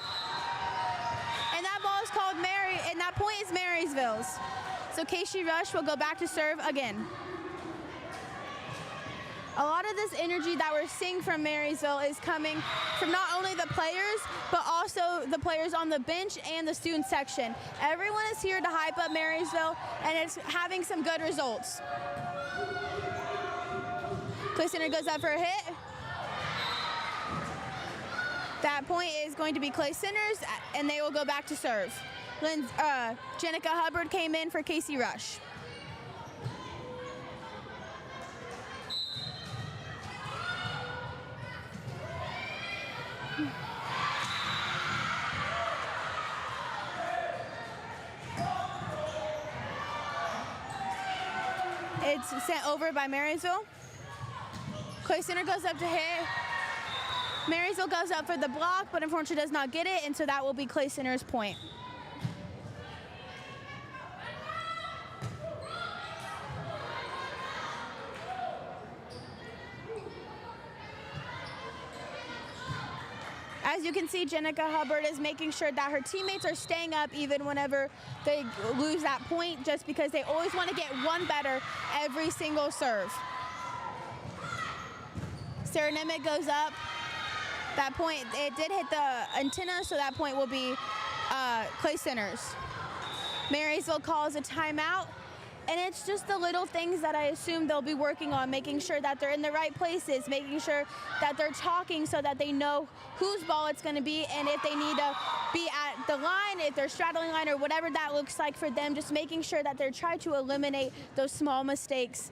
and that ball is called Mary, and that point is Marysville's. So Casey Rush will go back to serve again. A lot of this energy that we're seeing from Marysville is coming from not only the players, but also the players on the bench and the student section. Everyone is here to hype up Marysville, and it's having some good results. Clay Center goes up for a hit. That point is going to be Clay Center's, and they will go back to serve. Jenica Hubbard came in for Casey Rush. It's sent over by Marysville. Clay Center goes up to hit. Marysville goes up for the block, but unfortunately does not get it, and so that will be Clay Center's point. As you can see, Jenica Hubbard is making sure that her teammates are staying up even whenever they lose that point, just because they always want to get one better every single serve. Sarah Nemick goes up. That point, it did hit the antenna, so that point will be Clay Center's. Marysville calls a timeout, and it's just the little things that I assume they'll be working on, making sure that they're in the right places, making sure that they're talking so that they know whose ball it's going to be, and if they need to be at the line, if they're straddling line, or whatever that looks like for them, just making sure that they're trying to eliminate those small mistakes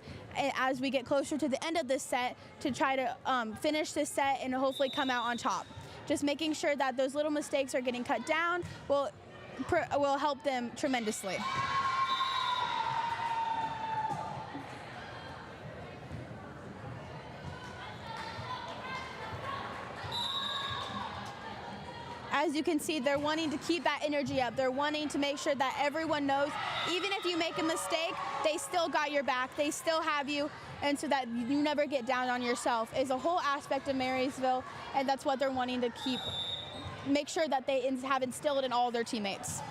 as we get closer to the end of this set to try to finish this set and hopefully come out on top. Just making sure that those little mistakes are getting cut down will help them tremendously. As you can see, they're wanting to keep that energy up. They're wanting to make sure that everyone knows, even if you make a mistake, they still got your back. They still have you, and so that you never get down on yourself is a whole aspect of Marysville, and that's what they're wanting to make sure that they have instilled in all their teammates.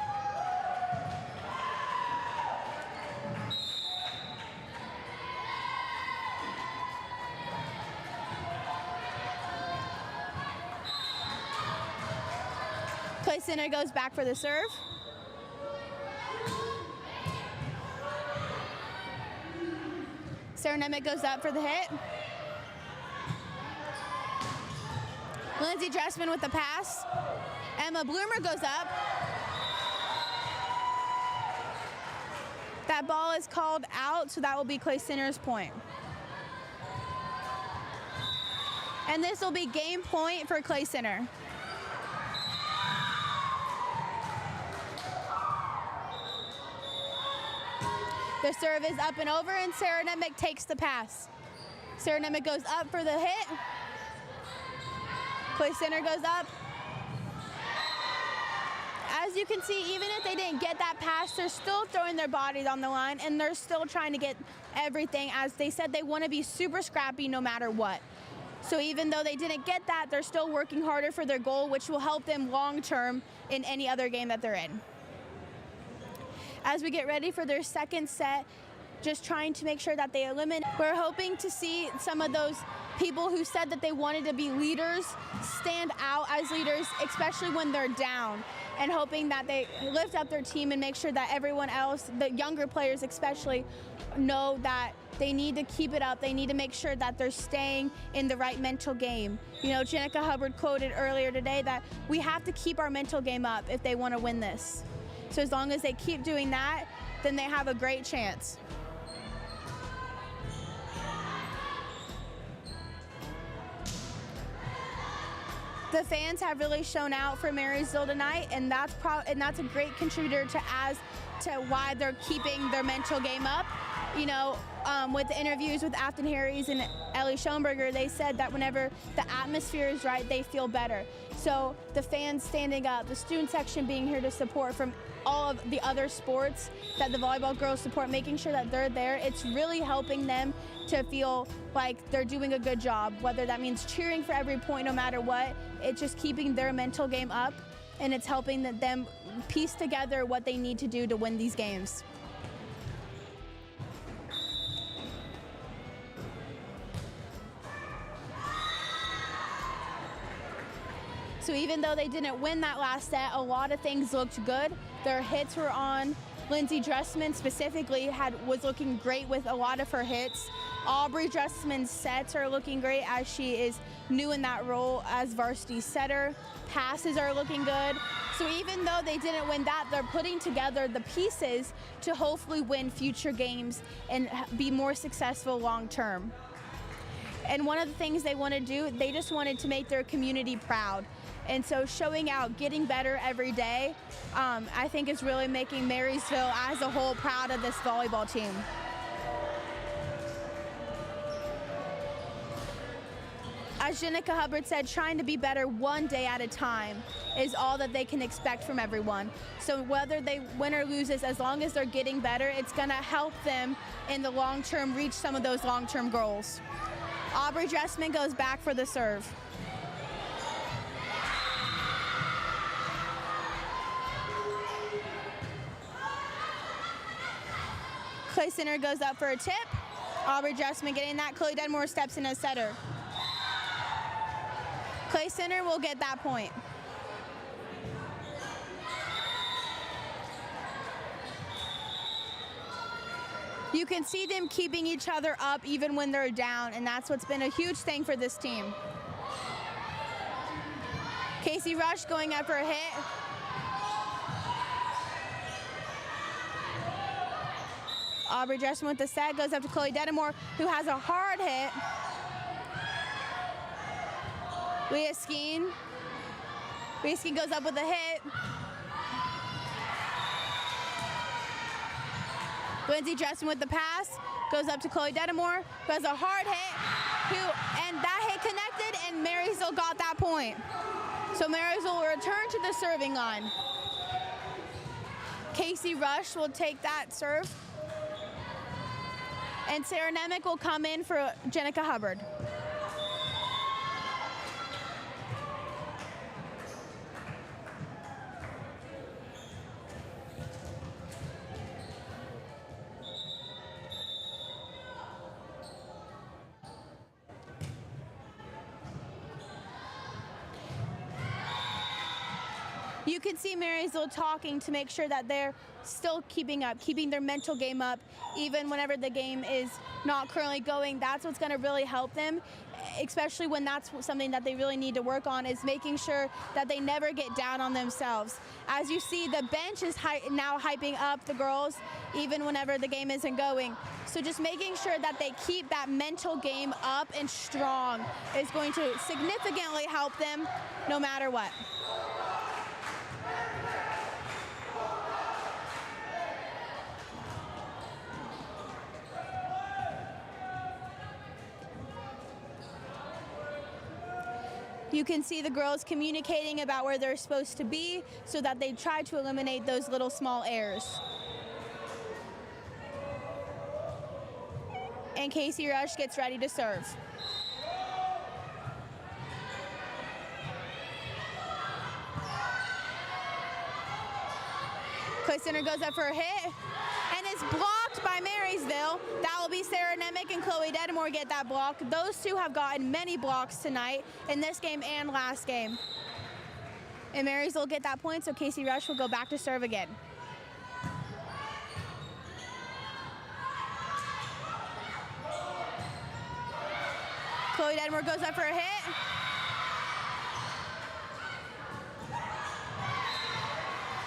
Clay Center goes back for the serve. Sarah Nemick goes up for the hit. Lindsay Dressman with the pass. Emma Bloomer goes up. That ball is called out, so that will be Clay Center's point. And this will be game point for Clay Center. The serve is up and over, and Sarah Nemick takes the pass. Sarah Nemick goes up for the hit. Clay Center goes up. As you can see, even if they didn't get that pass, they're still throwing their bodies on the line, and they're still trying to get everything. As they said, they want to be super scrappy no matter what. So even though they didn't get that, they're still working harder for their goal, which will help them long term in any other game that they're in. As we get ready for their second set, just trying to make sure that they eliminate. We're hoping to see some of those people who said that they wanted to be leaders stand out as leaders, especially when they're down, and hoping that they lift up their team and make sure that everyone else, the younger players especially, know that they need to keep it up. They need to make sure that they're staying in the right mental game. You know, Jenica Hubbard quoted earlier today that we have to keep our mental game up if they want to win this. So as long as they keep doing that, then they have a great chance. The fans have really shown out for Marysville tonight, and that's a great contributor to why they're keeping their mental game up. You know, with the interviews with Afton Harries and Ellie Schoenberger, they said that whenever the atmosphere is right, they feel better. So the fans standing up, the student section being here to support from all of the other sports that the volleyball girls support, making sure that they're there, it's really helping them to feel like they're doing a good job, whether that means cheering for every point no matter what. It's just keeping their mental game up, and it's helping them piece together what they need to do to win these games. So even though they didn't win that last set, a lot of things looked good. Their hits were on. Lindsay Dressman specifically was looking great with a lot of her hits. Aubrey Dressman's sets are looking great as she is new in that role as varsity setter. Passes are looking good. So even though they didn't win that, they're putting together the pieces to hopefully win future games and be more successful long term. And one of the things they want to do, they just wanted to make their community proud. And so showing out, getting better every day, I think is really making Marysville as a whole proud of this volleyball team. As Jenica Hubbard said, trying to be better one day at a time is all that they can expect from everyone. So whether they win or lose, as long as they're getting better, it's going to help them in the long term reach some of those long-term goals. Aubrey Dressman goes back for the serve. Clay Center goes up for a tip. Aubrey Dressman getting that. Chloe Denmore steps in as setter. Clay Center will get that point. You can see them keeping each other up even when they're down, and that's what's been a huge thing for this team. Casey Rush going up for a hit. Aubrey Dressman with the set, goes up to Chloe Denmore, who has a hard hit. Leah Skeen goes up with a hit. Lindsay Dressman with the pass, goes up to Chloe Denmore, who has a hard hit, and that hit connected, and Marysville got that point. So Marysville will return to the serving line. Casey Rush will take that serve. And Sarah Nemec will come in for Jenica Hubbard. You can see Marysville talking to make sure that they're still keeping their mental game up, even whenever the game is not currently going. That's what's going to really help them, especially when that's something that they really need to work on, is making sure that they never get down on themselves. As you see, the bench is now hyping up the girls, even whenever the game isn't going. So just making sure that they keep that mental game up and strong is going to significantly help them no matter what. You can see the girls communicating about where they're supposed to be so that they try to eliminate those little small errors. And Casey Rush gets ready to serve. Clay Center goes up for a hit and is blocked by Marysville. That will be Sarah Nemec and Chloe Denmore get that block. Those two have gotten many blocks tonight in this game and last game. And Marysville will get that point, so Casey Rush will go back to serve again. Chloe Dedmore goes up for a hit.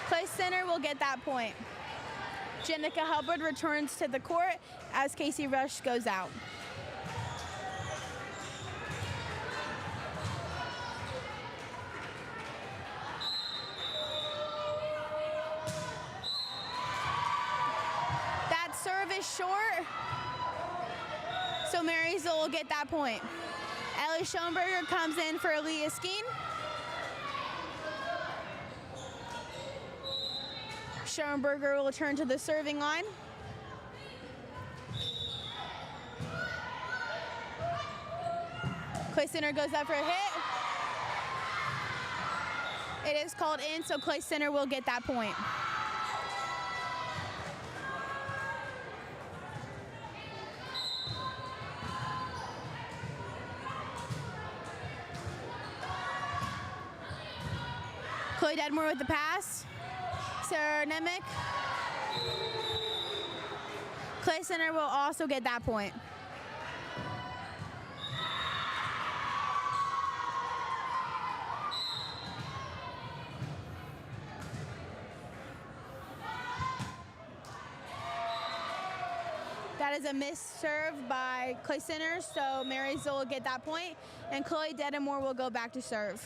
Clay Center will get that point. Jenica Hubbard returns to the court as Casey Rush goes out. That serve is short, so Marysville will get that point. Ellie Schoenberger comes in for Aaliyah Skeen. Schoenberger will return to the serving line. Clay Center goes up for a hit. It is called in, so Clay Center will get that point. Chloe Dedmore with the pass. Sarah Nemec. Clay Center will also get that point. That is a missed serve by Clay Center, so Marysville will get that point, and Chloe Dedmore will go back to serve.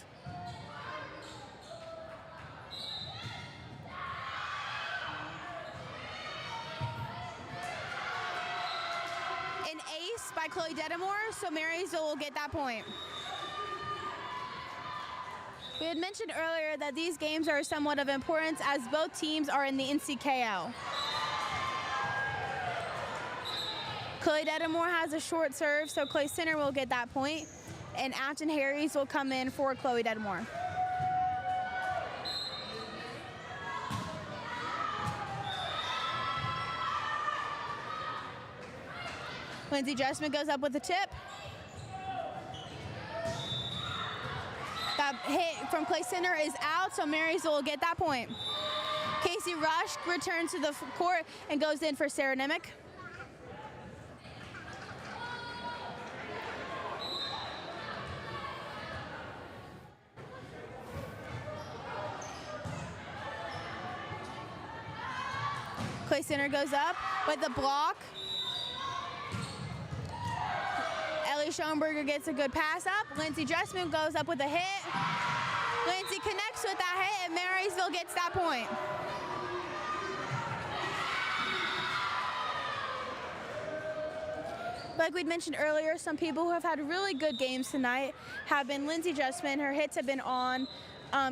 An ace by Chloe Dedmore, so Marysville will get that point. We had mentioned earlier that these games are somewhat of importance as both teams are in the NCKL. Chloe Dedmore has a short serve, so Clay Center will get that point, and Afton Harries will come in for Chloe Dedmore. Lindsay Dressman goes up with a tip. That hit from Clay Center is out, so Marysville will get that point. Casey Rush returns to the court and goes in for Sarah Nemec. Clay Center goes up with the block. Ellie Schoenberger gets a good pass up. Lindsay Dressman goes up with a hit. Lindsay connects with that hit, and Marysville gets that point. Like we'd mentioned earlier, some people who have had really good games tonight have been Lindsay Dressman. Her hits have been on.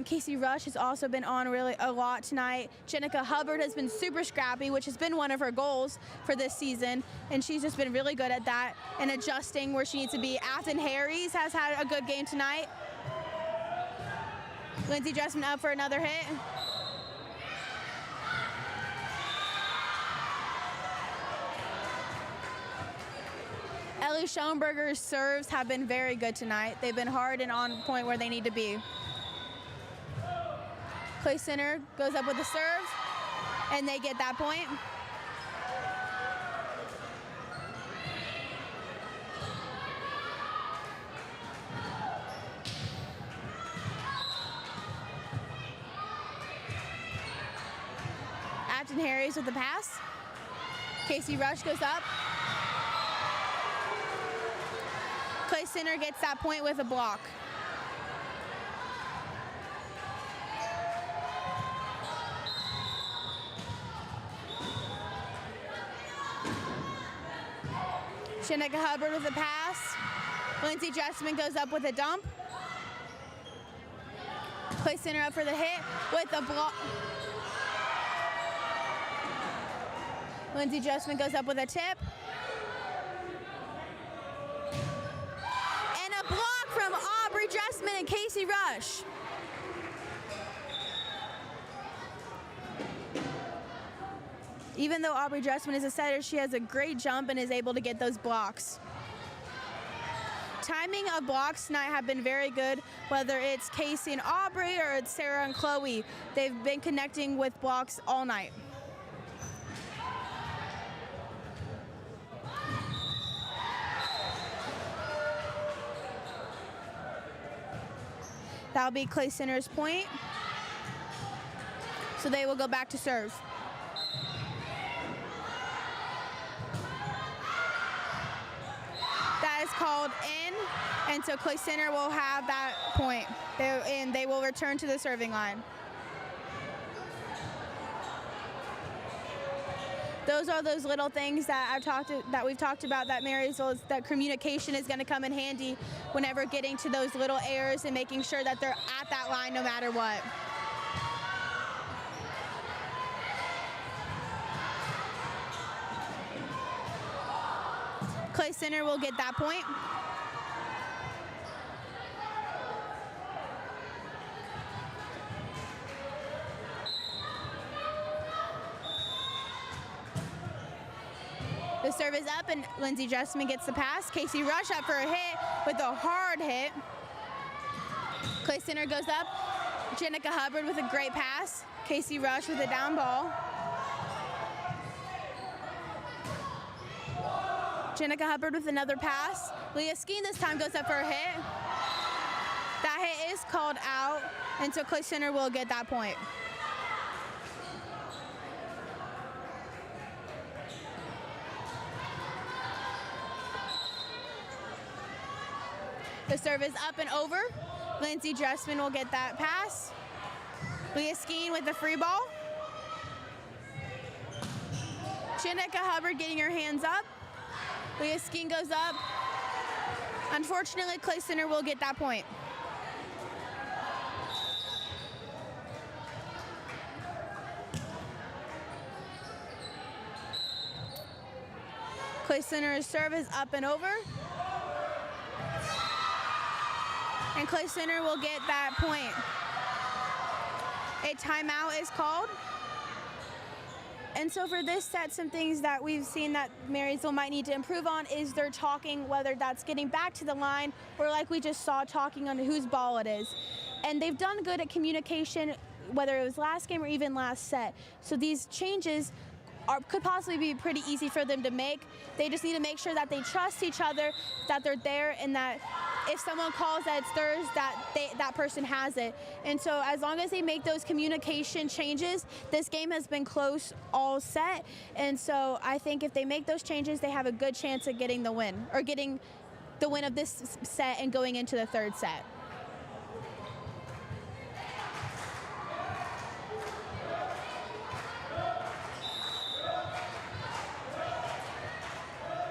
Casey Rush has also been on really a lot tonight. Jenica Hubbard has been super scrappy, which has been one of her goals for this season, and she's just been really good at that and adjusting where she needs to be. Afton Harries has had a good game tonight. Lindsay Dressman up for another hit. Ellie Schoenberger's serves have been very good tonight. They've been hard and on point where they need to be. Clay Center goes up with a serve, and they get that point. Afton Harries with the pass. Casey Rush goes up. Clay Center gets that point with a block. Jenica Hubbard with a pass. Lindsay Dressman goes up with a dump. Clay Center up for the hit with a block. Lindsay Dressman goes up with a tip. And a block from Aubrey Dressman and Casey Rush. Even though Aubrey Dressman is a setter, she has a great jump and is able to get those blocks. Timing of blocks tonight have been very good, whether it's Casey and Aubrey or it's Sarah and Chloe. They've been connecting with blocks all night. That'll be Clay Center's point. So they will go back to serve. That is called in, and so Clay Center will have that point. And they will return to the serving line. Those are those little things that we've talked about that Marysville that communication is going to come in handy whenever getting to those little errors and making sure that they're at that line no matter what. Clay Center will get that point. The serve is up, and Lindsey Jessman gets the pass. Casey Rush up for a hit with a hard hit. Clay Center goes up. Jenica Hubbard with a great pass. Casey Rush with a down ball. Jenica Hubbard with another pass. Leah Skeen this time goes up for a hit. That hit is called out, and so Clay Center will get that point. The serve is up and over. Lindsey Jessman will get that pass. Leah Skeen with the free ball. Jenica Hubbard getting her hands up. Leah Skeen goes up. Unfortunately, Clay Center will get that point. Clay Center's serve is up and over. And Clay Center will get that point. A timeout is called. And so for this set, some things that we've seen that Marysville might need to improve on is their talking, whether that's getting back to the line or like we just saw, talking on whose ball it is. And they've done good at communication, whether it was last game or even last set. So these changes could possibly be pretty easy for them to make. They just need to make sure that they trust each other, that they're there, and that if someone calls that it's theirs, that person has it. And so as long as they make those communication changes, this game has been close all set. And so I think if they make those changes, they have a good chance of getting the win, or getting the win of this set and going into the third set.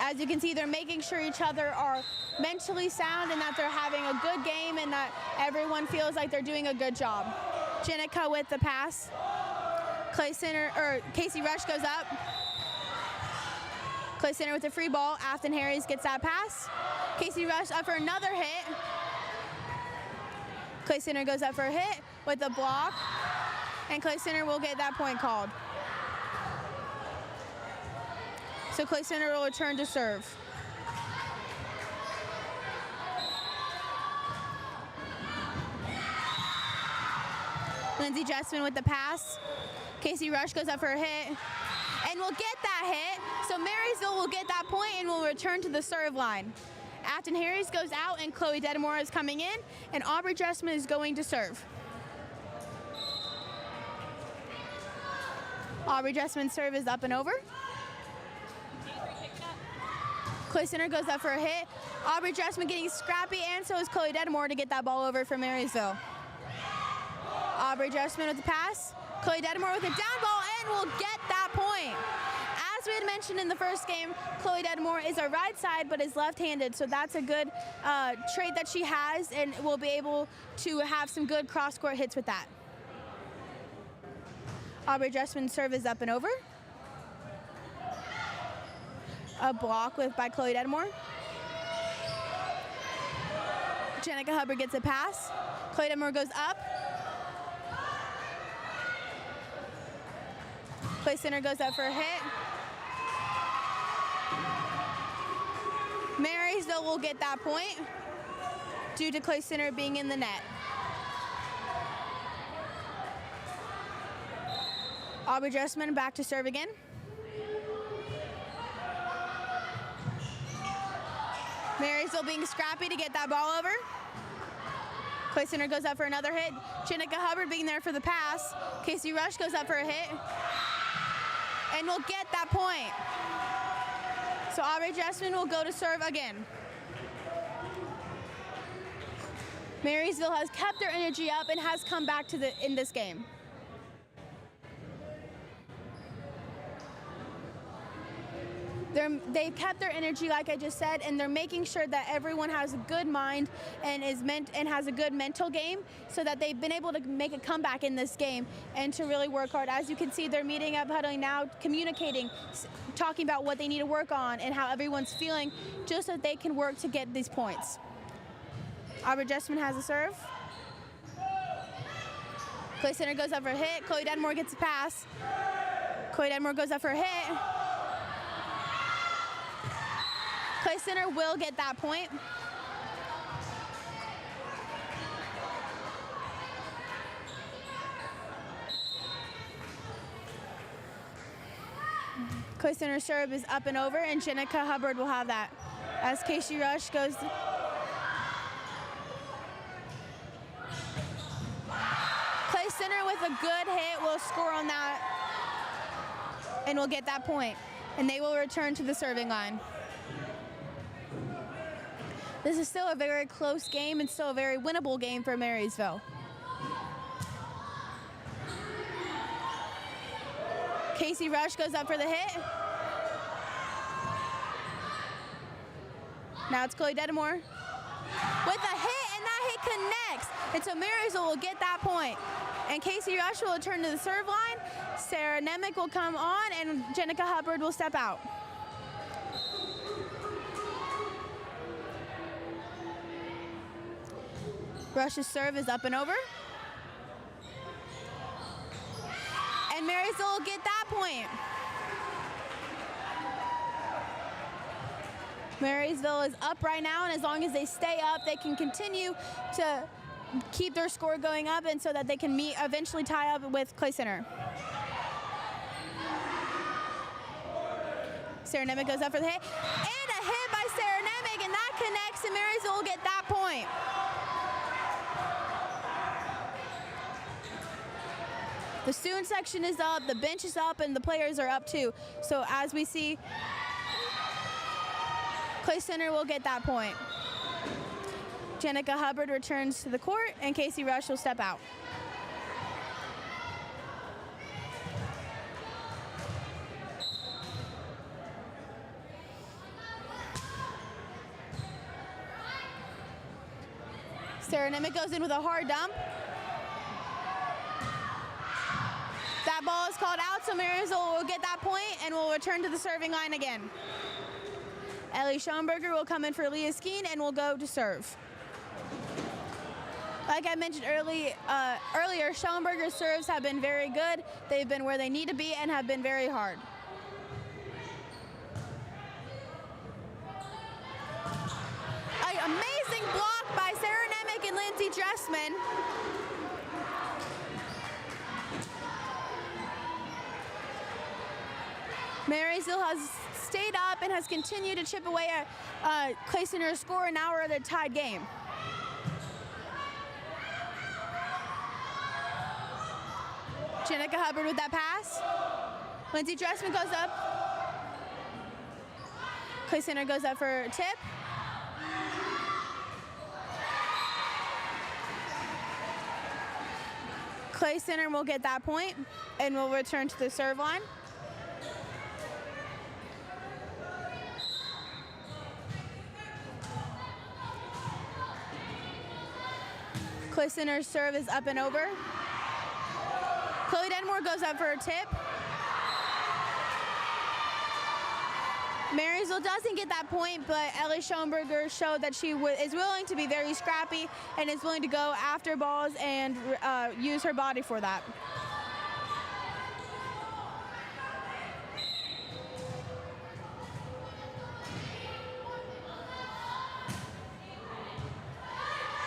As you can see, they're making sure each other are mentally sound and that they're having a good game and that everyone feels like they're doing a good job. Jenica with the pass. Casey Rush goes up. Clay Center with the free ball. Afton Harris gets that pass. Casey Rush up for another hit. Clay Center goes up for a hit with a block. And Clay Center will get that point called. So Clay Center will return to serve. Lindsey Jessman with the pass. Casey Rush goes up for a hit and will get that hit. So Marysville will get that point and will return to the serve line. Afton Harris goes out and Chloe Dedamore is coming in, and Aubrey Jessman is going to serve. Aubrey Jessman's serve is up and over. Clay Center goes up for a hit. Aubrey Jessman getting scrappy, and so is Chloe Dedamore to get that ball over for Marysville. Aubrey Jessman with the pass. Chloe Dedamore with a down ball and will get that point. As we had mentioned in the first game, Chloe Dedamore is a right side but is left-handed, so that's a good trait that she has, and will be able to have some good cross-court hits with that. Aubrey Jessman's serve is up and over. A block by Chloe Dedamore. Jenica Hubbard gets a pass. Chloe Dedamore goes up. Clay Center goes up for a hit. Marysville will get that point due to Clay Center being in the net. Aubrey Jessman back to serve again. Marysville being scrappy to get that ball over. Clay Center goes up for another hit. Jenica Hubbard being there for the pass. Casey Rush goes up for a hit. And will get that point. So Aubrey Dressman will go to serve again. Marysville has kept their energy up and has come back to in this game. They've kept their energy, like I just said, and they're making sure that everyone has a good mind and has a good mental game, so that they've been able to make a comeback in this game and to really work hard. As you can see, they're meeting up, huddling now, communicating, talking about what they need to work on and how everyone's feeling, just so that they can work to get these points. Aubrey Dressman has a serve. Clay Center goes up for a hit. Chloe Denmore gets a pass. Chloe Denmore goes up for a hit. Clay Center will get that point. Clay Center serve is up and over, and Jenica Hubbard will have that. As Casey Rush goes. Clay Center with a good hit will score on that and will get that point. And they will return to the serving line. This is still a very close game and still a very winnable game for Marysville. Casey Rush goes up for the hit. Now it's Chloe Dedamore with a hit, and that hit connects. And so Marysville will get that point. And Casey Rush will return to the serve line. Sarah Nemec will come on, and Jenica Hubbard will step out. Rush's serve is up and over. And Marysville will get that point. Marysville is up right now, and as long as they stay up, they can continue to keep their score going up, and so that they can eventually tie up with Clay Center. Sarah Nemec goes up for the hit. And a hit by Sarah Nemec, and that connects, and Marysville will get that point. The student section is up, the bench is up, and the players are up too. So as we see, Clay Center will get that point. Jenica Hubbard returns to the court, and Casey Rush will step out. Sarah Nemec goes in with a hard dump. That ball is called out, so Marysville will get that point and will return to the serving line again. Ellie Schoenberger will come in for Leah Skeen and will go to serve. Like I mentioned earlier, Schoenberger's serves have been very good. They've been where they need to be and have been very hard. An amazing block by Sarah Nemec and Lindsay Dressman. Marysville has stayed up and has continued to chip away at Clay Center's score, and now we're at a tied game. Jenica Hubbard with that pass. Lindsay Dressman goes up. Clay Center goes up for a tip. Clay Center will get that point and will return to the serve line. Clay Center's serve is up and over. Chloe Denmore goes up for a tip. Marysville doesn't get that point, but Ellie Schoenberger showed that she is willing to be very scrappy and is willing to go after balls and use her body for that.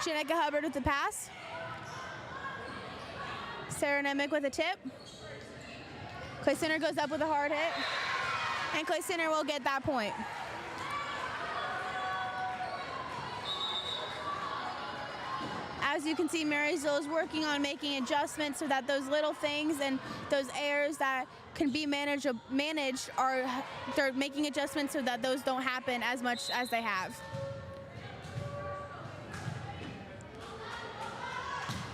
Jenica Hubbard with the pass. Sarah Nemec with a tip. Clay Center goes up with a hard hit. And Clay Center will get that point. As you can see, Marysville is working on making adjustments so that those little things and those errors that can be managed they're making adjustments so that those don't happen as much as they have.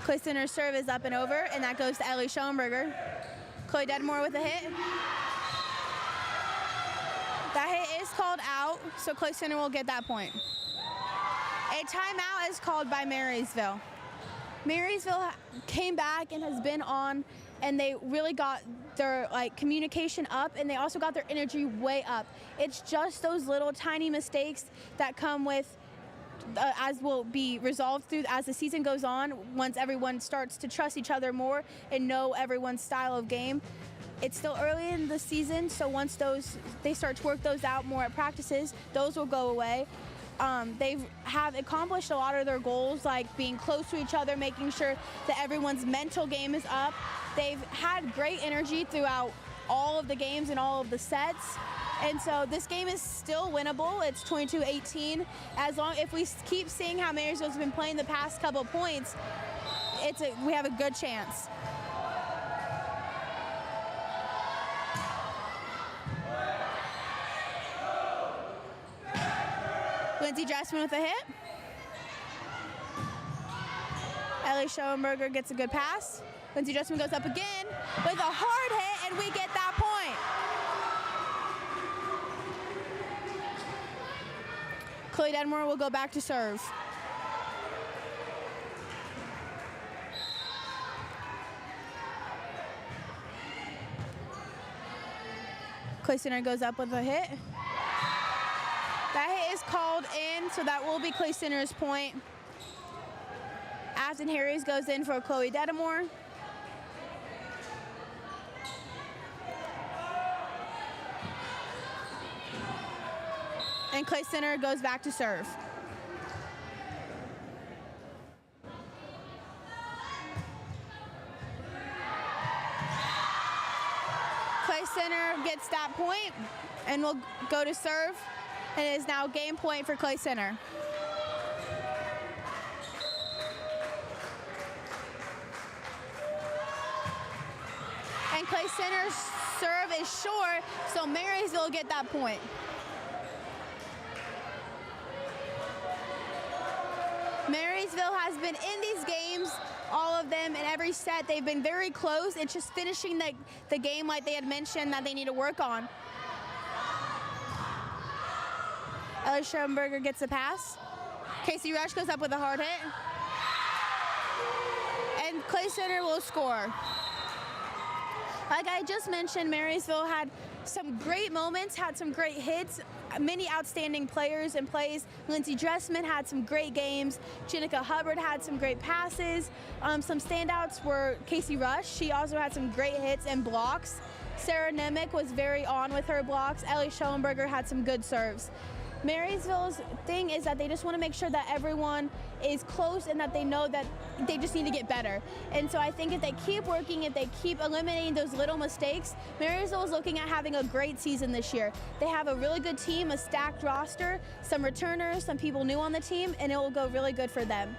Clay Center's serve is up and over, and that goes to Ellie Schoenberger. Chloe Dedmore with a hit. That hit is called out, so Clay Center will get that point. A timeout is called by Marysville. Marysville came back and has been on, and they really got their communication up, and they also got their energy way up. It's just those little tiny mistakes that come with, as will be resolved through as the season goes on, once everyone starts to trust each other more and know everyone's style of game. It's still early in the season, so once they start to work those out more at practices, those will go away. They have accomplished a lot of their goals, like being close to each other, making sure that everyone's mental game is up. They've had great energy throughout all of the games and all of the sets. And so this game is still winnable. It's 22-18. If we keep seeing how Marysville's been playing the past couple points, we have a good chance. Lindsay Dressman with a hit. Ellie Schoenberger gets a good pass. Lindsay Dressman goes up again with a hard hit, and we get that point. Chloe Dedmore will go back to serve. Clay Center goes up with a hit. That hit is called in, so that will be Clay Center's point. Afton Harries goes in for Chloe Dedmore. And Clay Center goes back to serve. Clay Center gets that point and will go to serve. And it is now game point for Clay Center. And Clay Center's serve is short, so Marysville will get that point. Marysville has been in these games, all of them, in every set. They've been very close. It's just finishing the game like they had mentioned that they need to work on. Ellie Schoenberger gets a pass. Casey Rush goes up with a hard hit. And Clay Center will score. Like I just mentioned, Marysville had some great moments, had some great hits, many outstanding players and plays. Lindsay Dressman had some great games. Jenica Hubbard had some great passes. Some standouts were Casey Rush. She also had some great hits and blocks. Sarah Nemec was very on with her blocks. Ellie Schoenberger had some good serves. Marysville's thing is that they just want to make sure that everyone is close and that they know that they just need to get better. And so I think if they keep working, if they keep eliminating those little mistakes, Marysville is looking at having a great season this year. They have a really good team, a stacked roster, some returners, some people new on the team, and it will go really good for them.